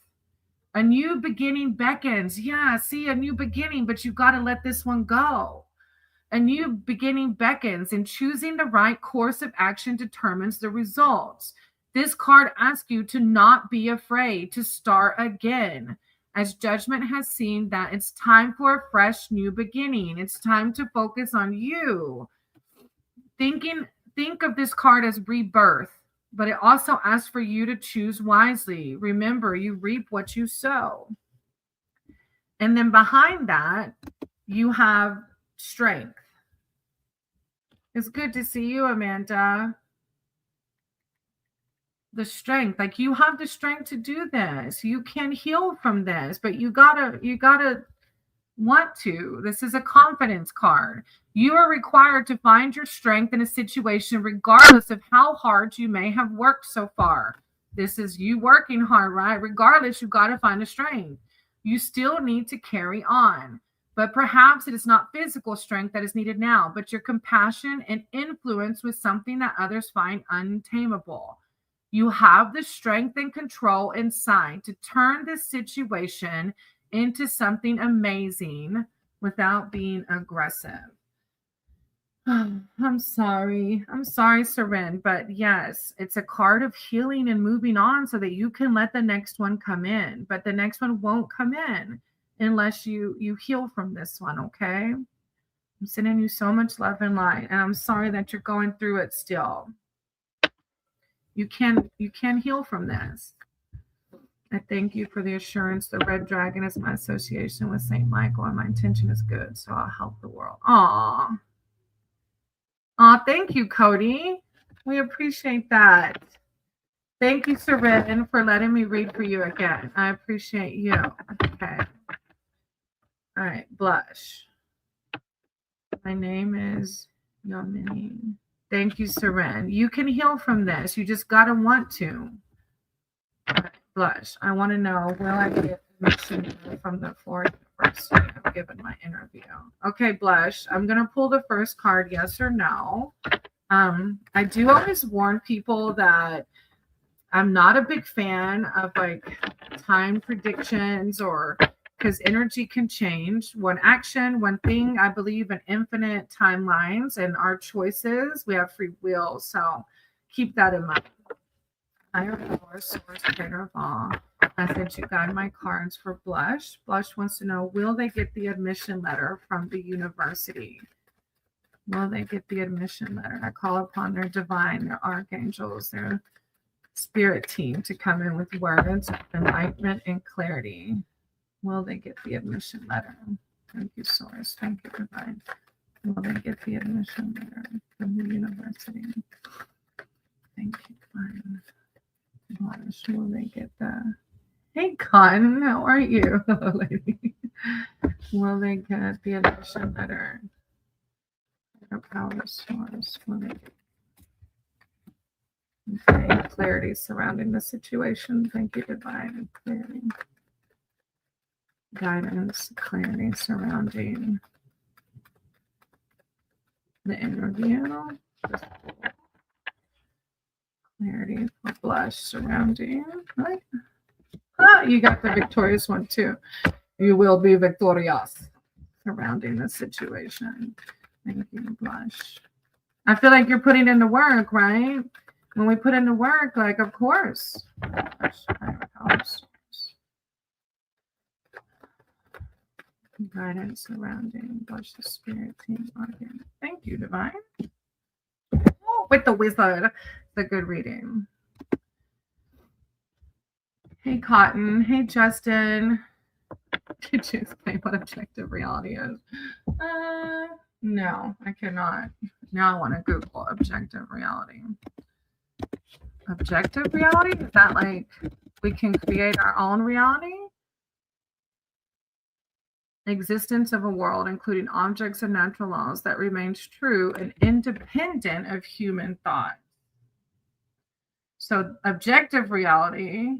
A new beginning beckons. Yeah, see a new beginning, but you got to let this one go. A new beginning beckons, and choosing the right course of action determines the results. This card asks you to not be afraid to start again, as judgment has seen that it's time for a fresh new beginning. It's time to focus on you. Think of this card as rebirth, but it also asks for you to choose wisely. Remember, you reap what you sow. And then behind that, you have strength. It's good to see you, Amanda. The strength, like you have the strength to do this. You can heal from this, but you gotta want to. This is a confidence card. You are required to find your strength in a situation, regardless of how hard you may have worked so far. This is you working hard, right? Regardless, you got to find a strength. You still need to carry on. But perhaps it is not physical strength that is needed now, but your compassion and influence with something that others find untamable. You have the strength and control inside to turn this situation into something amazing without being aggressive. I'm sorry. I'm sorry, Seren, but yes, it's a card of healing and moving on so that you can let the next one come in. But the next one won't come in unless you heal from this one, okay? I'm sending you so much love and light, and I'm sorry that you're going through it still. You can heal from this. I thank you for the assurance. The red dragon is my association with Saint Michael, and my intention is good, so I'll help the world. Aw. Aw, thank you, Cody. We appreciate that. Thank you, Seren, for letting me read for you again. I appreciate you. Okay. All right, blush. My name is Yomini. Thank you, Seren. You can heal from this. You just got to want to. All right, blush. I want to know, will I get permission from the Florida University I've given my interview? Okay, blush. I'm going to pull the first card, yes or no. I do always warn people that I'm not a big fan of like time predictions or because energy can change. One action, one thing. I believe in infinite timelines and our choices. We have free will. So keep that in mind. Higher power, source, creator of all. I said you guide my cards for Blush. Blush wants to know, will they get the admission letter from the university? Will they get the admission letter? I call upon their divine, their archangels, their spirit team to come in with words of enlightenment and clarity. Will they get the admission letter? Thank you, Source. Thank you, divine. Will they get the admission letter from the university? Thank you, divine. Blush, will they get the... Hey, Cotton, how are you, lady? Will they get the admission letter? Power source. Will they get... Okay, clarity surrounding the situation. Thank you, divine. Clarity. Guidance, clarity surrounding the interview. Clarity for Blush surrounding. Right? Ah, you got the victorious one too. You will be victorious surrounding the situation. Thank you, Blush. I feel like you're putting in the work, right? When we put in the work, like, of course. Guidance surrounding Blush the spirit team. Thank you, divine. Oh, with the wizard. The good reading. Hey, Cotton. Hey, Justin. Could you explain what objective reality is? No, I cannot. Now I want to Google objective reality. Objective reality? Is that like we can create our own reality? Existence of a world, including objects and natural laws, that remains true and independent of human thought. So, objective reality.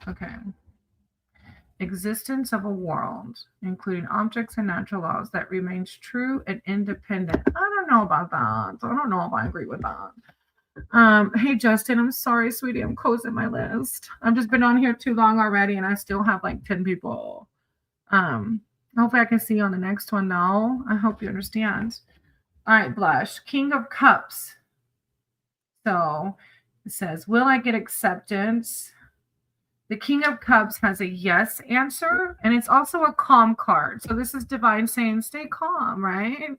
Okay. Existence of a world, including objects and natural laws, that remains true and independent. I don't know about that. I don't know if I agree with that. Hey Justin, I'm sorry, sweetie. I'm closing my list. I've just been on here too long already, and I still have like 10 people. Hopefully I can see you on the next one now. I hope you understand. All right, Blush. King of Cups. So it says, will I get acceptance? The King of Cups has a yes answer, and it's also a calm card. So this is divine saying, stay calm, right?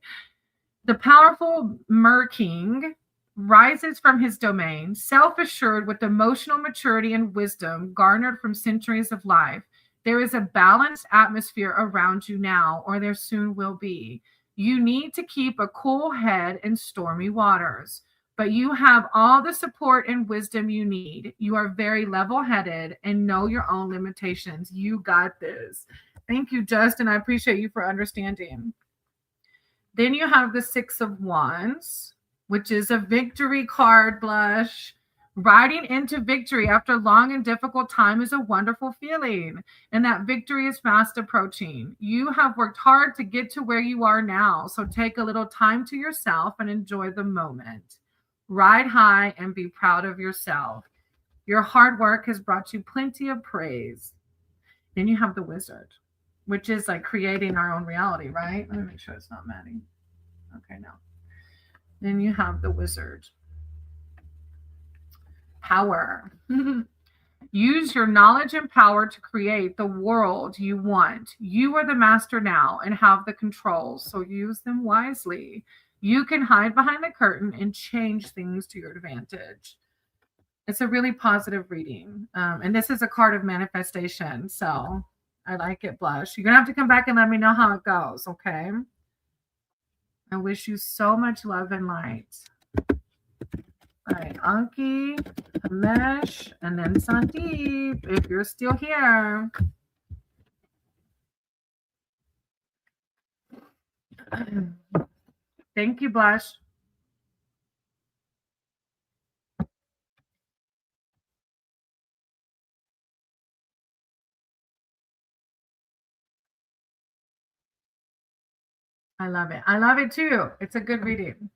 The powerful Mer King rises from his domain, self-assured with emotional maturity and wisdom garnered from centuries of life. There is a balanced atmosphere around you now, or there soon will be. You need to keep a cool head in stormy waters, but you have all the support and wisdom you need. You are very level-headed and know your own limitations. You got this. Thank you, Justin. I appreciate you for understanding. Then you have the Six of Wands, which is a victory card, Blush. Riding into victory after long and difficult time is a wonderful feeling, and that victory is fast approaching. You have worked hard to get to where you are now, so take a little time to yourself and enjoy the moment. Ride high and be proud of yourself. Your hard work has brought you plenty of praise. Then you have the Wizard, which is like creating our own reality, right? Let me make sure it's not Maddie. Okay, no. Then you have the Wizard. Power. Use your knowledge and power to create the world you want. You are the master now and have the controls, so use them wisely. You can hide behind the curtain and change things to your advantage. It's a really positive reading. And this is a card of manifestation, so I like it, Blush. You're going to have to come back and let me know how it goes, okay? I wish you so much love and light. All right, Anki, Hamesh, and then Sandeep, if you're still here. Thank you, Blush. I love it. I love it too. It's a good reading.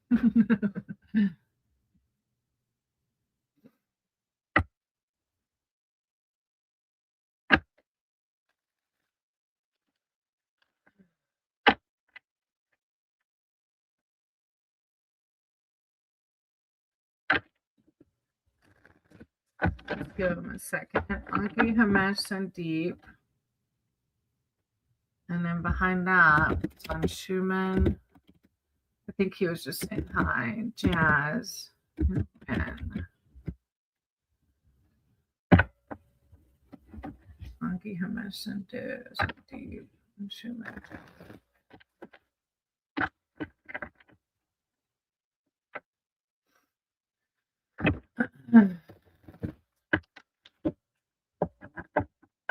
Let's give him a second. Anki, Hamesh, Sandeep. And then behind that, John Schumann. I think he was just saying hi. Jazz. And Anki, Hamesh, Sandeep, and Schumann.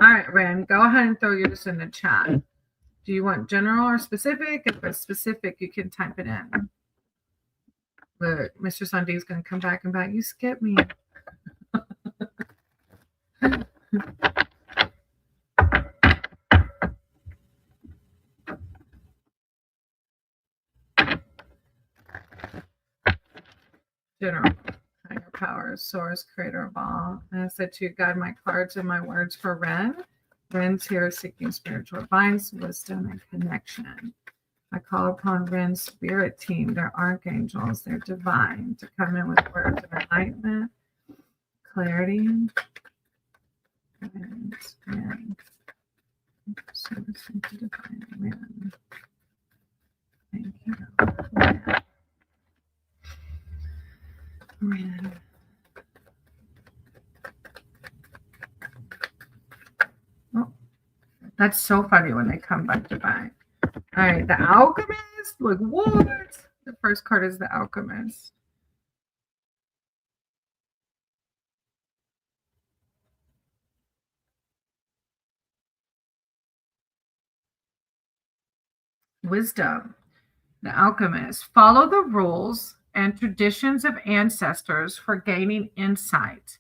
All right, Ren, go ahead and throw yours in the chat. Do you want general or specific? If it's specific, you can type it in. But Mr. Sandeep's going to come back and back. You skipped me. General. Higher power, source, creator of all. And I said to you, guide my cards and my words for Ren. Ren's here seeking spiritual advice, wisdom, and connection. I call upon Ren's spirit team, their archangels, their divine, to come in with words of enlightenment, clarity, and Ren. Source into divine Ren. Thank you. Ren. Oh, That's so funny when they come back to back. All right, the Alchemist. Like, what? The first card is the Alchemist. Wisdom. The Alchemist. Follow the rules and traditions of ancestors for gaining insight.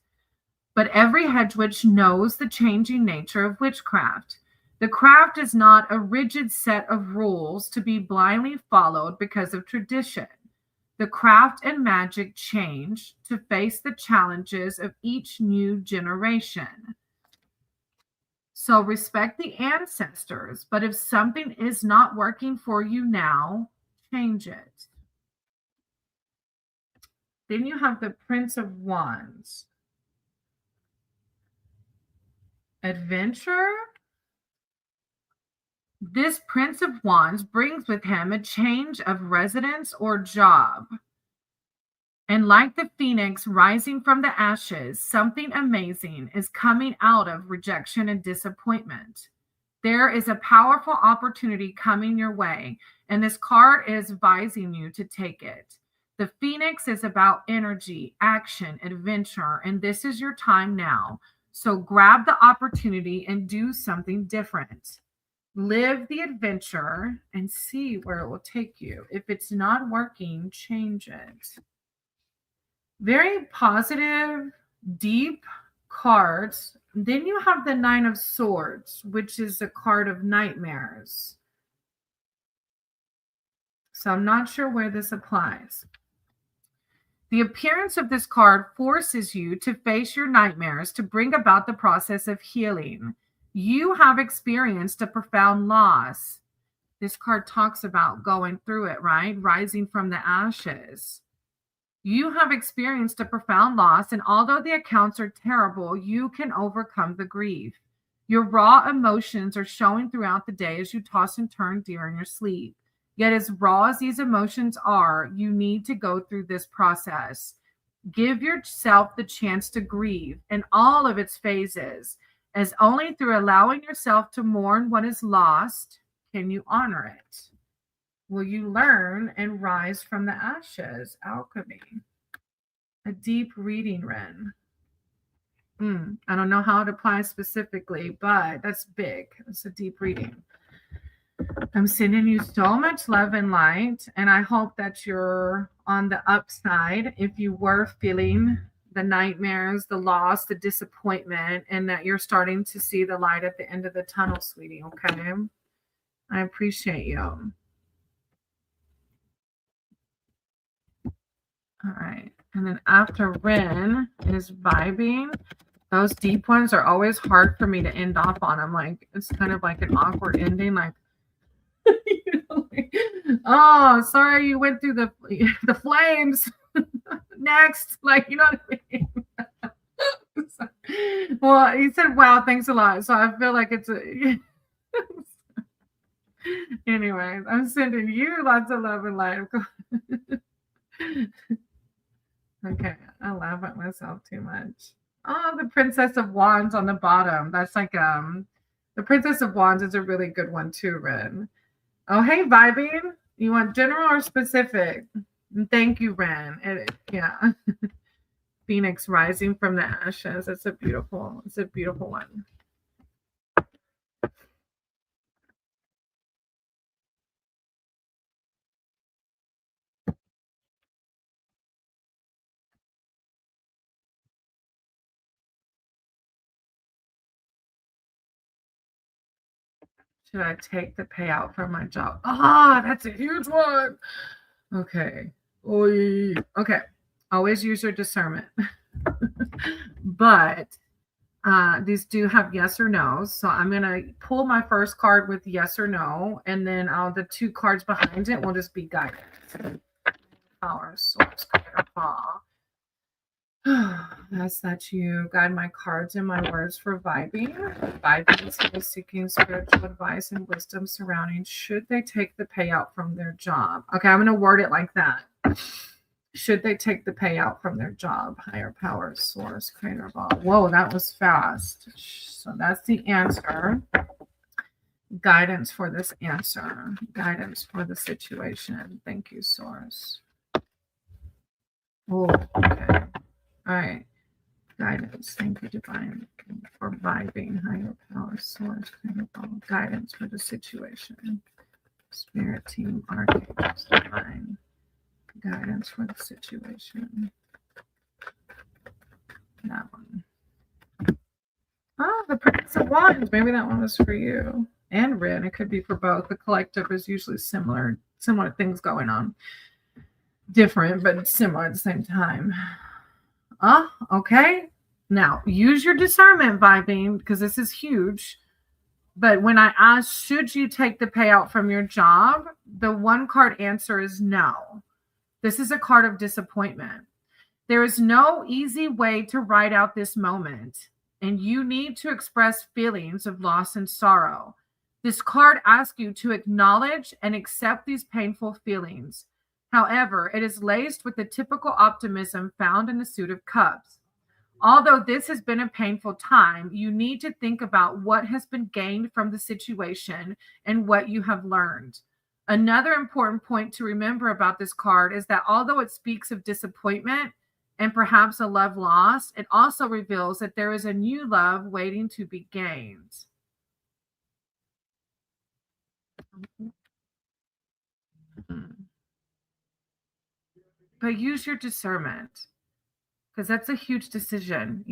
But every hedge witch knows the changing nature of witchcraft. The craft is not a rigid set of rules to be blindly followed because of tradition. The craft and magic change to face the challenges of each new generation. So respect the ancestors, but if something is not working for you now, change it. Then you have the Prince of Wands. Adventure. This Prince of Wands brings with him a change of residence or job. And like the phoenix rising from the ashes, something amazing is coming out of rejection and disappointment. There is a powerful opportunity coming your way, and this card is advising you to take it. The phoenix is about energy, action, adventure, and this is your time now. So grab the opportunity and do something different. Live the adventure and see where it will take you. If it's not working, change it. Very positive, deep cards. Then you have the Nine of Swords, which is a card of nightmares. So I'm not sure where this applies. The appearance of this card forces you to face your nightmares to bring about the process of healing. You have experienced a profound loss. This card talks about going through it, right? Rising from the ashes. You have experienced a profound loss, and although the accounts are terrible, you can overcome the grief. Your raw emotions are showing throughout the day as you toss and turn during your sleep. Yet, as raw as these emotions are, you need to go through this process. Give yourself the chance to grieve in all of its phases, as only through allowing yourself to mourn what is lost can you honor it. Will you learn and rise from the ashes? Alchemy. A deep reading, Ren. I don't know how it applies specifically, but that's big. It's a deep reading. I'm sending you so much love and light, and I hope that you're on the upside if you were feeling the nightmares, the loss, the disappointment, and that you're starting to see the light at the end of the tunnel, sweetie. Okay. I appreciate you. All right. And then after Ren is vibing, those deep ones are always hard for me to end off on. I'm like, it's kind of like an awkward ending. Like, you know, like, oh, sorry you went through the flames. Next. Like, you know what I mean? Well, he said, wow, thanks a lot. So I feel like it's a. Anyways, I'm sending you lots of love and light. Okay, I laugh at myself too much. Oh, the Princess of Wands on the bottom. That's like the Princess of Wands is a really good one too, Ren. Oh, hey, vibing. You want general or specific? Thank you, Ren. Yeah. Phoenix rising from the ashes. It's a beautiful one. Should I take the payout from my job? Ah, that's a huge one. Okay. Oy. Okay. Always use your discernment. But these do have yes or no. So I'm going to pull my first card with yes or no. And then the two cards behind it will just be guidance. Power, source, fall. That's you. Guide my cards and my words for vibing. Vibing is seeking spiritual advice and wisdom surrounding should they take the payout from their job. Okay, I'm going to word it like that. Should they take the payout from their job? Higher power, source, creator of all. Whoa, that was fast. So that's the answer. Guidance for this answer. Guidance for the situation. Thank you, Source. Oh, okay. All right. Guidance. Thank you, Divine, for vibing. Higher power, Source. Guidance for the situation. Spirit team, archangels, Divine. Guidance for the situation. That one. Oh, the Prince of Wands. Maybe that one was for you. And Rin. It could be for both. The collective is usually similar things going on. Different, but similar at the same time. Okay. Now, use your discernment, vibing, because this is huge. But when I ask, should you take the payout from your job? The one card answer is no. This is a card of disappointment. There is no easy way to write out this moment, and you need to express feelings of loss and sorrow. This card asks you to acknowledge and accept these painful feelings. However, it is laced with the typical optimism found in the Suit of Cups. Although this has been a painful time, you need to think about what has been gained from the situation and what you have learned. Another important point to remember about this card is that although it speaks of disappointment and perhaps a love lost, it also reveals that there is a new love waiting to be gained. But use your discernment, because that's a huge decision,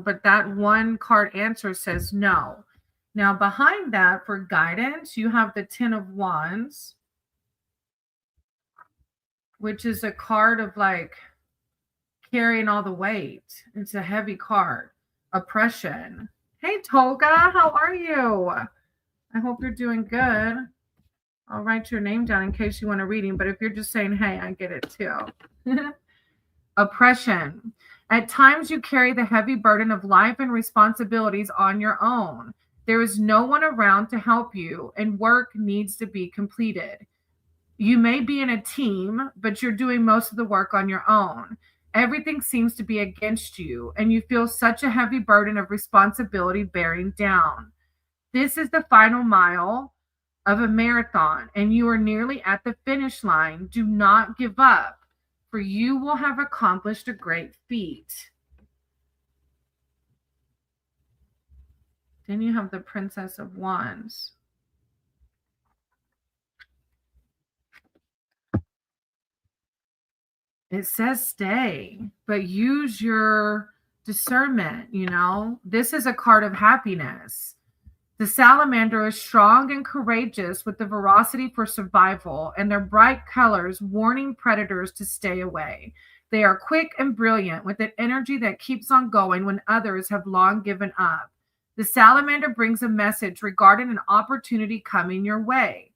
but that one card answer says no. Now, behind that, for guidance, you have the 10 of Wands, which is a card of like carrying all the weight. It's a heavy card. Oppression. Hey, Tolga, how are you? I hope you're doing good. I'll write your name down in case you want a reading, but if you're just saying, hey, I get it too. Oppression. At times you carry the heavy burden of life and responsibilities on your own. There is no one around to help you, and work needs to be completed. You may be in a team, but you're doing most of the work on your own. Everything seems to be against you, and you feel such a heavy burden of responsibility bearing down. This is the final mile of a marathon, and you are nearly at the finish line. Do not give up, for you will have accomplished a great feat. Then you have the Princess of Wands. It says stay, but use your discernment, This is a card of happiness. The salamander is strong and courageous with the veracity for survival, and their bright colors warning predators to stay away. They are quick and brilliant with an energy that keeps on going when others have long given up. The salamander brings a message regarding an opportunity coming your way.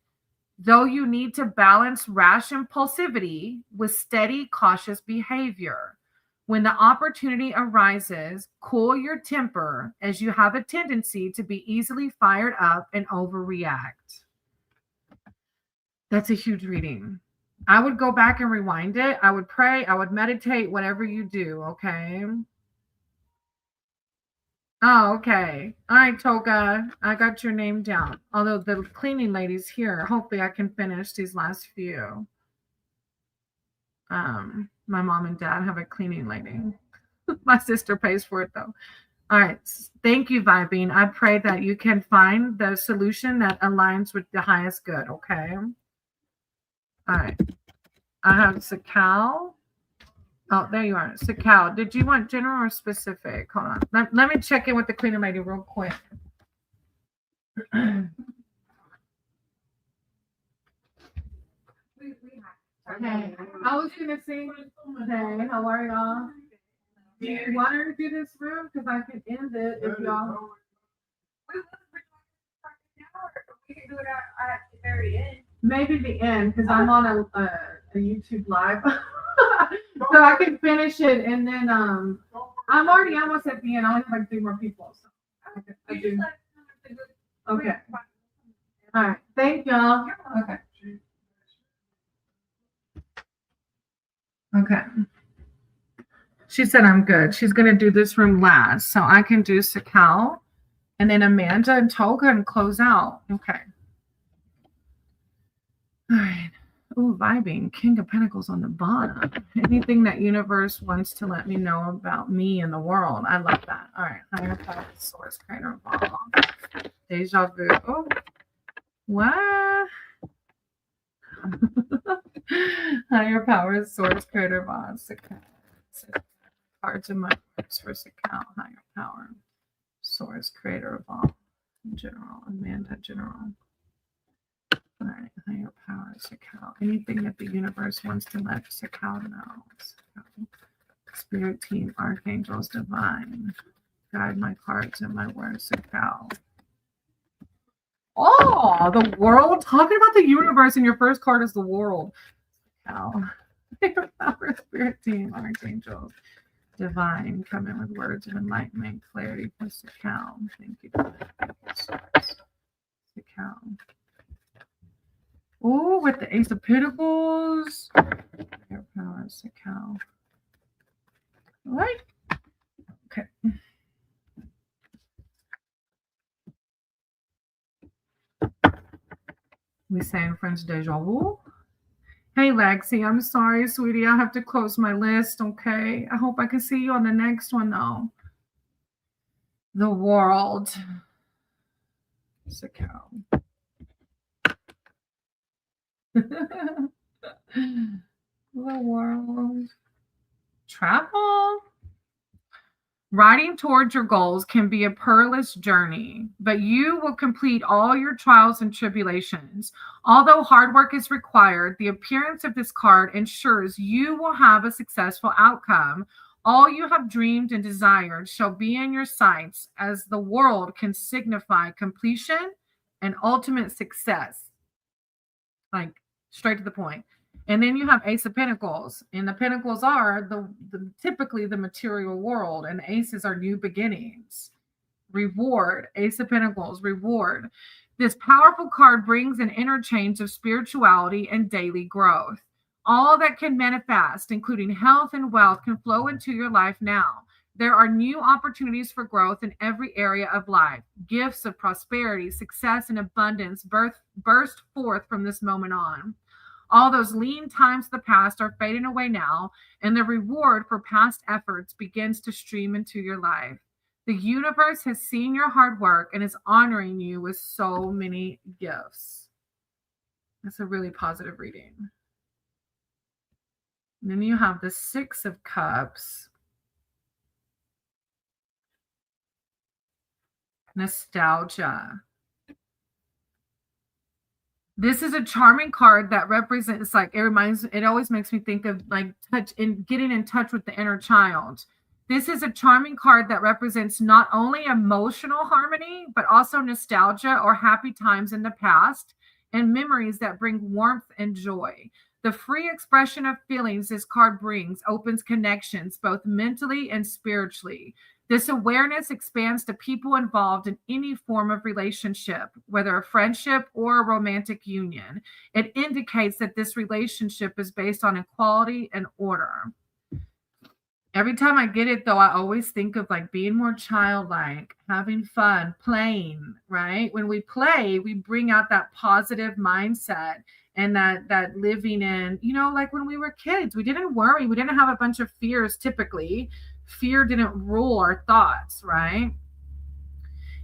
Though you need to balance rash impulsivity with steady, cautious behavior. When the opportunity arises, cool your temper, as you have a tendency to be easily fired up and overreact. That's a huge reading. I would go back and rewind it. I would pray. I would meditate, whatever you do, okay? Oh, okay. All right, Toga. I got your name down. Although the cleaning lady's here. Hopefully I can finish these last few. My mom and dad have a cleaning lady. My sister pays for it though. All right. Thank you, Vibing. I pray that you can find the solution that aligns with the highest good, okay? All right. I have Sakal. Oh, there you are. Sakal, did you want general or specific? Hold on. Let me check in with the cleaning lady real quick. Hey, I was going to sing. Hey, how are y'all? Do you want her to do this room? Because I can end it if y'all. We can do it at the very end. Maybe the end, because I'm on a YouTube live. So I can finish it, and then I'm already almost at the end. I only have like 3 more people. So I do. Okay. All right. Thank y'all. Okay. Okay. She said I'm good. She's going to do this room last, so I can do Sakal. And then Amanda and Tolga and close out. Okay. All right. Ooh, vibing. King of Pentacles on the bottom. Anything that universe wants to let me know about me and the world. I love that. All right. Higher power, source, creator, ball. Deja vu. Oh, what? Higher power, source, creator, boss. Cards in my words. First account. Higher power, source, creator of all. General. Amanda, general. All right, higher powers, account. Anything that the universe wants to let us account now. Spirit team, archangels, divine. Guide my cards and my words, account. Oh, the world. Talking about the universe, and your first card is the world. Account. Higher power, spirit team, archangels, divine. Come in with words of enlightenment, clarity, plus account. Thank you. Account. Oh, with the Ace of Pentacles. Higher powers, account. Right. Okay. We say in French, deja vu. Hey, Lexi, I'm sorry, sweetie. I have to close my list, okay? I hope I can see you on the next one, though. The world. It's a cow. The world. Travel. Riding towards your goals can be a perilous journey, but you will complete all your trials and tribulations. Although hard work is required, the appearance of this card ensures you will have a successful outcome. All you have dreamed and desired shall be in your sights, as the world can signify completion and ultimate success. Like, straight to the point. And then you have Ace of Pentacles, and the Pentacles are the typically the material world, and Aces are new beginnings. Reward, Ace of Pentacles, reward. This powerful card brings an interchange of spirituality and daily growth. All that can manifest, including health and wealth, can flow into your life now. There are new opportunities for growth in every area of life. Gifts of prosperity, success, and abundance burst forth from this moment on. All those lean times of the past are fading away now, and the reward for past efforts begins to stream into your life. The universe has seen your hard work and is honoring you with so many gifts. That's a really positive reading. And then you have the Six of Cups. Nostalgia. This is a charming card that represents, like, it always makes me think of like getting in touch with the inner child. This is a charming card that represents not only emotional harmony, but also nostalgia or happy times in the past and memories that bring warmth and joy. The free expression of feelings this card brings opens connections both mentally and spiritually. This awareness expands to people involved in any form of relationship, whether a friendship or a romantic union. It indicates that this relationship is based on equality and order. Every time I get it, though, I always think of like being more childlike, having fun, playing, right? When we play, we bring out that positive mindset and that living in, like when we were kids, we didn't worry. We didn't have a bunch of fears typically. Fear didn't rule our thoughts, right?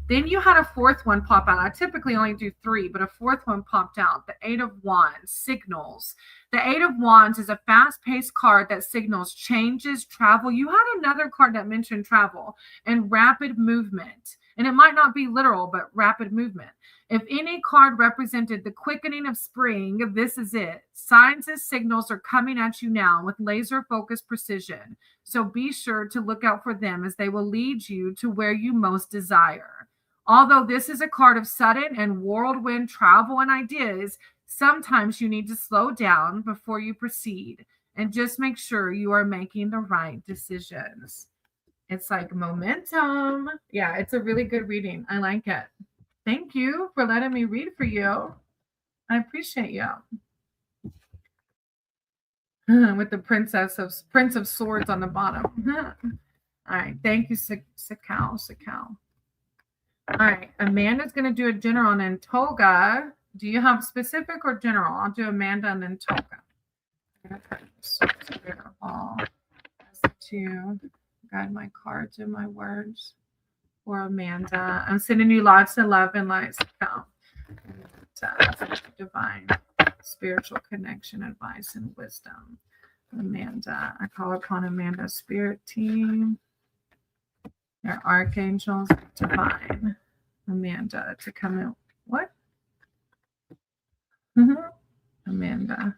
Then you had a fourth one pop out. I typically only do three, but a fourth one popped out. The Eight of Wands, signals. The Eight of Wands is a fast-paced card that signals changes, travel. You had another card that mentioned travel and rapid movement. And it might not be literal, but rapid movement. If any card represented the quickening of spring, this is it. Signs and signals are coming at you now with laser-focused precision. So be sure to look out for them, as they will lead you to where you most desire. Although this is a card of sudden and whirlwind travel and ideas, sometimes you need to slow down before you proceed and just make sure you are making the right decisions. It's like momentum. Yeah, it's a really good reading. I like it. Thank you for letting me read for you. I appreciate you. With the Prince of Swords on the bottom. All right. Thank you, Sakal. All right, Amanda's going to do a general, and then Toga. Do you have specific or general? I'll do Amanda and then Toga. All to guide my cards and my words for Amanda. I'm sending you lots of love and light. Divine spiritual connection, advice, and wisdom. Amanda, I call upon Amanda's spirit team, their archangels, divine. Amanda to come in. What? Amanda,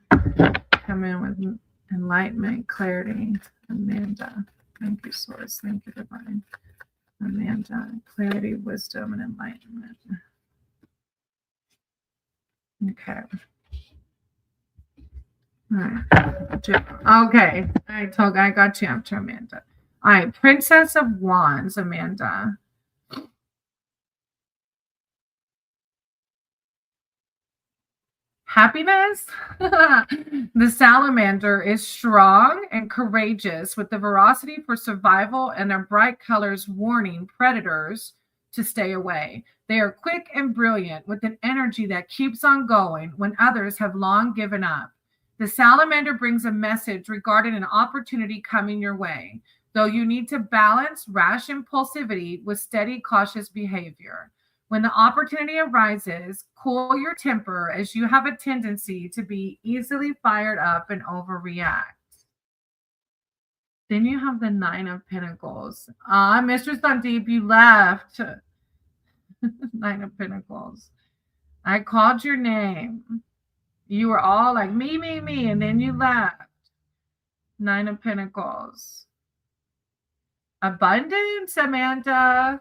come in with enlightenment, clarity. Amanda, thank you, Source. Thank you, divine. Amanda, clarity, wisdom, and enlightenment. Okay. All right. Okay. I got you after Amanda. All right. Princess of Wands, Amanda. Happiness. The salamander is strong and courageous with the veracity for survival and their bright colors warning predators to stay away. They are quick and brilliant with an energy that keeps on going when others have long given up. The salamander brings a message regarding an opportunity coming your way, though you need to balance rash impulsivity with steady, cautious behavior. When the opportunity arises, cool your temper as you have a tendency to be easily fired up and overreact. Then you have the Nine of Pentacles. Mr. Sandeep, you left. Nine of Pentacles. I called your name. You were all like, me, and then you left. Nine of Pentacles. Abundance, Amanda.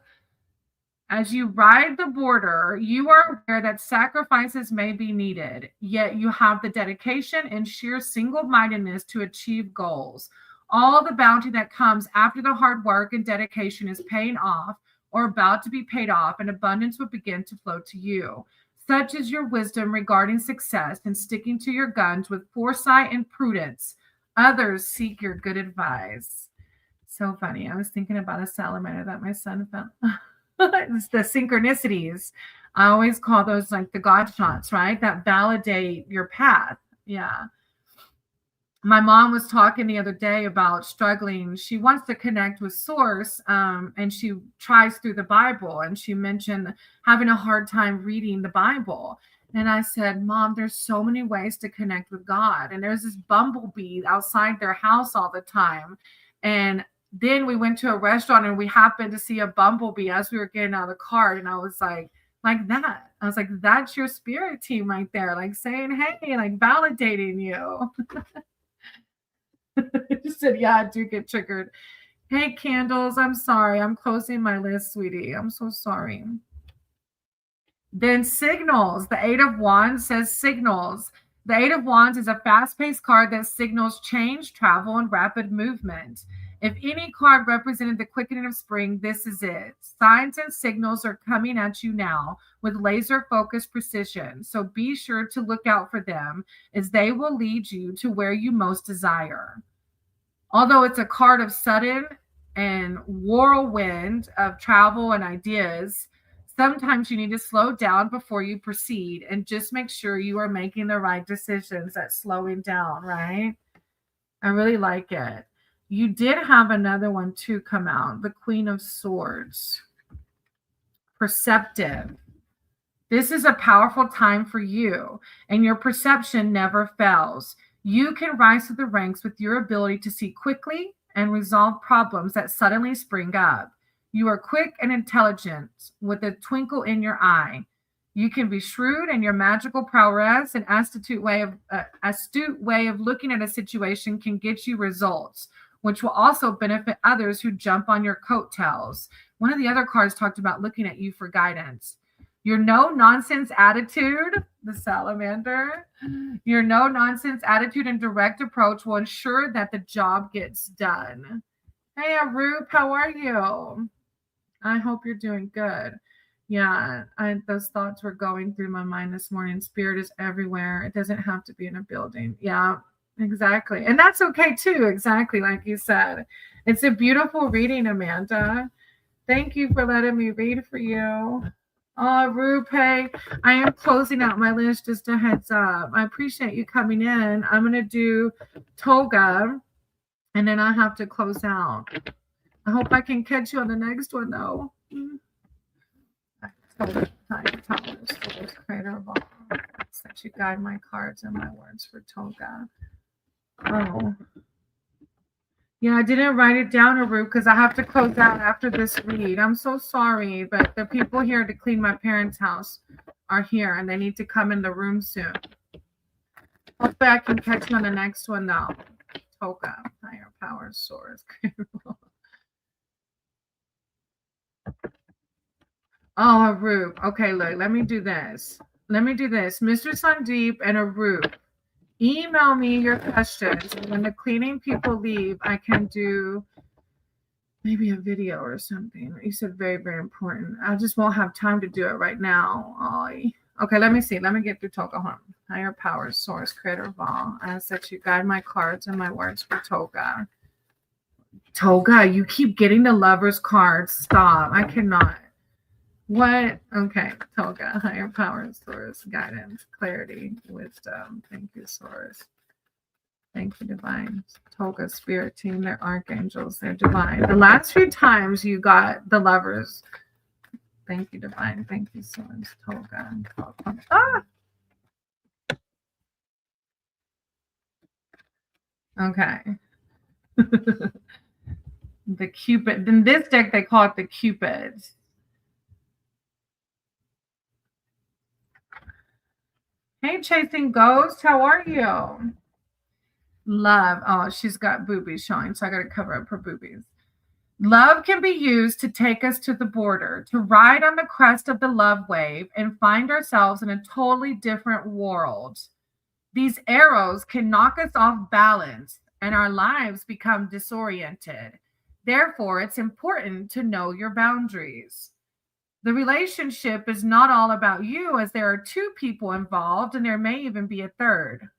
As you ride the border, you are aware that sacrifices may be needed, yet you have the dedication and sheer single-mindedness to achieve goals. All the bounty that comes after the hard work and dedication is paying off or about to be paid off, and abundance will begin to flow to you. Such is your wisdom regarding success and sticking to your guns with foresight and prudence. Others seek your good advice. So funny. I was thinking about a salamander that my son found. It's the synchronicities. I always call those like the God shots, right? That validate your path. Yeah. My mom was talking the other day about struggling. She wants to connect with Source, and she tries through the Bible. And she mentioned having a hard time reading the Bible. And I said, Mom, there's so many ways to connect with God. And there's this bumblebee outside their house all the time. And then we went to a restaurant and we happened to see a bumblebee as we were getting out of the car. And I was like that. I was like, that's your spirit team right there. Like saying, hey, like validating you. She said, yeah, I do get triggered. Hey, Candles, I'm sorry. I'm closing my list, sweetie. I'm so sorry. Then signals. The Eight of Wands says signals. The Eight of Wands is a fast-paced card that signals change, travel, and rapid movement. If any card represented the quickening of spring, this is it. Signs and signals are coming at you now with laser-focused precision. So be sure to look out for them as they will lead you to where you most desire. Although it's a card of sudden and whirlwind of travel and ideas, sometimes you need to slow down before you proceed and just make sure you are making the right decisions. That's slowing down, right? I really like it. You did have another one too come out, the Queen of Swords. Perceptive. This is a powerful time for you, and your perception never fails. You can rise to the ranks with your ability to see quickly and resolve problems that suddenly spring up. You are quick and intelligent with a twinkle in your eye. You can be shrewd, and your magical prowess and astute way of looking at a situation can get you results, which will also benefit others who jump on your coattails. One of the other cards talked about looking at you for guidance. Your no-nonsense attitude, the salamander, your no-nonsense attitude and direct approach will ensure that the job gets done. Hey, Arup, how are you? I hope you're doing good. Yeah, those thoughts were going through my mind this morning. Spirit is everywhere. It doesn't have to be in a building. Yeah, exactly. And that's okay too. Exactly like you said. It's a beautiful reading, Amanda. Thank you for letting me read for you. Oh, Rupe, I am closing out my list, just a heads up. I appreciate you coming in. I'm going to do Toga, and then I have to close out. I hope I can catch you on the next one, though. Toga, creator of all. That you guide my cards and my words for Toga. Oh. Yeah, I didn't write it down, Aru, because I have to close out after this read. I'm so sorry, but the people here to clean my parents' house are here, and they need to come in the room soon. Hopefully I can catch you on the next one, though. Toga, higher power source. Oh, Aru. Okay, look, let me do this. Mr. Sandeep and Aru, email me your questions. And when the cleaning people leave, I can do maybe a video or something. You said very, very important. I just won't have time to do it right now. Okay, let me see. Let me get through Toga. Higher power, source, creator of all. I ask that you guide my cards and my words for Toga. Toga, you keep getting the lover's cards. Stop. I cannot. What? Okay, Toga, higher power, source, guidance, clarity, wisdom. Thank you, source. Thank you, divine. Toga, spirit team, they're archangels, they're divine. The last few times you got the lovers. Thank you, divine. Thank you, source. Toga. Ah! Okay. The Cupid. In this deck, they call it the Cupid. Hey, Chasing Ghost, how are you? Love. Oh, she's got boobies showing, so I got to cover up her boobies. Love can be used to take us to the border, to ride on the crest of the love wave and find ourselves in a totally different world. These arrows can knock us off balance and our lives become disoriented. Therefore, it's important to know your boundaries. The relationship is not all about you, as there are two people involved and there may even be a third.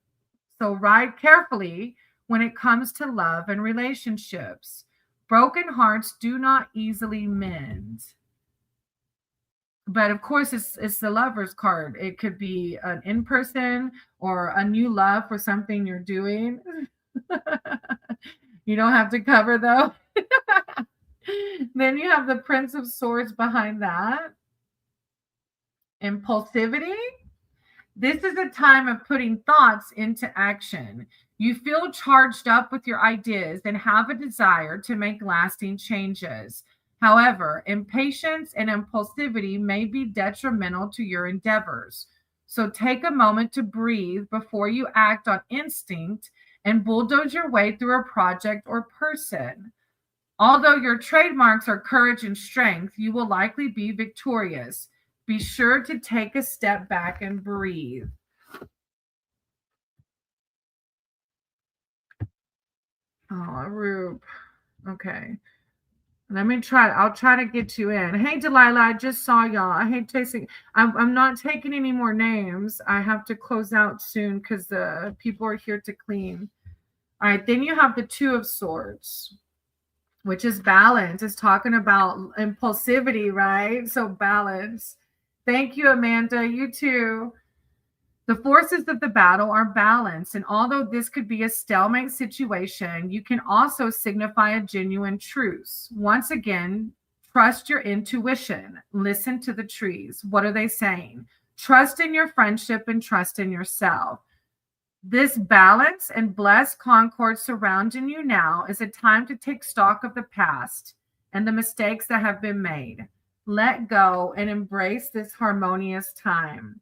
So ride carefully when it comes to love and relationships. Broken hearts do not easily mend. But of course, it's the lover's card. It could be an in-person or a new love for something you're doing. You don't have to cover, though. Then you have the Prince of Swords behind that. Impulsivity. This is a time of putting thoughts into action. You feel charged up with your ideas and have a desire to make lasting changes. However, impatience and impulsivity may be detrimental to your endeavors. So take a moment to breathe before you act on instinct and bulldoze your way through a project or person. Although your trademarks are courage and strength, you will likely be victorious. Be sure to take a step back and breathe. Oh, Rube. Okay. Let me try. I'll try to get you in. Hey, Delilah, I just saw y'all. I hate tasting. I'm not taking any more names. I have to close out soon because the people are here to clean. All right. Then you have the Two of Swords, which is balance. It's talking about impulsivity, right? So balance. Thank you, Amanda. You too. The forces of the battle are balanced, and although this could be a stalemate situation, you can also signify a genuine truce. Once again, trust your intuition. Listen to the trees. What are they saying? Trust in your friendship and trust in yourself. This balance and blessed concord surrounding you now is a time to take stock of the past and the mistakes that have been made. Let go and embrace this harmonious time.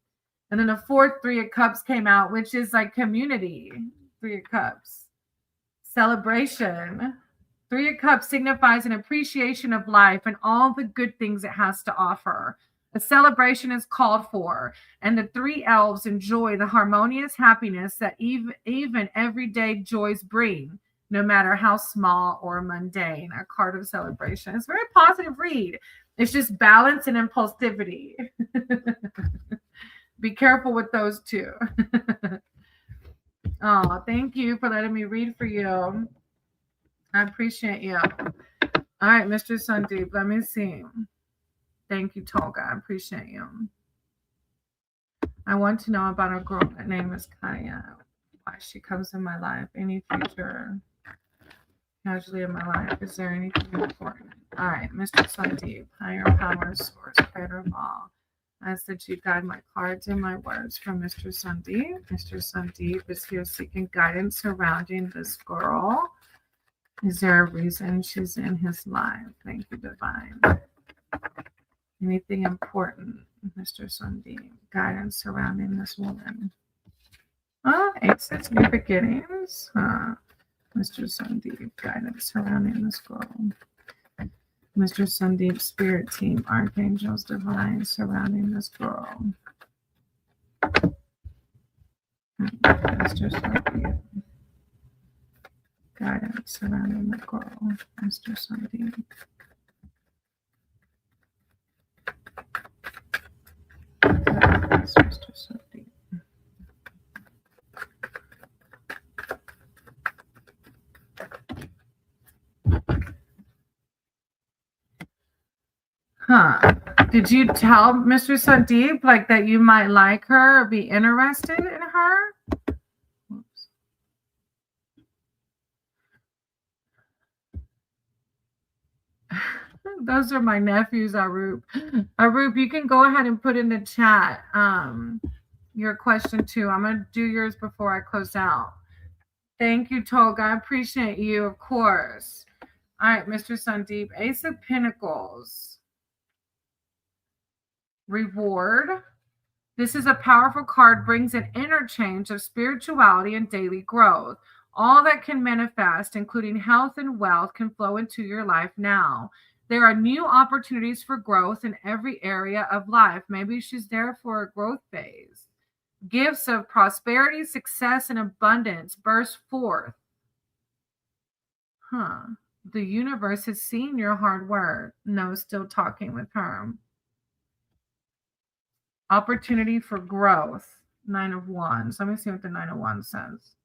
And then the fourth Three of Cups came out, which is like community. Three of Cups. Celebration. Three of Cups signifies an appreciation of life and all the good things it has to offer. A celebration is called for, and the three elves enjoy the harmonious happiness that even everyday joys bring, no matter how small or mundane. A card of celebration. It's a very positive read. It's just balance and impulsivity. Be careful with those two. Oh, thank you for letting me read for you. I appreciate you. All right, Mr. Sandeep, let me see. Thank you, Tolga. I appreciate you. I want to know about a girl that name is Kaya. Why she comes in my life. Any future casually in my life. Is there anything important? All right, Mr. Sandeep, higher power source, creator of all. I ask that you guide my cards and my words from Mr. Sandeep. Mr. Sandeep is here seeking guidance surrounding this girl. Is there a reason she's in his life? Thank you, Divine. Anything important, Mr. Sandeep? Guidance surrounding this woman. Oh, exits, new beginnings. Mr. Sandeep, guidance surrounding this girl. Mr. Sandeep, spirit team, archangels, divine surrounding this girl. Mr. Sandeep, guidance surrounding the girl. Mr. Sandeep. Mr. Sandeep. Huh. Did you tell Mr. Sandeep like that you might like her or be interested in her? Oops. Those are my nephews, Arup. Arup, you can go ahead and put in the chat your question too. I'm going to do yours before I close out. Thank you, Tolga. I appreciate you, of course. All right, Mr. Sandeep, Ace of Pentacles. Reward. This is a powerful card, brings an interchange of spirituality and daily growth. All that can manifest, including health and wealth, can flow into your life now. There are new opportunities for growth in every area of life. Maybe she's there for a growth phase. Gifts of prosperity, success, and abundance burst forth. The universe has seen your hard work. No, still talking with her. Opportunity for growth. 9 of Wands. Let me see what the 9 of Wands says.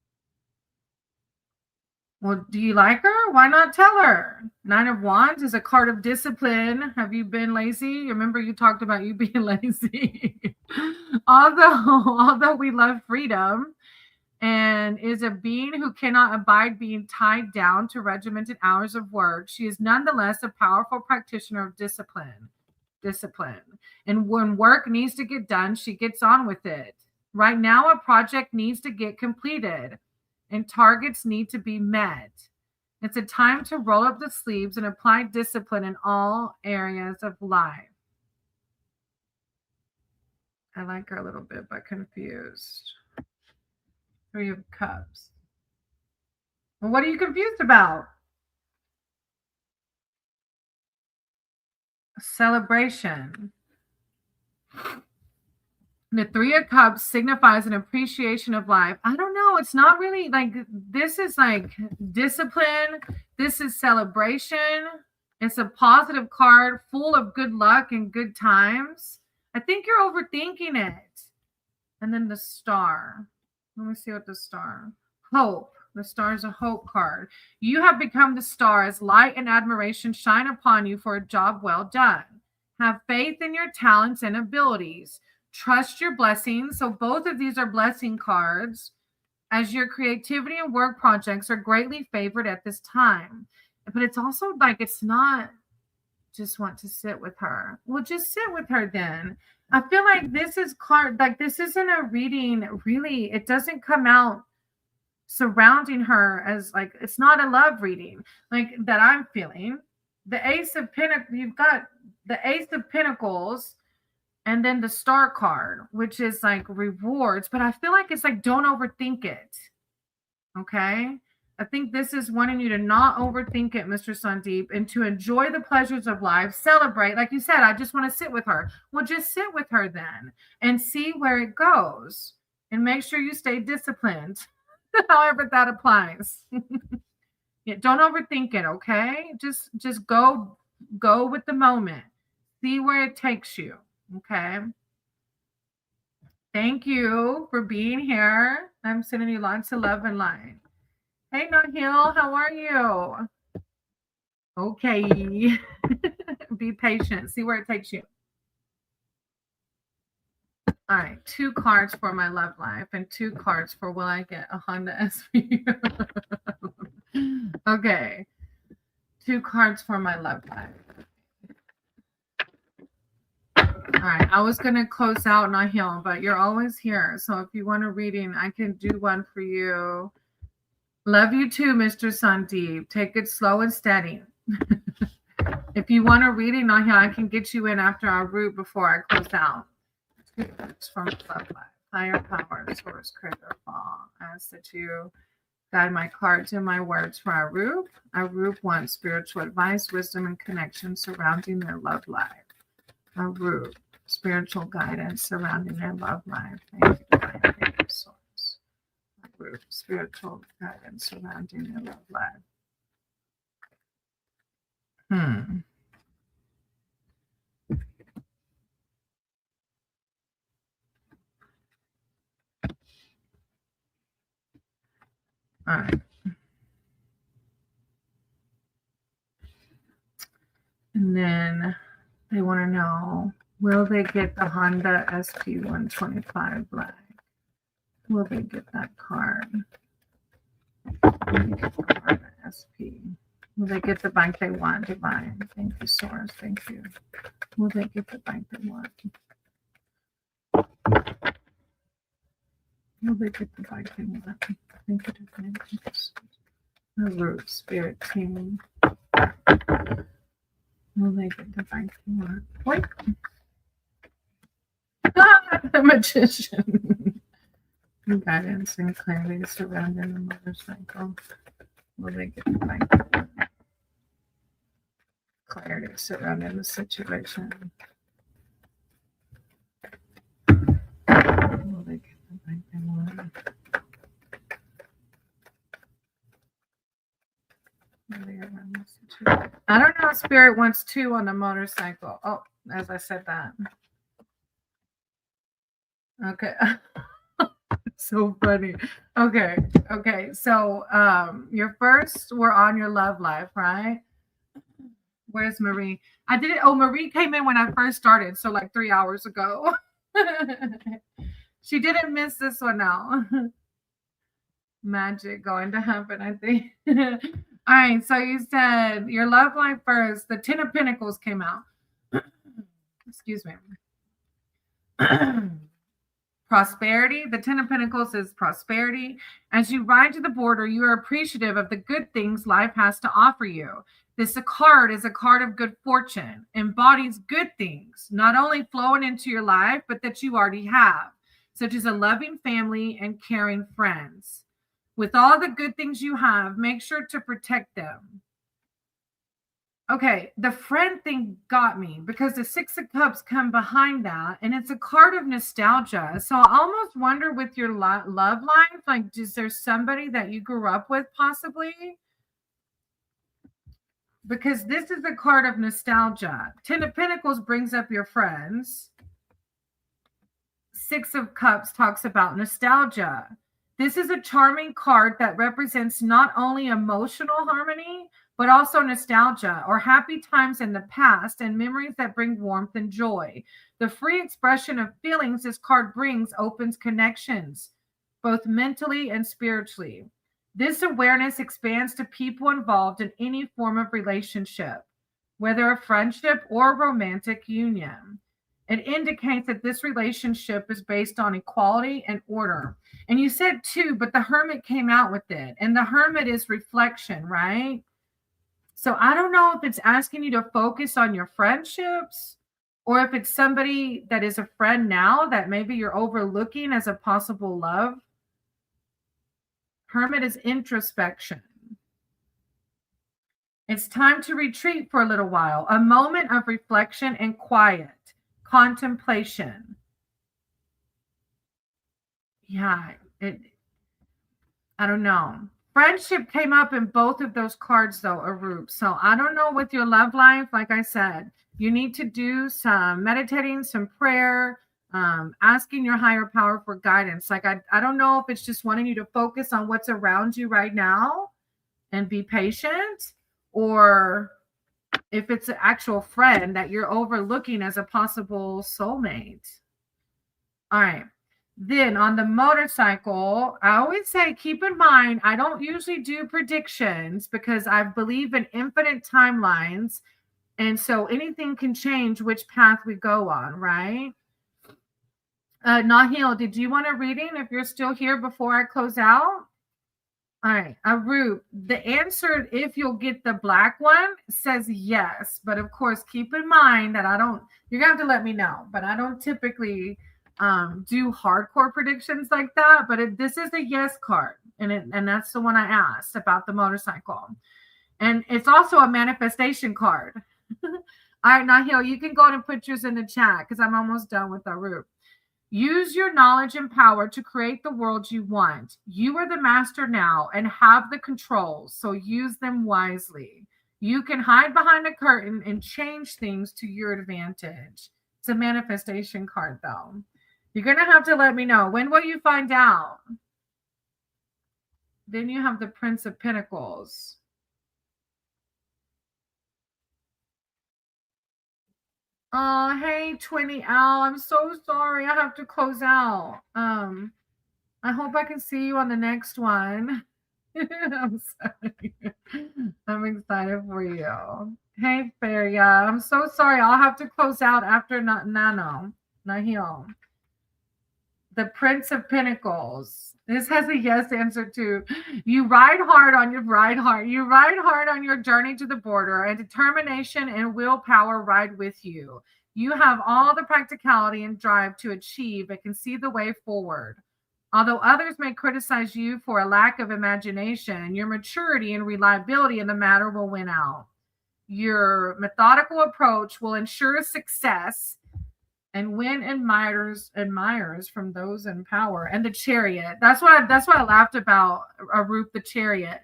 Well, do you like her? Why not tell her? 9 of Wands is a card of discipline. Have you been lazy? Remember you talked about you being lazy. although we love freedom, and is a being who cannot abide being tied down to regimented hours of work, she is nonetheless a powerful practitioner of discipline. And when work needs to get done, she gets on with it. Right now, a project needs to get completed and targets need to be met. It's a time to roll up the sleeves and apply discipline in all areas of life. I like her a little bit, but confused. 3 of Cups. Well, what are you confused about? Celebration. The 3 of Cups signifies an appreciation of life. I don't know. It's not really like this is like discipline. This is celebration. It's a positive card full of good luck and good times. I think you're overthinking it. And then the Star. Let me see what the Star. Hope. The Star is a hope card. You have become the star as light and admiration shine upon you for a job well done. Have faith in your talents and abilities. Trust your blessings. So both of these are blessing cards, as your creativity and work projects are greatly favored at this time. But it's also like it's not just want to sit with her. Well, just sit with her then. I feel like this is card like this isn't a reading really. It doesn't come out surrounding her as like it's not a love reading like that I'm feeling. The Ace of Pentacles, you've got the Ace of Pentacles and then the Star card, which is like rewards, but I feel like it's like don't overthink it. Okay? I think this is wanting you to not overthink it, Mr. Sandeep, and to enjoy the pleasures of life, celebrate. Like you said, I just want to sit with her. Well, just sit with her then and see where it goes and make sure you stay disciplined. However that applies. Yeah, don't overthink it, okay? Just go with the moment. See where it takes you, okay? Thank you for being here. I'm sending you lots of love and light. Hey, Nahil, how are you? Okay. Be patient. See where it takes you. All right. 2 cards for my love life and 2 cards for will I get a Honda SV. Okay. 2 cards for my love life. All right. I was going to close out not heal, but you're always here. So if you want a reading, I can do one for you. Love you too, Mr. Sandeep. Take it slow and steady. If you want a reading, not heal, I can get you in after our root before I close out. It's from love life. Higher power, source, creator, fall. I ask that you guide my cards and my words for our Arup. Arup wants spiritual advice, wisdom, and connection surrounding their love life. Arup, spiritual guidance surrounding their love life. Thank you, divine. Thank you, source. Arup, spiritual guidance surrounding their love life. All right. And then they want to know, will they get the Honda SP 125 Black? Will they get that card? Will they get the Honda SP? Will they get the bike they want, divine? Thank you, source. Thank you. Will they get the bike they want? Will they get the bike they want? Thank you, divine. Thank you, source. The root spirit team. Will they get the bike they want? Wait. The magician. Guidance and clarity surrounding the motorcycle. Will they get the bike they want? Clarity surrounding the situation. Will they get the bike they want? I don't know if Spirit wants 2 on the motorcycle. Oh, as I said that. Okay. So funny. Okay. So your first, we're on your love life, right? Where's Marie? I did it. Oh, Marie came in when I first started, so like 3 hours ago. She didn't miss this one now. Magic going to happen, I think. All right, so you said your love life first. The 10 of Pentacles came out. Excuse me. Prosperity. The 10 of Pentacles is prosperity. As you ride to the border, you are appreciative of the good things life has to offer you. This card is a card of good fortune, embodies good things, not only flowing into your life, but that you already have, such as a loving family and caring friends. With all the good things you have, make sure to protect them. Okay, the friend thing got me because the 6 of Cups come behind that, and it's a card of nostalgia. So I almost wonder with your love life, like, is there somebody that you grew up with possibly? Because this is a card of nostalgia. 10 of Pentacles brings up your friends. 6 of Cups talks about nostalgia. This is a charming card that represents not only emotional harmony, but also nostalgia or happy times in the past and memories that bring warmth and joy. The free expression of feelings this card brings opens connections, both mentally and spiritually. This awareness expands to people involved in any form of relationship, whether a friendship or a romantic union. It indicates that this relationship is based on equality and order. And you said 2, but the Hermit came out with it. And the Hermit is reflection, right? So I don't know if it's asking you to focus on your friendships or if it's somebody that is a friend now that maybe you're overlooking as a possible love. Hermit is introspection. It's time to retreat for a little while, a moment of reflection and quiet. Contemplation. Yeah, I don't know. Friendship came up in both of those cards, though, Arup. So I don't know with your love life. Like I said, you need to do some meditating, some prayer, asking your higher power for guidance. Like I don't know if it's just wanting you to focus on what's around you right now and be patient, or if it's an actual friend that you're overlooking as a possible soulmate. All right. Then on the motorcycle, I always say keep in mind, I don't usually do predictions because I believe in infinite timelines. And so anything can change which path we go on, right? Nahil, did you want a reading if you're still here before I close out? All right, Arup, the answer, if you'll get the black one, says yes. But of course, keep in mind that you're going to have to let me know, but I don't typically do hardcore predictions like that. But this is a yes card. And that's the one I asked about the motorcycle. And it's also a manifestation card. All right, Nahil, you can go ahead and put yours in the chat because I'm almost done with Arup. Use your knowledge and power to create the world you want. You are the master now and have the controls, so use them wisely. You can hide behind a curtain and change things to your advantage. It's a manifestation card, though. You're going to have to let me know. When will you find out? Then you have the Prince of Pentacles. Oh, hey, 20 Al. I'm so sorry. I have to close out. I hope I can see you on the next one. I'm sorry. I'm excited for you. Hey, Feria. I'm so sorry. I'll have to close out after Nahil. The Prince of Pentacles. This has a yes answer too. You ride hard on your journey to the border, and determination and willpower ride with you. You have all the practicality and drive to achieve and can see the way forward. Although others may criticize you for a lack of imagination, your maturity and reliability in the matter will win out. Your methodical approach will ensure success and win admirers from those in power. And the Chariot. That's what I laughed about Arup, the Chariot.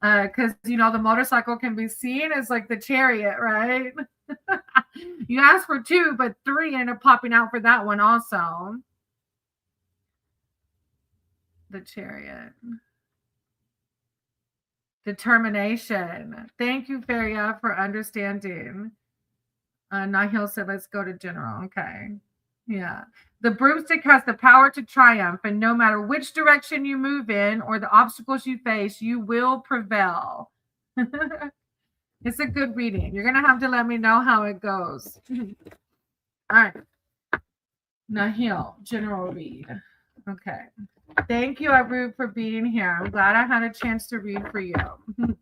Because the motorcycle can be seen as like the chariot, right? You asked for 2, but 3 ended up popping out for that one also. The Chariot. Determination. Thank you, Feria, for understanding. Nahil said, let's go to general. Okay. Yeah. The broomstick has the power to triumph, and no matter which direction you move in or the obstacles you face, you will prevail. It's a good reading. You're going to have to let me know how it goes. All right. Nahil, general read. Okay. Thank you, Aru, for being here. I'm glad I had a chance to read for you. All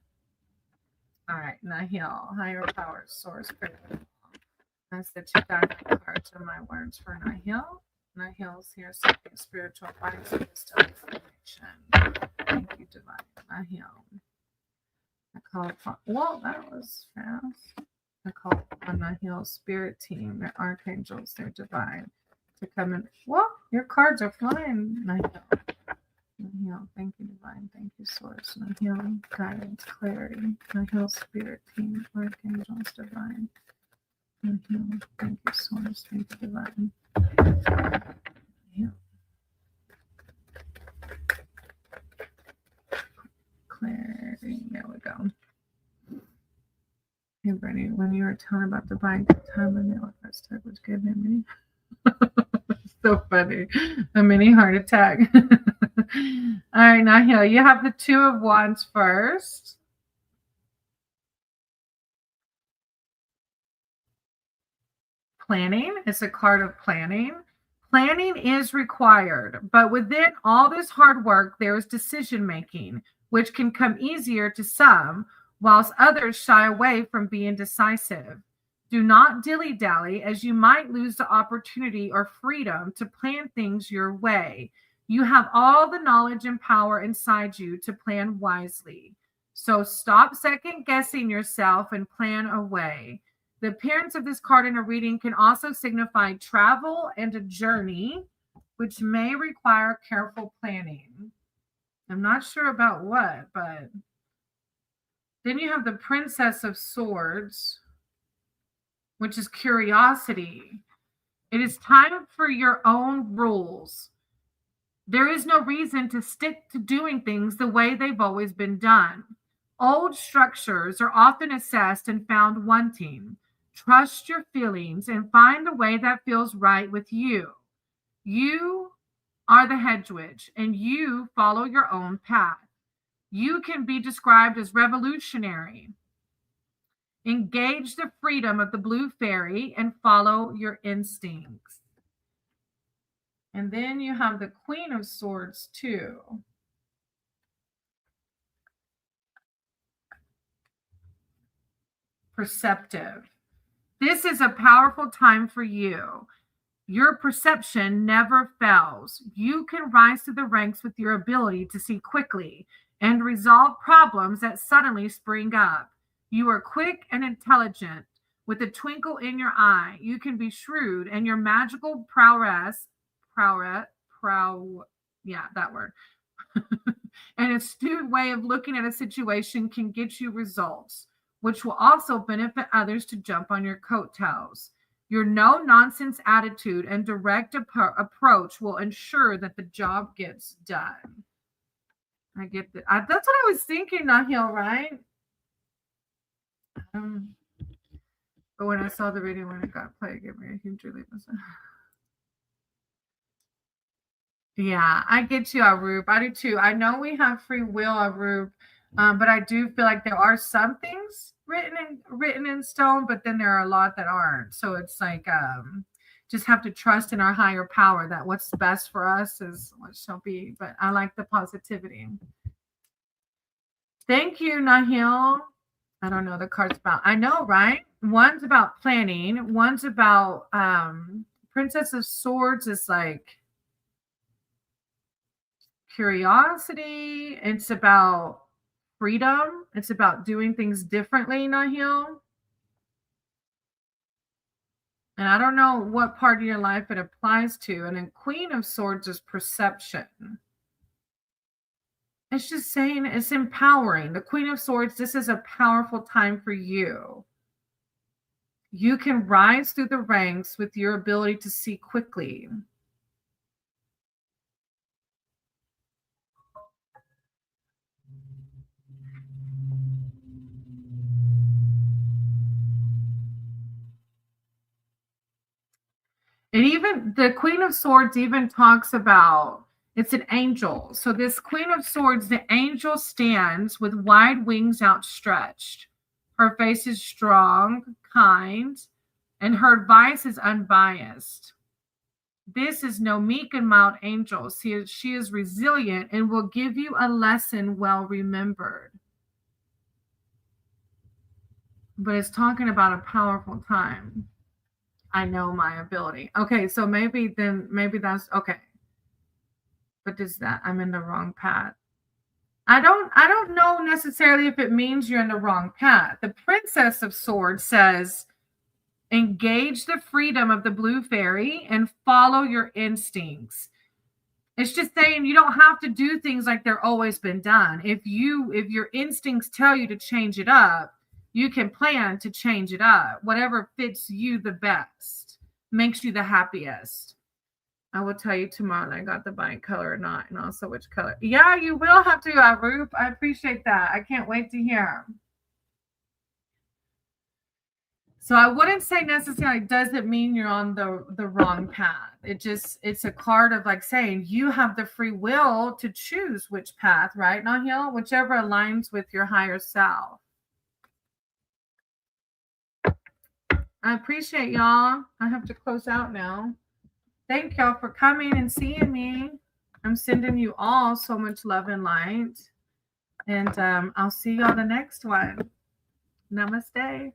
right, Nahil, higher power, source, critical. That's the 2 diamond cards are my words for Nahil. Nahil's here, seeking spiritual guidance and wisdom information. Thank you, divine Nahil. I call upon, well, that was fast. I call upon Nahil's spirit team, their archangels, their divine, to come in. Well, your cards are flying, Nahil. Nahil, thank you, divine. Thank you, source. Nahil, guidance, clarity. Nahil, spirit team, archangels, divine. Nahil, thank you, source. Thank you, divine. Nahil. Clarity. There we go. Hey, Brittany, when you were telling about the buying time and the first tag was good memory. So funny. A mini heart attack. All right, Nahil, you have the 2 of Wands first. Planning. It's a card of planning. Planning is required, but within all this hard work, there is decision making, which can come easier to some, whilst others shy away from being decisive. Do not dilly-dally, as you might lose the opportunity or freedom to plan things your way. You have all the knowledge and power inside you to plan wisely. So stop second-guessing yourself and plan away. The appearance of this card in a reading can also signify travel and a journey, which may require careful planning. I'm not sure about what, but then you have the Princess of Swords, which is curiosity. It is time for your own rules. There is no reason to stick to doing things the way they've always been done. Old structures are often assessed and found wanting. Trust your feelings and find the way that feels right with you. You are the hedge witch, and you follow your own path. You can be described as revolutionary. Engage the freedom of the blue fairy and follow your instincts. And then you have the Queen of Swords, too. Perceptive. This is a powerful time for you. Your perception never fails. You can rise to the ranks with your ability to see quickly and resolve problems that suddenly spring up. You are quick and intelligent. With a twinkle in your eye, you can be shrewd, and your magical that word, an astute way of looking at a situation can get you results, which will also benefit others to jump on your coattails. Your no nonsense attitude and direct approach will ensure that the job gets done. I get that. That's what I was thinking, Nahil, right? But when I saw the video when it got played, it gave me a huge relief. Yeah, I get you, Arup. I do too. I know we have free will, Arup, but I do feel like there are some things written in stone, but then there are a lot that aren't. So it's like just have to trust in our higher power that what's best for us is what shall be. But I like the positivity. Thank you, Nahil. I don't know the cards about. I know, right? One's about planning. One's about Princess of Swords is like curiosity. It's about freedom. It's about doing things differently, Nahil. And I don't know what part of your life it applies to. And then Queen of Swords is perception. It's just saying it's empowering. The Queen of Swords, this is a powerful time for you. You can rise through the ranks with your ability to see quickly. And even the Queen of Swords even talks about it's an angel. So this Queen of Swords, the angel stands with wide wings outstretched. Her face is strong, kind, and her advice is unbiased. This is no meek and mild angel. She is resilient and will give you a lesson well remembered. But it's talking about a powerful time. I know my ability. Okay, so maybe that's okay. But does that I'm in the wrong path? I don't know necessarily if it means you're in the wrong path. The Princess of Swords says, engage the freedom of the blue fairy and follow your instincts. It's just saying you don't have to do things like they're always been done. If your instincts tell you to change it up, you can plan to change it up. Whatever fits you the best, makes you the happiest. I will tell you tomorrow that I got the bike color or not, and also which color. Yeah, you will have to, Arup. I appreciate that. I can't wait to hear. So I wouldn't say necessarily doesn't mean you're on the wrong path. It's a card of like saying you have the free will to choose which path, right, Nahil? Whichever aligns with your higher self. I appreciate y'all. I have to close out now. Thank y'all for coming and seeing me. I'm sending you all so much love and light. And I'll see y'all the next one. Namaste.